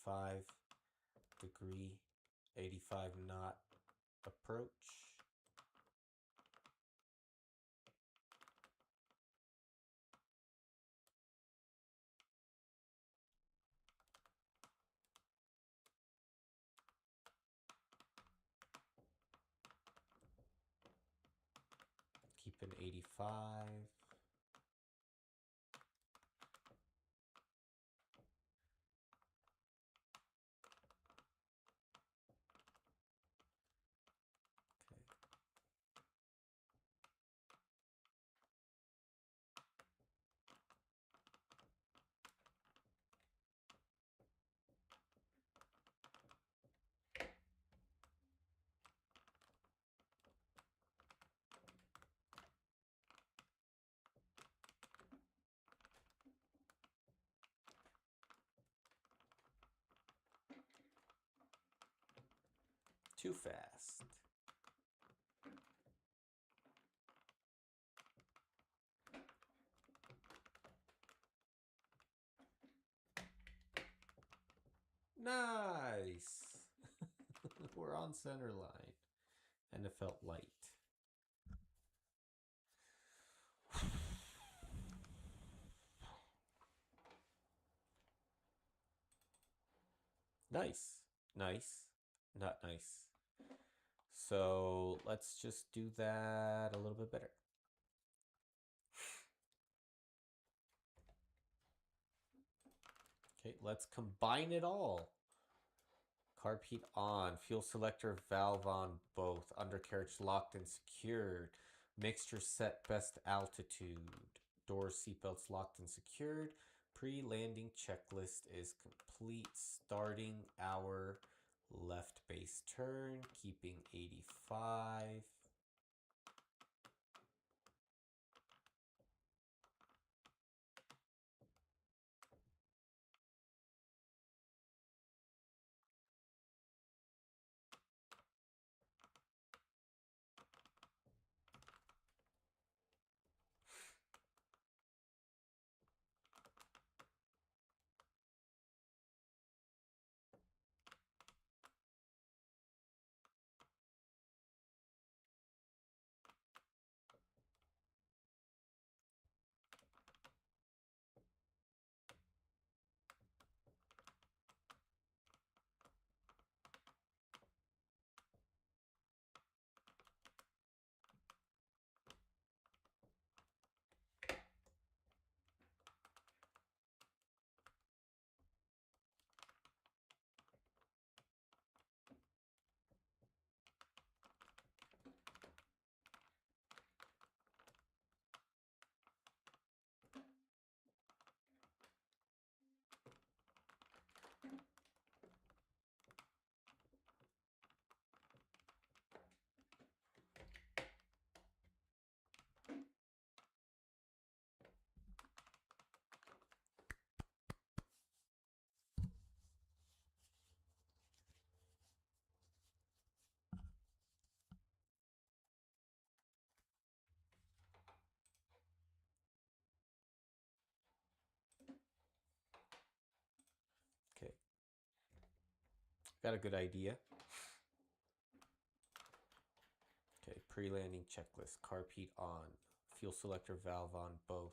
85-degree, 85 knot approach. Keep an 85. Too fast. Nice. We're on center line. And it felt light. Nice. Nice. Not nice. So let's just do that a little bit better. Okay, let's combine it all. Carb heat on. Fuel selector valve on both. Undercarriage locked and secured. Mixture set best altitude. Doors, seatbelts locked and secured. Pre-landing checklist is complete. Starting our left base turn. Keeping 85. Got a good idea. Okay, pre-landing checklist. Carb heat on. Fuel selector valve on both.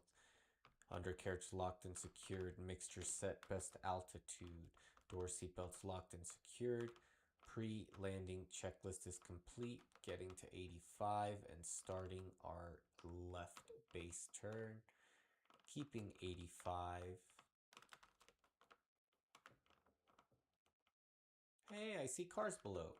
Undercarriage locked and secured. Mixture set. Best altitude. Door seatbelts locked and secured. Pre-landing checklist is complete. Getting to 85 and starting our left base turn. Keeping 85. Hey, I see cars below.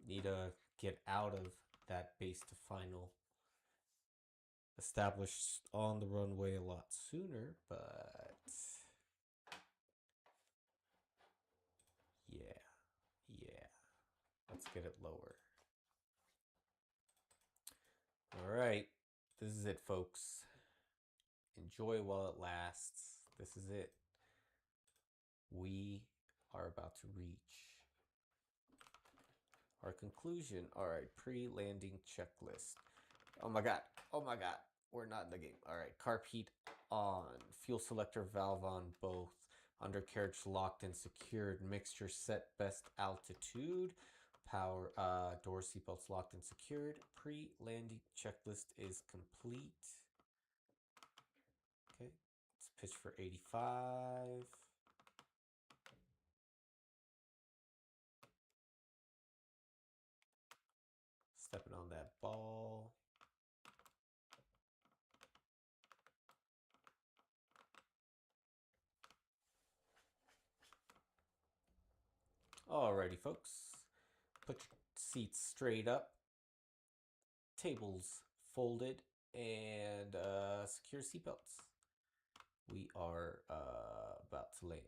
Need to get out of that base to final established on the runway a lot sooner, but yeah. Let's get it lower. All right, this is it, folks. Enjoy while it lasts. This is it. We are about to reach our conclusion. All right, pre-landing checklist. Oh my god. We're not in the game. All right, carb heat on. Fuel selector valve on both. Undercarriage locked and secured. Mixture set. Best altitude. Power door seatbelts locked and secured. Pre-landing checklist is complete. Okay, let's pitch for 85. Stepping on that ball. Alrighty, folks. Put your seats straight up. Tables folded. And secure seatbelts. We are about to land.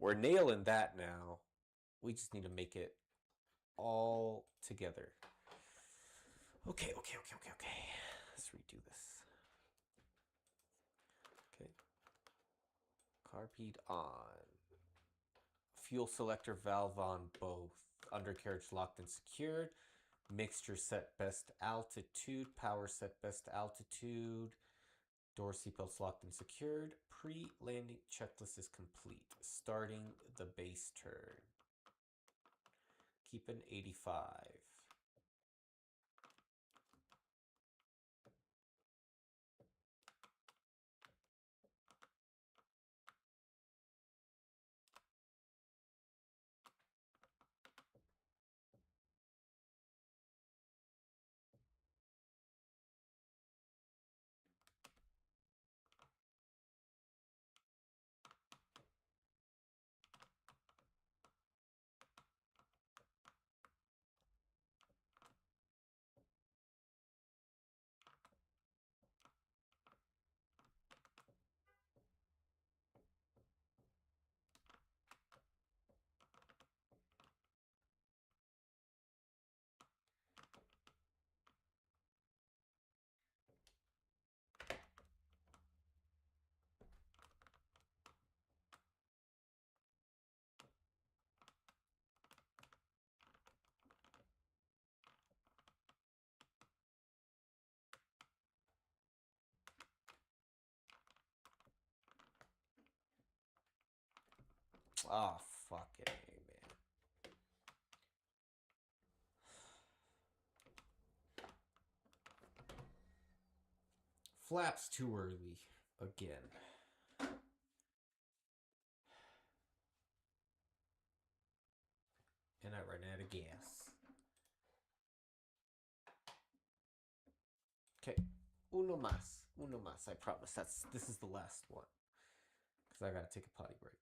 We're nailing that now. We just need to make it all together. Okay. Let's redo this. Okay. Carb heat on. Fuel selector valve on both. Undercarriage locked and secured. Mixture set best altitude. Power set best altitude. Door seatbelts locked and secured. Pre-landing checklist is complete. Starting the base turn. Keeping 85. Oh, fucking A, man. Flaps too early again. And I ran out of gas. Okay. Uno más. Uno más. I promise. This is the last one. Because I gotta take a potty break.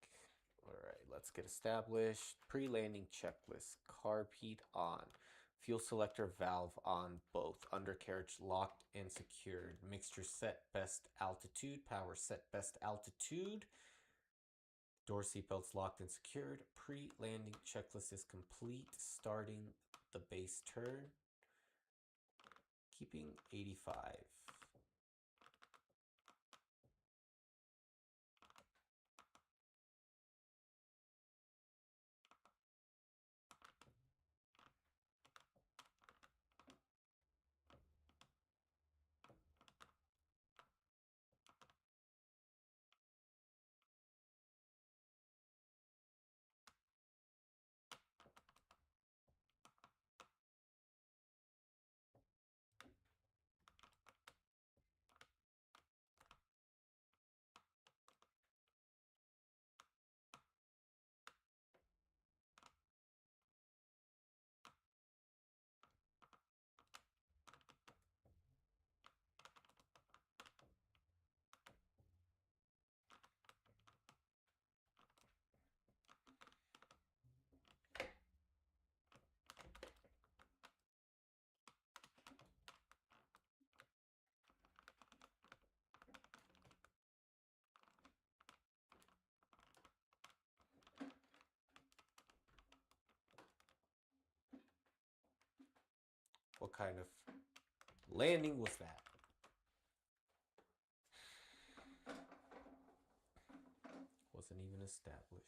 Alright, let's get established. Pre-landing checklist. Carb heat on. Fuel selector valve on both. Undercarriage locked and secured. Mixture set best altitude. Power set best altitude. Door seatbelts locked and secured. Pre-landing checklist is complete. Starting the base turn. Keeping 85. What kind of landing was that? Wasn't even established.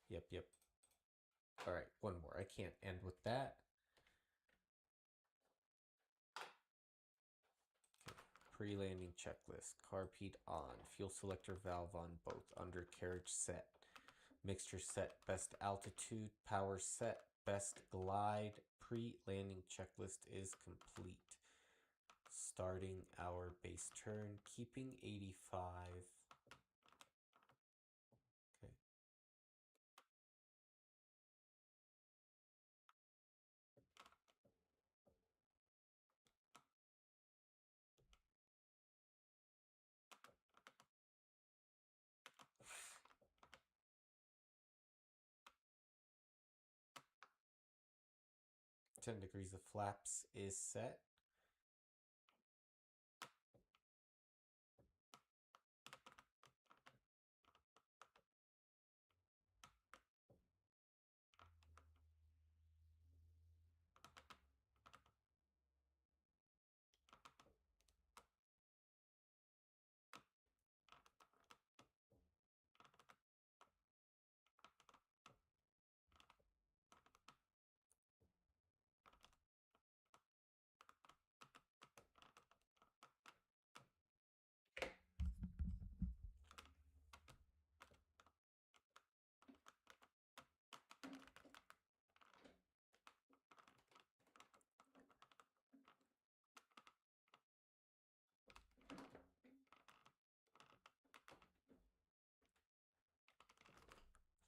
Yep. All right, one more. I can't end with that. Pre-landing checklist. Carb heat on. Fuel selector valve on both. Undercarriage set. Mixture set. Best altitude. Power set. Best glide. Pre-landing checklist is complete. Starting our base turn. Keeping 85. Okay. 10 degrees of flaps is set.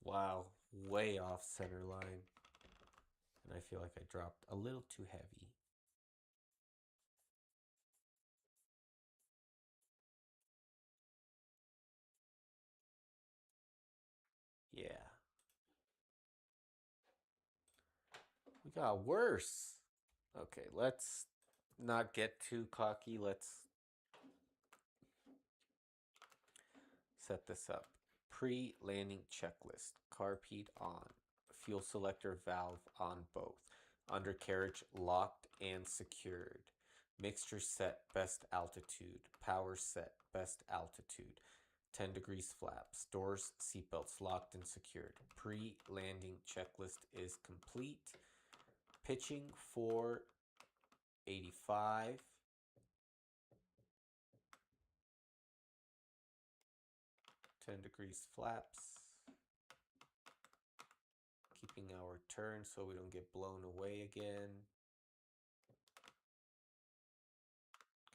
Wow, way off center line. And I feel like I dropped a little too heavy. Yeah. We got worse. Okay, let's not get too cocky. Let's set this up. Pre-landing checklist. Carb heat on. Fuel selector valve on both. Undercarriage locked and secured. Mixture set best altitude. Power set best altitude. 10 degrees flaps. Doors, seatbelts locked and secured. Pre-landing checklist is complete. Pitching for 85. 10 degrees flaps. Keeping our turn so we don't get blown away again.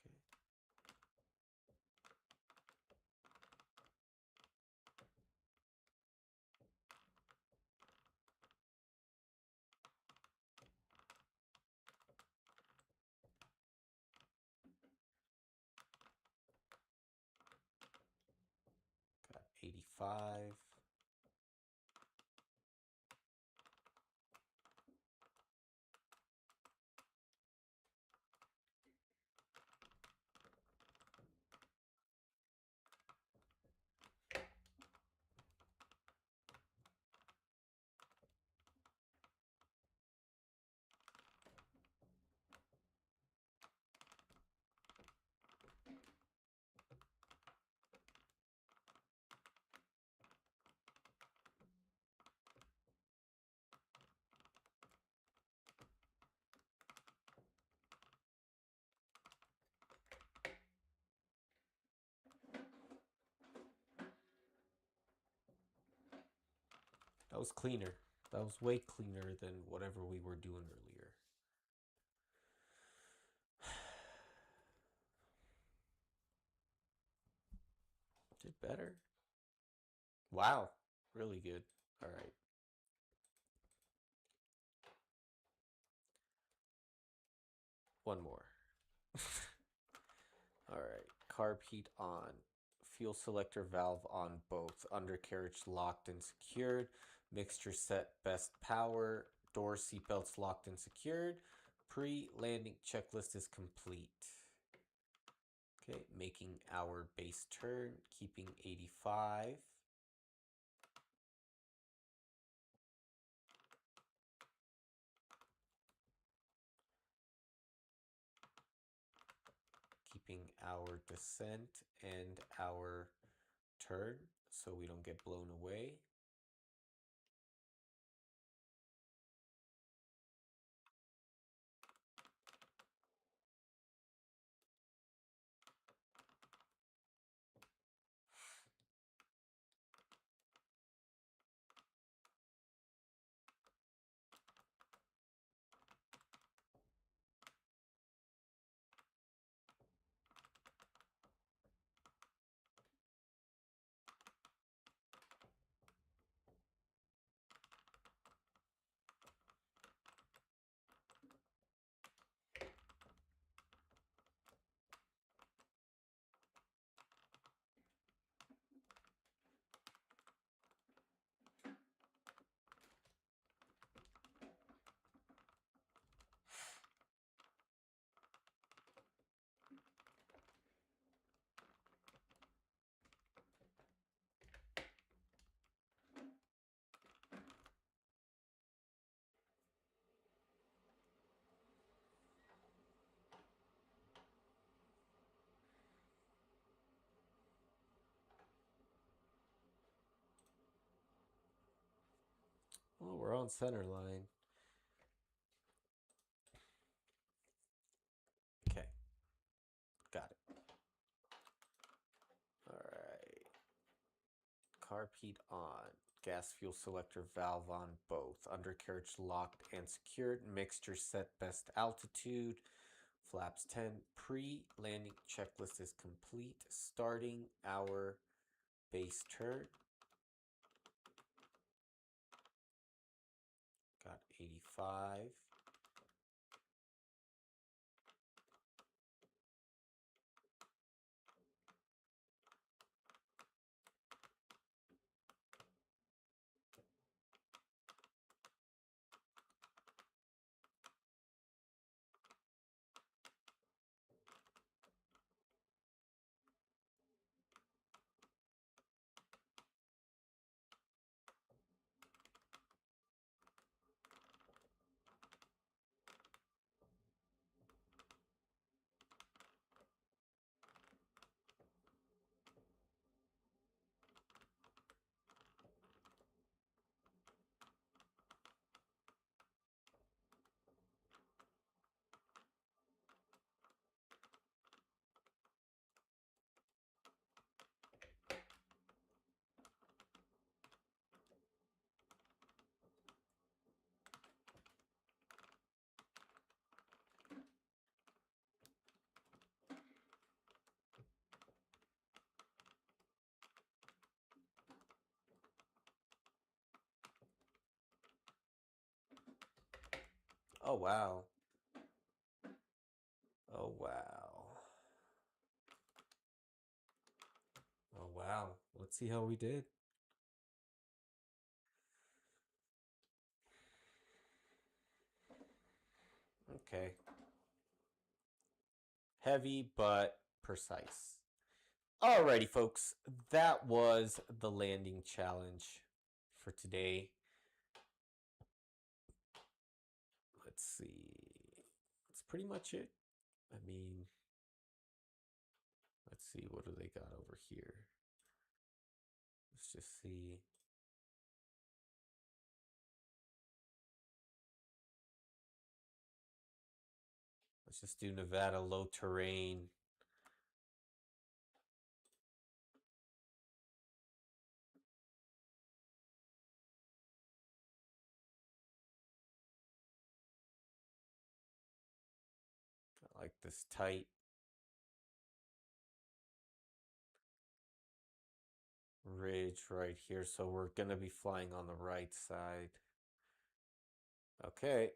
Okay. Got 85. That was cleaner. That was way cleaner than whatever we were doing earlier. Did better. Wow. Really good. All right. One more. All right. Carb heat on. Fuel selector valve on both. Undercarriage locked and secured. Mixture set best power. Door seatbelts locked and secured. Pre-landing checklist is complete. Okay, making our base turn, keeping 85. Keeping our descent and our turn so we don't get blown away. Well, we're on center line. Okay, got it. All right. Carb heat on. Gas fuel selector valve on both. Undercarriage locked and secured. Mixture set best altitude. Flaps 10. Pre-landing checklist is complete. Starting our base turn. Got 85. Oh, wow. Oh, wow. Oh, wow. Let's see how we did. Okay. Heavy, but precise. Alrighty, folks. That was the landing challenge for today. Let's see. That's pretty much it. I mean, let's see. What do they got over here? Let's just see. Let's just do Nevada low terrain. I like this tight ridge right here. So we're going to be flying on the right side. Okay.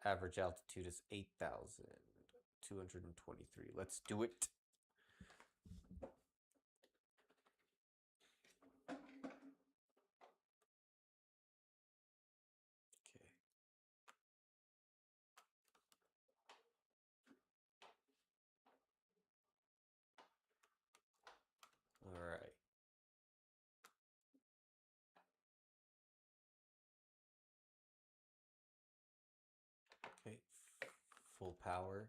Average altitude is 8,223. Let's do it. Okay. All right. Okay. Full power.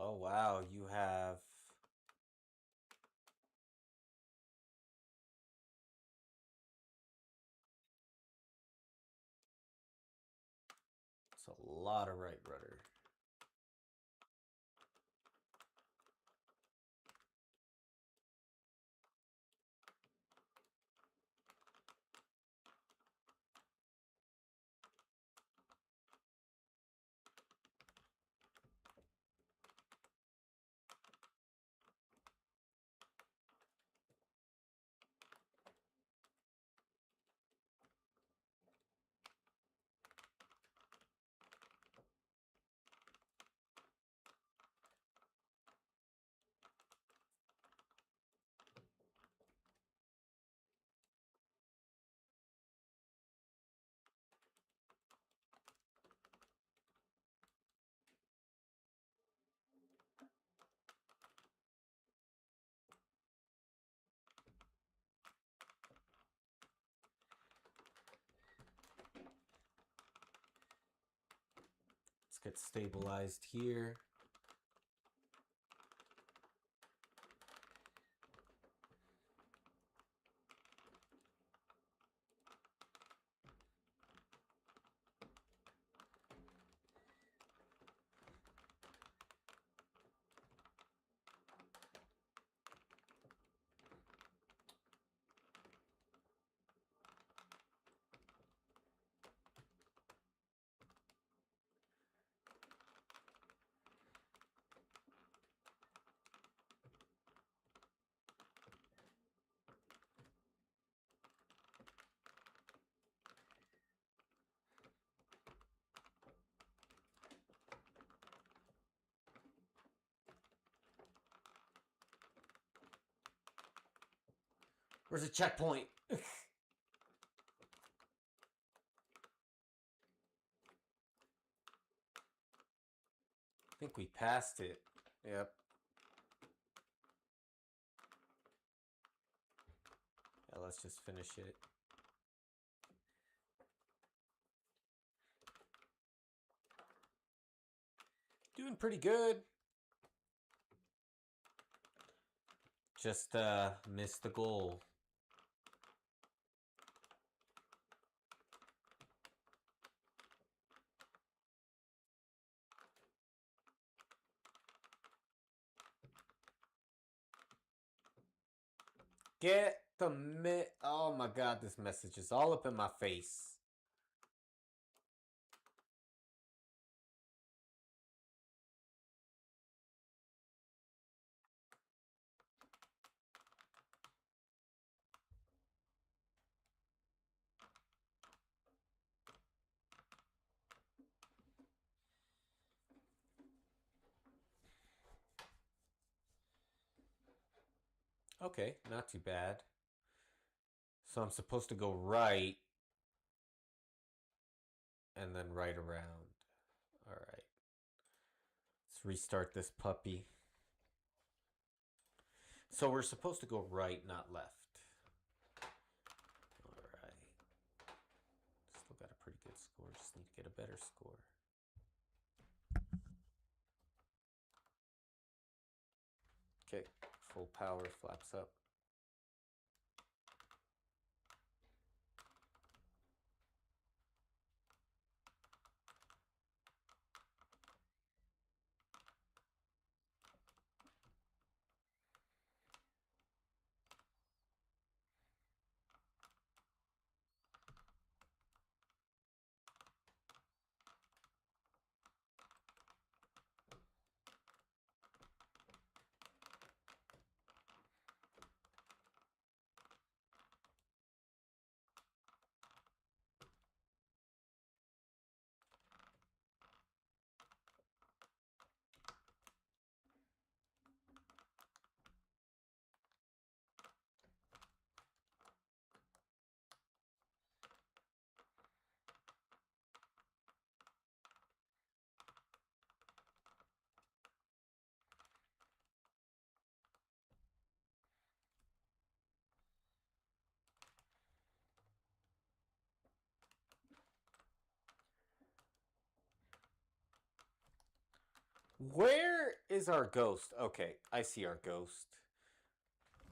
Oh, wow. You have... It's a lot of right rudder. Let's get stabilized here. Where's the checkpoint? I think we passed it. Yep. Yeah, let's just finish it. Doing pretty good. Just missed the goal. Get the oh my god, this message is all up in my face. Okay, not too bad. So I'm supposed to go right and then right around. All right. Let's restart this puppy. So we're supposed to go right, not left. All right. Still got a pretty good score. Just need to get a better score. Okay, full power, flaps up. Where is our ghost? Okay, I see our ghost.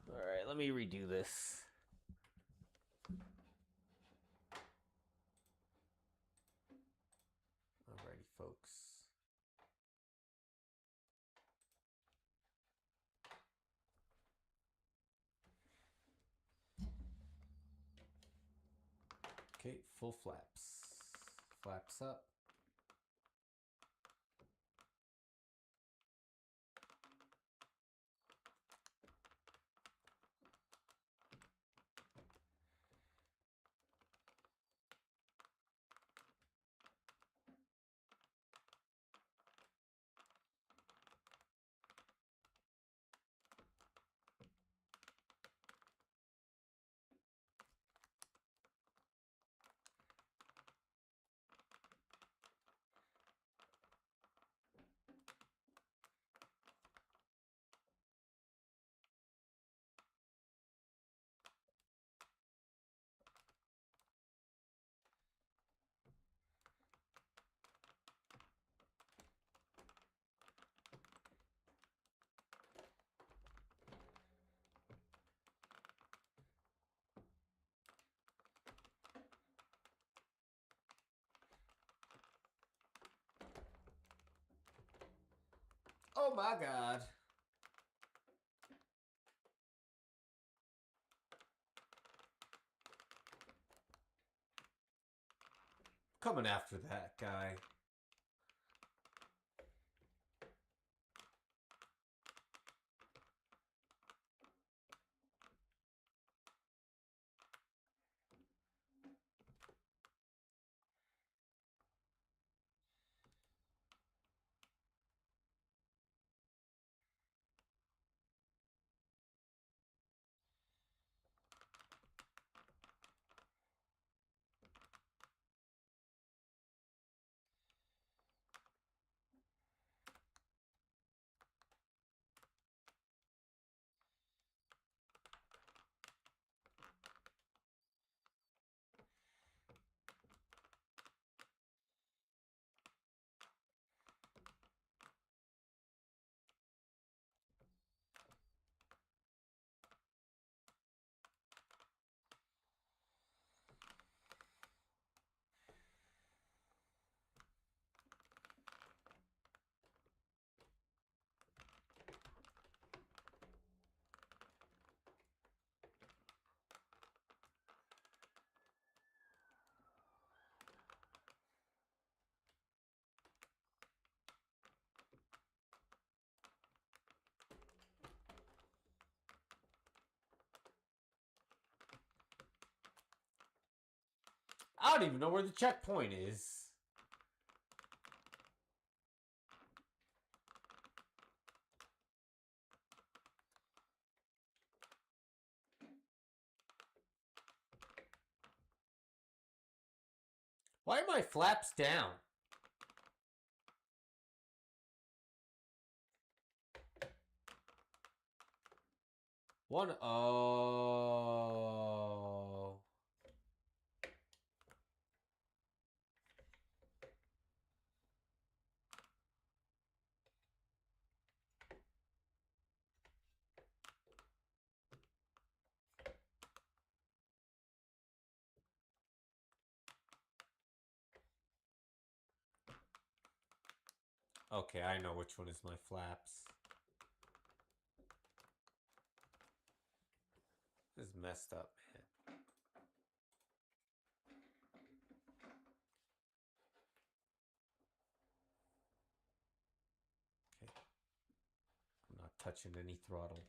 All right, let me redo this. Alrighty, folks. Okay, full flaps. Flaps up. Oh my god. Coming after that guy. I don't even know where the checkpoint is. Why are my flaps down? One, oh. Okay, I know which one is my flaps. This is messed up, man. Okay. I'm not touching any throttle.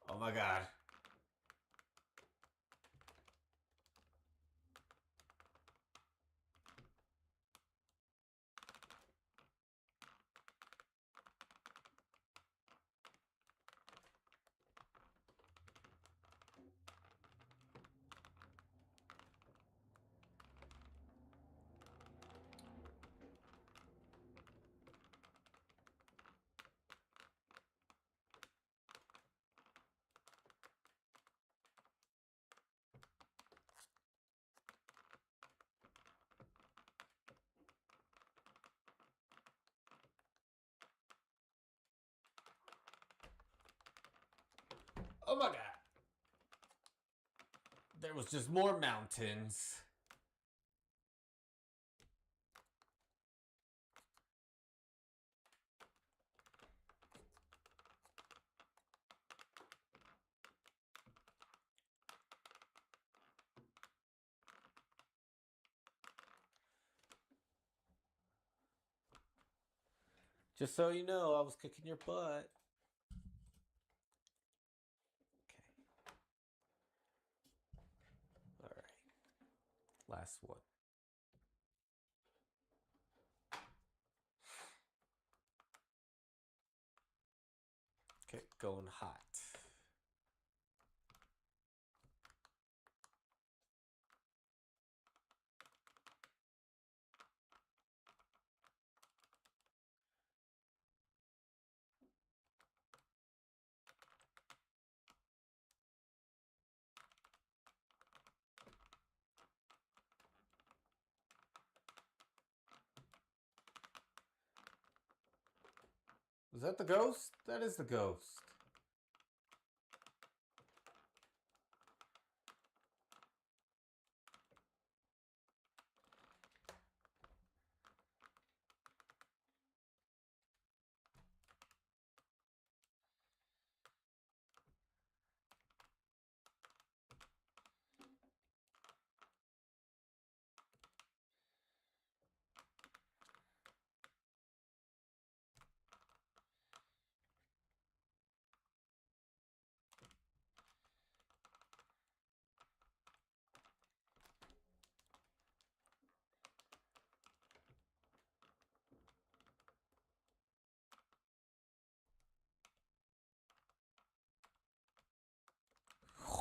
Oh my god. Oh my god. There was just more mountains. Just so you know, I was kicking your butt. Okay. All right. Last one. Okay, going hot. Is that the ghost? That is the ghost.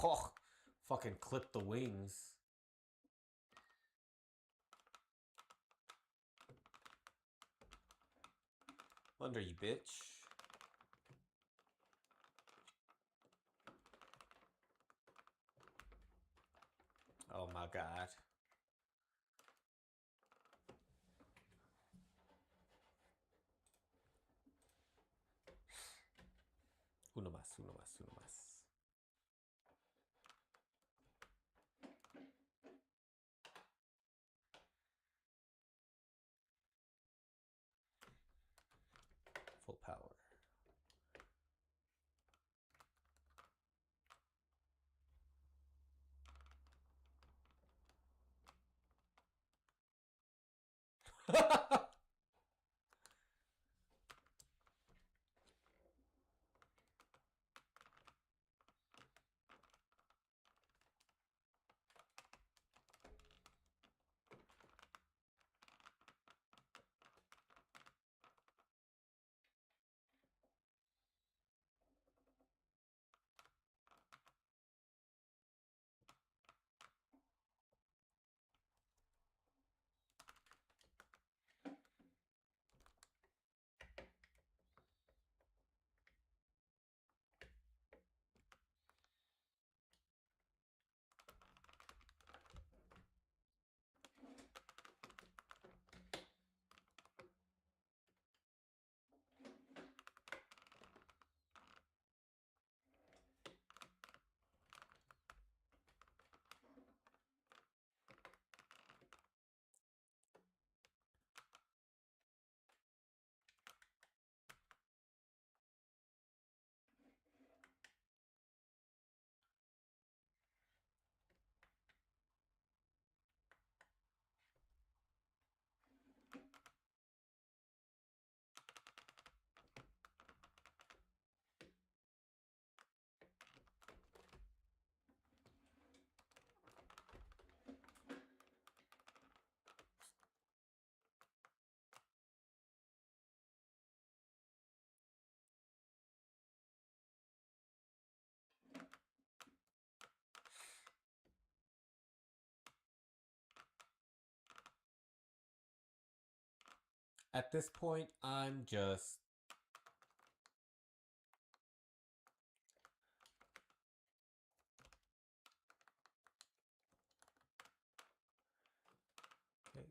Oh, fucking clip the wings. Under you, bitch. Oh my god. Uno más, uno más, uno más. Full power. At this point, I'm just... Okay.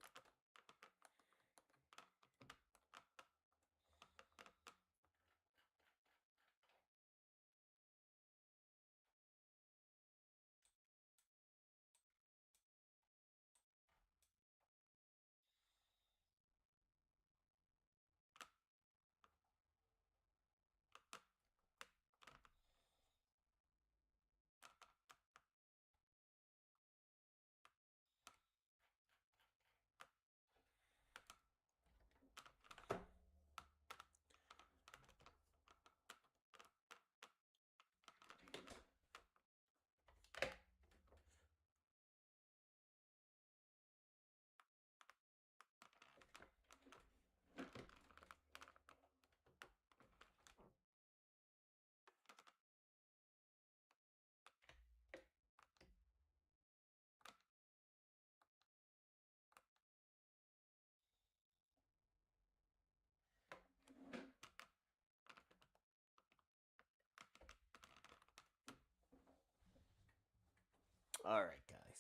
Alright, guys.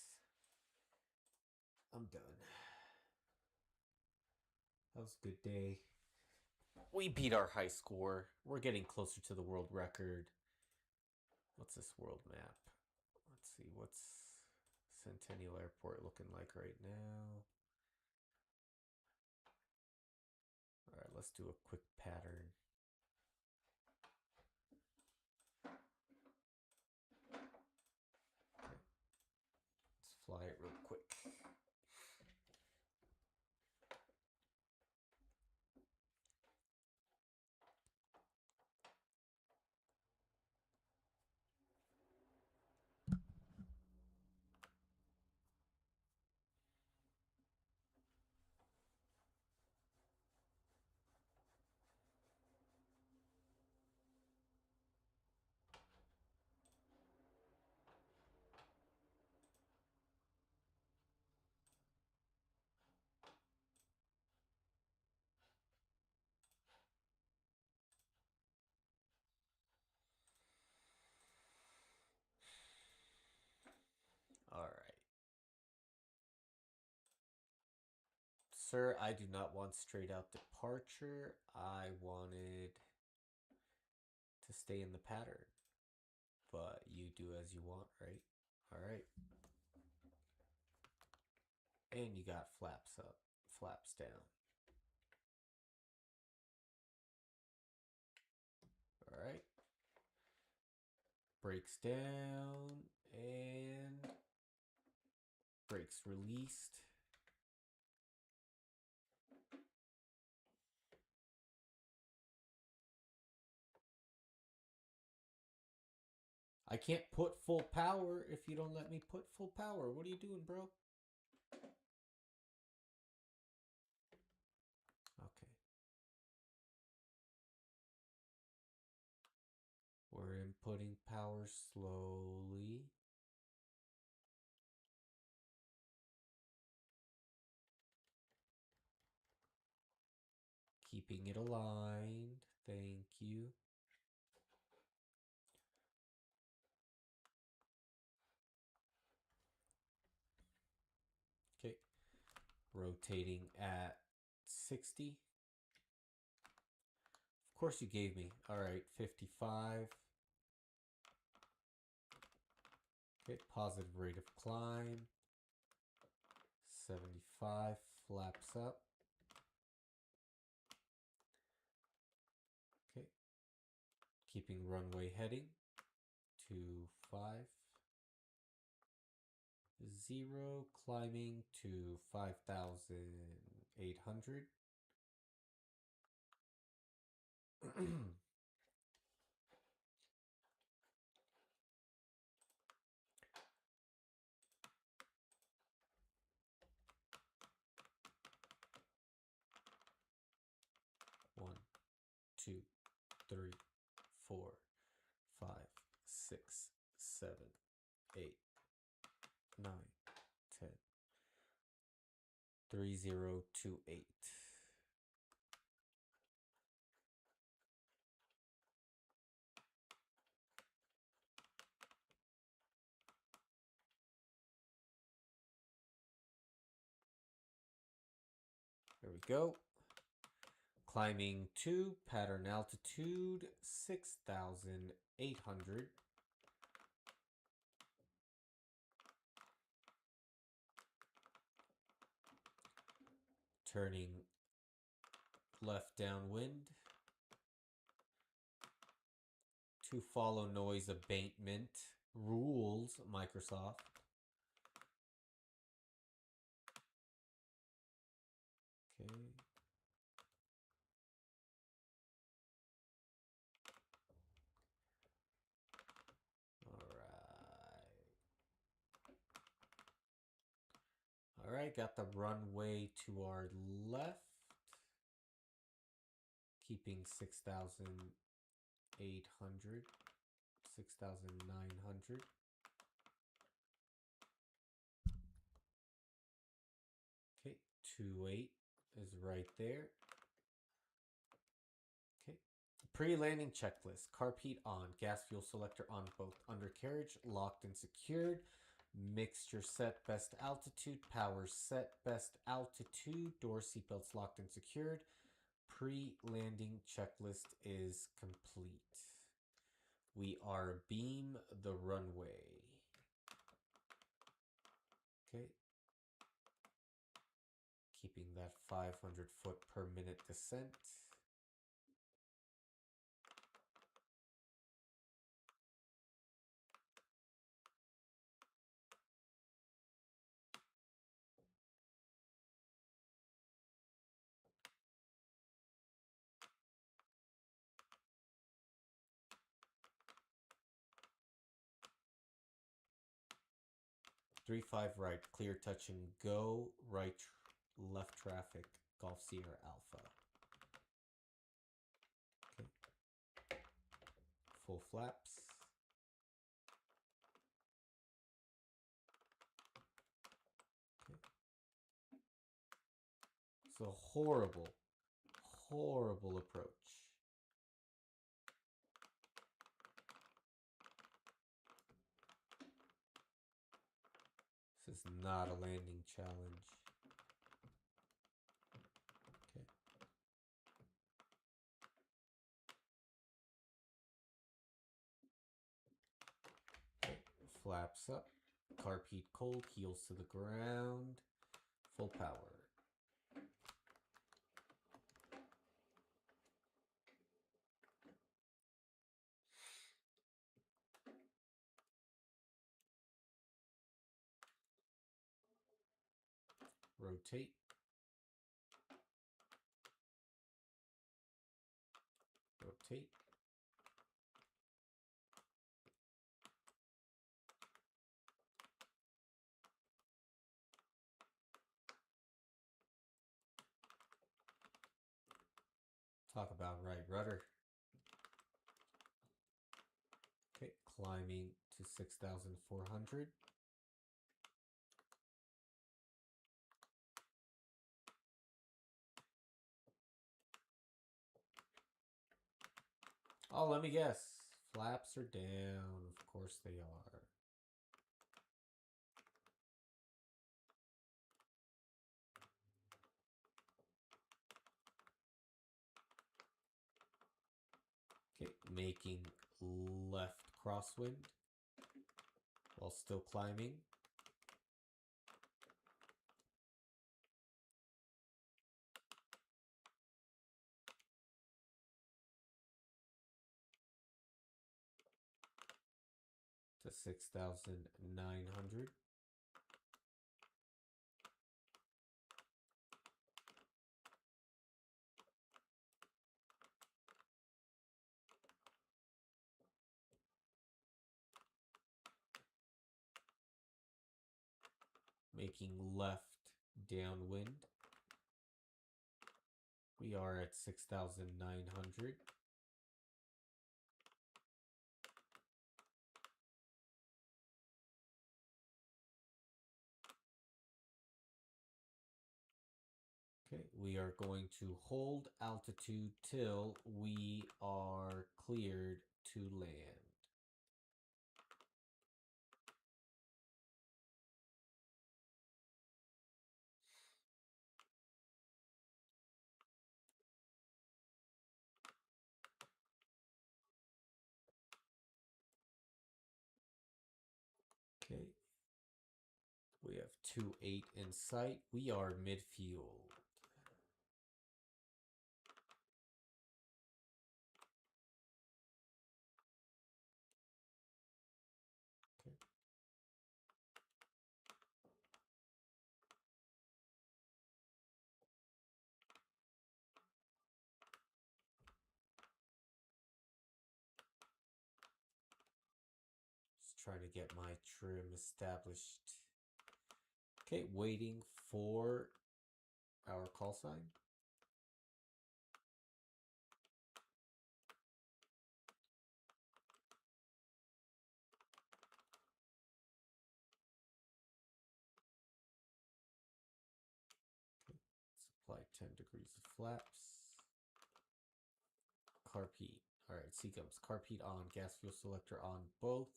I'm done. That was a good day. We beat our high score. We're getting closer to the world record. What's this world map? Let's see, what's Centennial Airport looking like right now? Alright, let's do a quick pattern. Okay. Let's fly it real quick. Sir, I do not want straight out departure. I wanted to stay in the pattern. But you do as you want, right? Alright. And you got flaps up, flaps down. Alright. Brakes down and brakes released. I can't put full power if you don't let me put full power. What are you doing, bro? Okay. We're inputting power slowly. Keeping it aligned. Thank you. Okay. Rotating at 60. Of course you gave me. Alright, 55. Okay, positive rate of climb. 75, flaps up. Okay. Keeping runway heading. 25. 0, climbing to 5,800. One, two, 3, 4, 5, 6, 7, 8, 9, 10. 3028. There we go. Climbing to pattern altitude 6,800. Turning left downwind to follow noise abatement rules, Microsoft. Okay. All right, got the runway to our left. Keeping 6,800, 6,900. Okay, 28 is right there. Okay. Pre-landing checklist. Carb heat on. Gas fuel selector on both undercarriage. Locked and secured. Mixture set best altitude. Power set best altitude. Door seatbelts locked and secured. Pre-landing checklist is complete. We are beam the runway. Okay. Keeping that 500 foot per minute descent. Three five right, clear touch and go. Right, left traffic, Golf Sierra Alpha. Okay. Full flaps. Okay. So horrible, horrible approach. This is not a landing challenge. Flaps up. Carpete cold, heels to the ground. Full power. Rotate. Rotate. Talk about right rudder. Okay, climbing to 6,400. Oh, let me guess. Flaps are down. Of course they are. Okay, making left crosswind while still climbing. To 6,900. Making left downwind. We are at 6,900. Okay, we are going to hold altitude till we are cleared to land. Okay. We have 2-8 in sight. We are midfield. Okay. Just trying to get my trim established. Okay, waiting for our call sign. Apply 10 degrees of flaps. Carpete. Alright, Seagums. Carpete on. Gas fuel selector on both.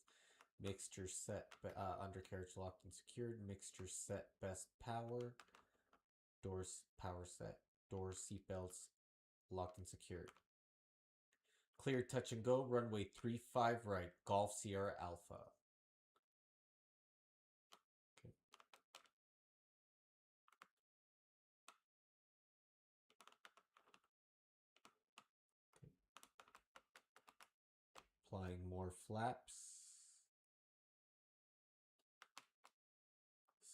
Mixture set. Undercarriage locked and secured. Mixture set. Best power. Doors power set. Doors seatbelts locked and secured. Clear touch and go. Runway 35 right. Golf Sierra Alpha. Okay. Applying more flaps.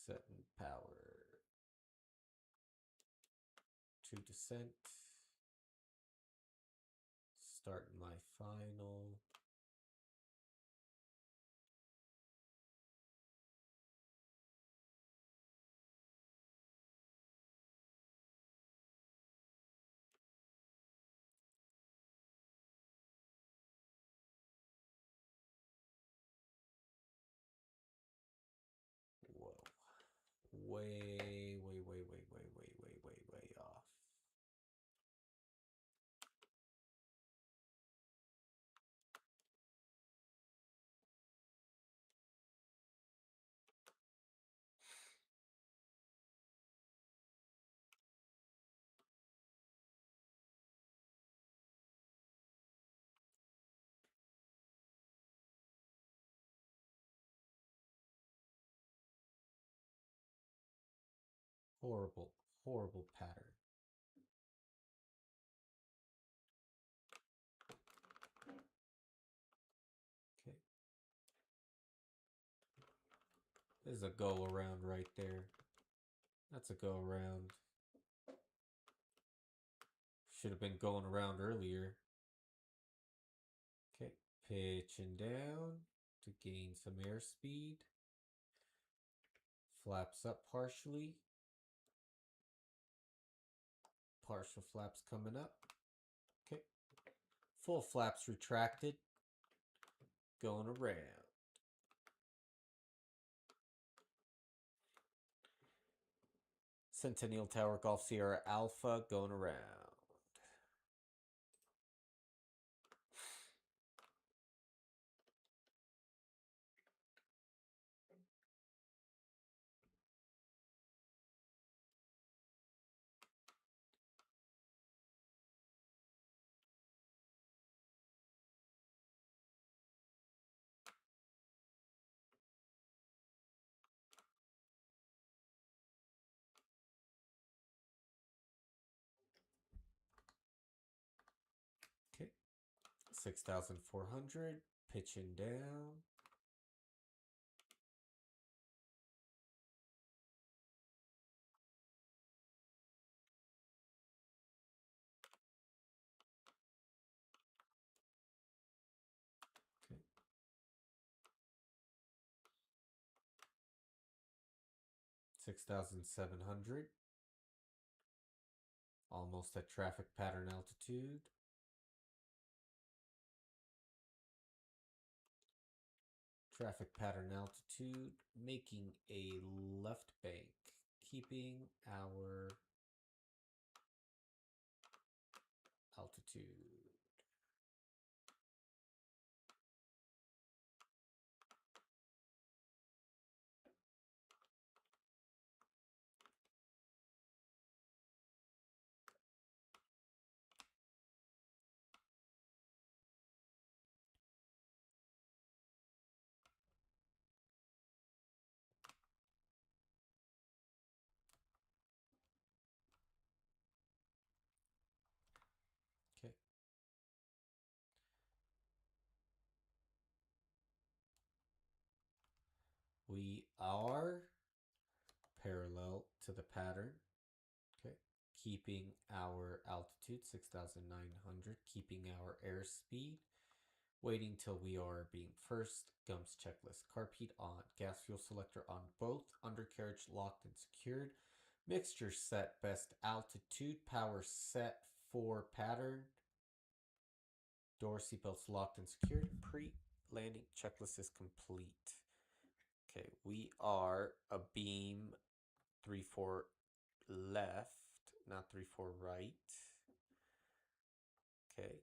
Setting power. To descent. Starting my final. Whoa. Way off. Horrible, horrible pattern. Okay. There's a go around right there. That's a go around. Should have been going around earlier. Okay, pitching down to gain some airspeed. Flaps up partially. Partial flaps coming up. Okay. Full flaps retracted. Going around. Centennial Tower Golf Sierra Alpha going around. Okay. 6,400. Pitching down. Okay. 6,700. Almost at traffic pattern altitude. Traffic pattern altitude, making a left bank, keeping our altitude. Okay. We are parallel to the pattern. Okay. Keeping our altitude 6,900, keeping our airspeed, waiting till we are being first. Gums checklist. Carb heat on. Gas fuel selector on both. Undercarriage locked and secured. Mixture set. Best altitude. Power set for pattern. Door seatbelts locked and secured. Pre-landing checklist is complete. Okay, we are a beam 3-4 left, not 3-4 right. Okay.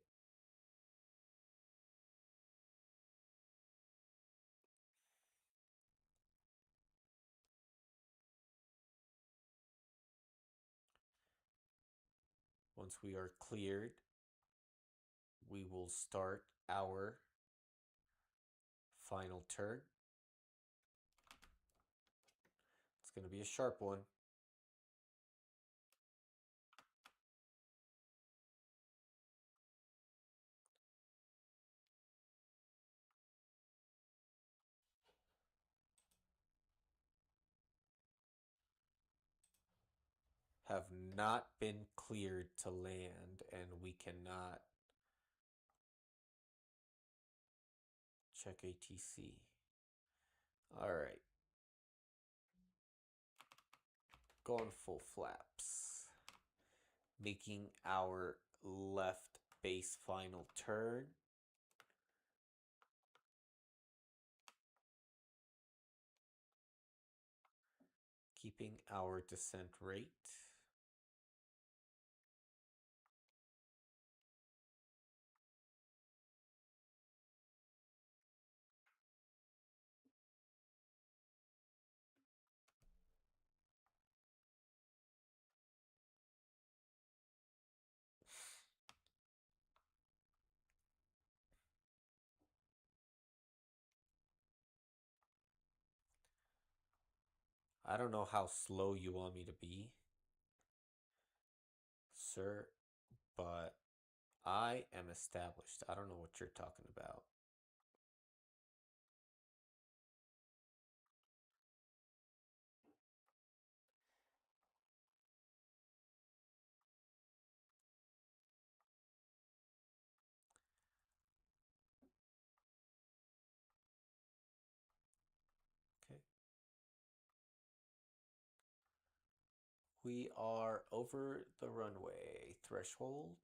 Once we are cleared, we will start our final turn. It's going to be a sharp one. Have not been cleared to land, and we cannot check ATC. All right. Going full flaps. Making our left base final turn. Keeping our descent rate. I don't know how slow you want me to be, sir, but I am established. I don't know what you're talking about. Okay. We are over the runway threshold.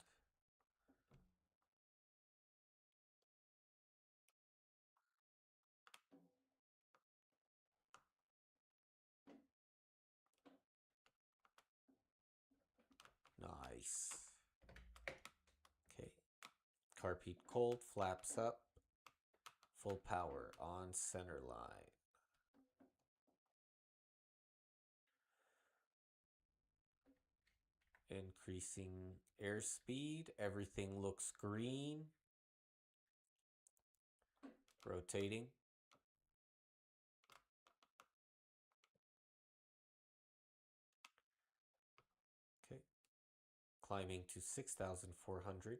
Nice. Okay. Carpet cold, flaps up, full power on center line. Increasing airspeed, everything looks green. Rotating. Okay. Climbing to 6,400.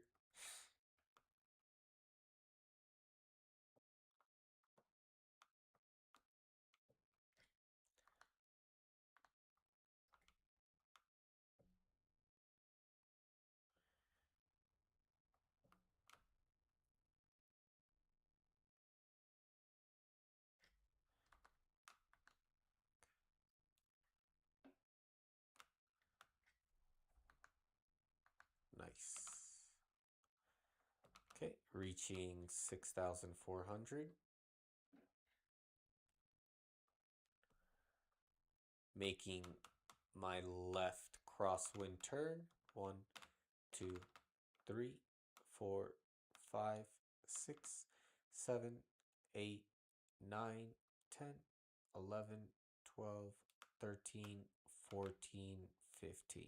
Nice. Okay, reaching 6,400. Making my left crosswind turn. 1, 2, 3, 4, 5, 6, 7, 8, 9, 10, 11, 12, 13, 14, 15.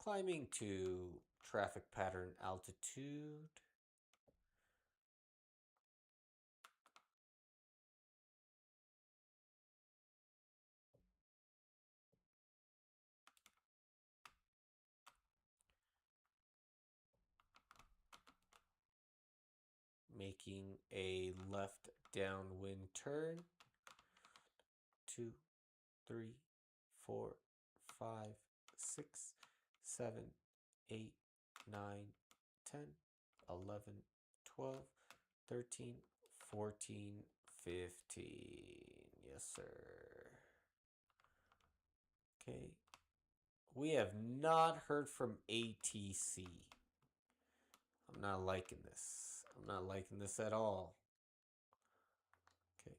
Climbing to traffic pattern altitude. Making a left downwind turn. 2, 3, 4, 5, 6, 7, 8, 9, 10, 11, 12, 13, 14, 15. Yes, sir. Okay. We have not heard from ATC. I'm not liking this. I'm not liking this at all. Okay.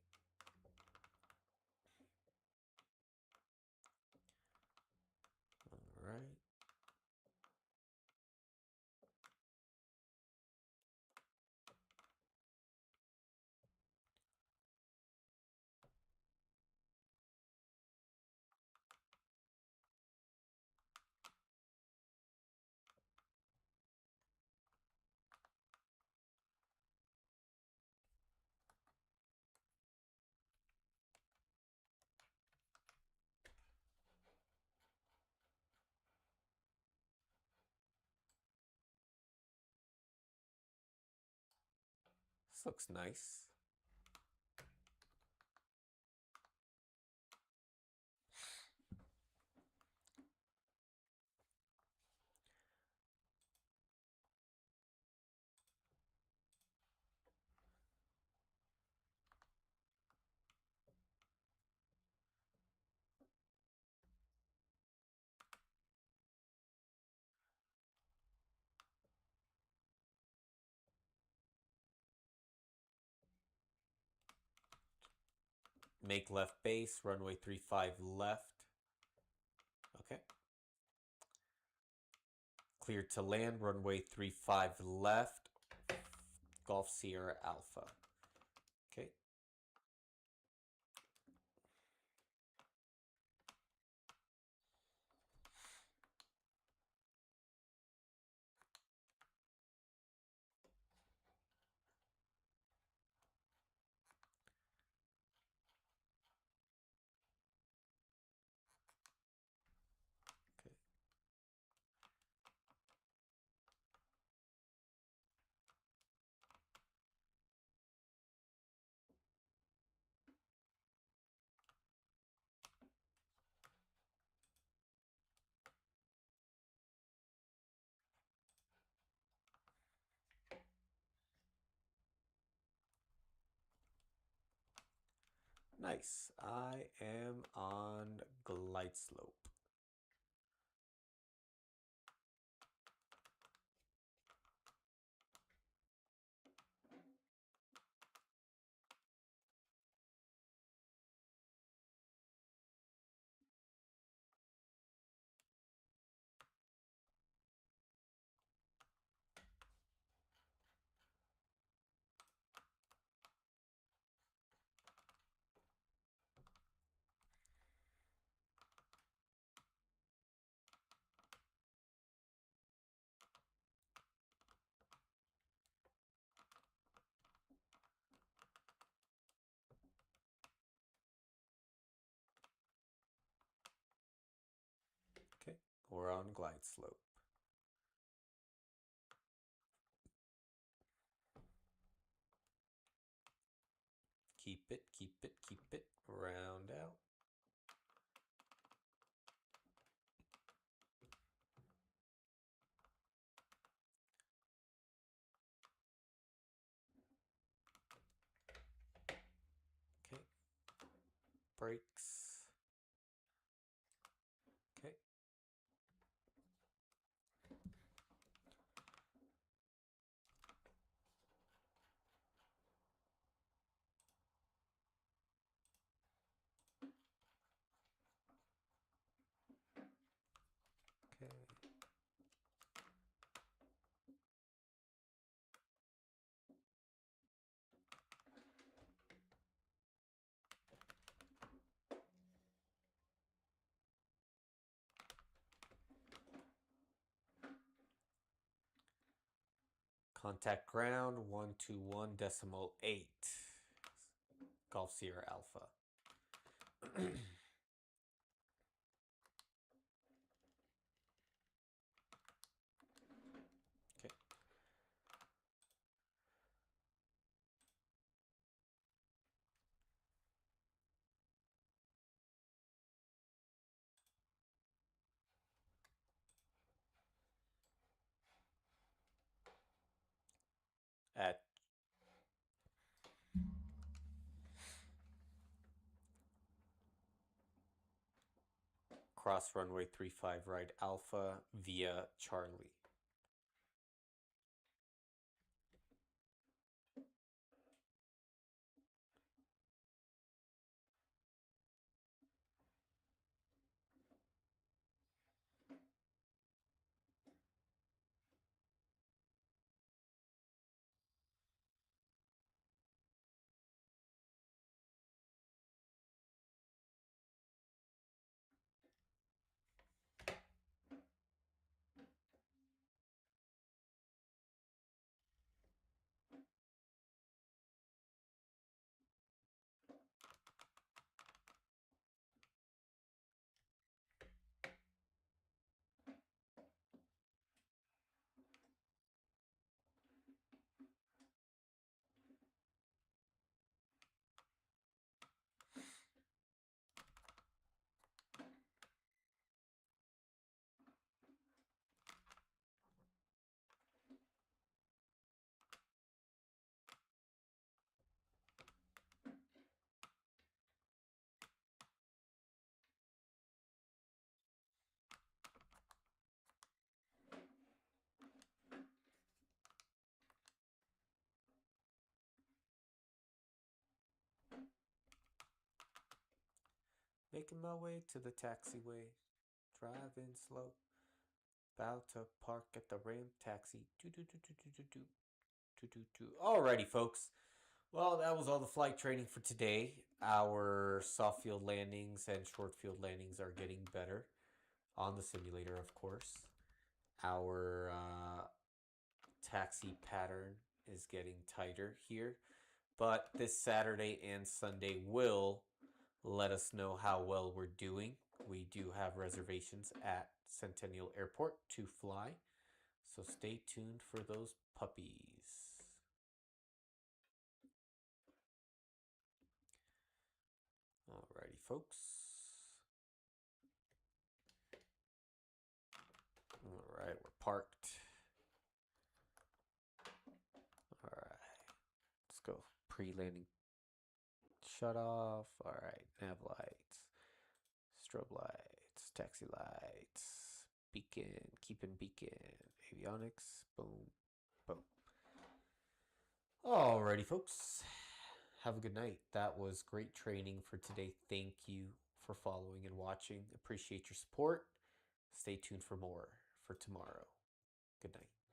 All right. This looks nice. Make left base, runway 35 left. Okay. Clear to land, runway 35 left, Golf Sierra Alpha. Okay. Nice. I am on glide slope. Okay, we're on glide slope. Keep it, keep it, keep it. Round out. Okay. Brakes. Okay. Okay. Contact ground 121.8. Golf Sierra Alpha. Okay. At cross runway 35 right Alpha via Charlie. Making my way to the taxiway, driving slow, about to park at the ramp taxi. Alrighty, folks. Well, that was all the flight training for today. Our soft field landings and short field landings are getting better on the simulator, of course. Our taxi pattern is getting tighter here, but this Saturday and Sunday will let us know how well we're doing. We do have reservations at Centennial Airport to fly, so stay tuned for those puppies. Alrighty, folks. Alright, we're parked. Alright, let's go. Pre-landing shut off. All right, nav lights, strobe lights, taxi lights, beacon, keeping beacon, avionics, boom, boom. Alrighty, folks. Have a good night. That was great training for today. Thank you for following and watching. Appreciate your support. Stay tuned for more for tomorrow. Good night.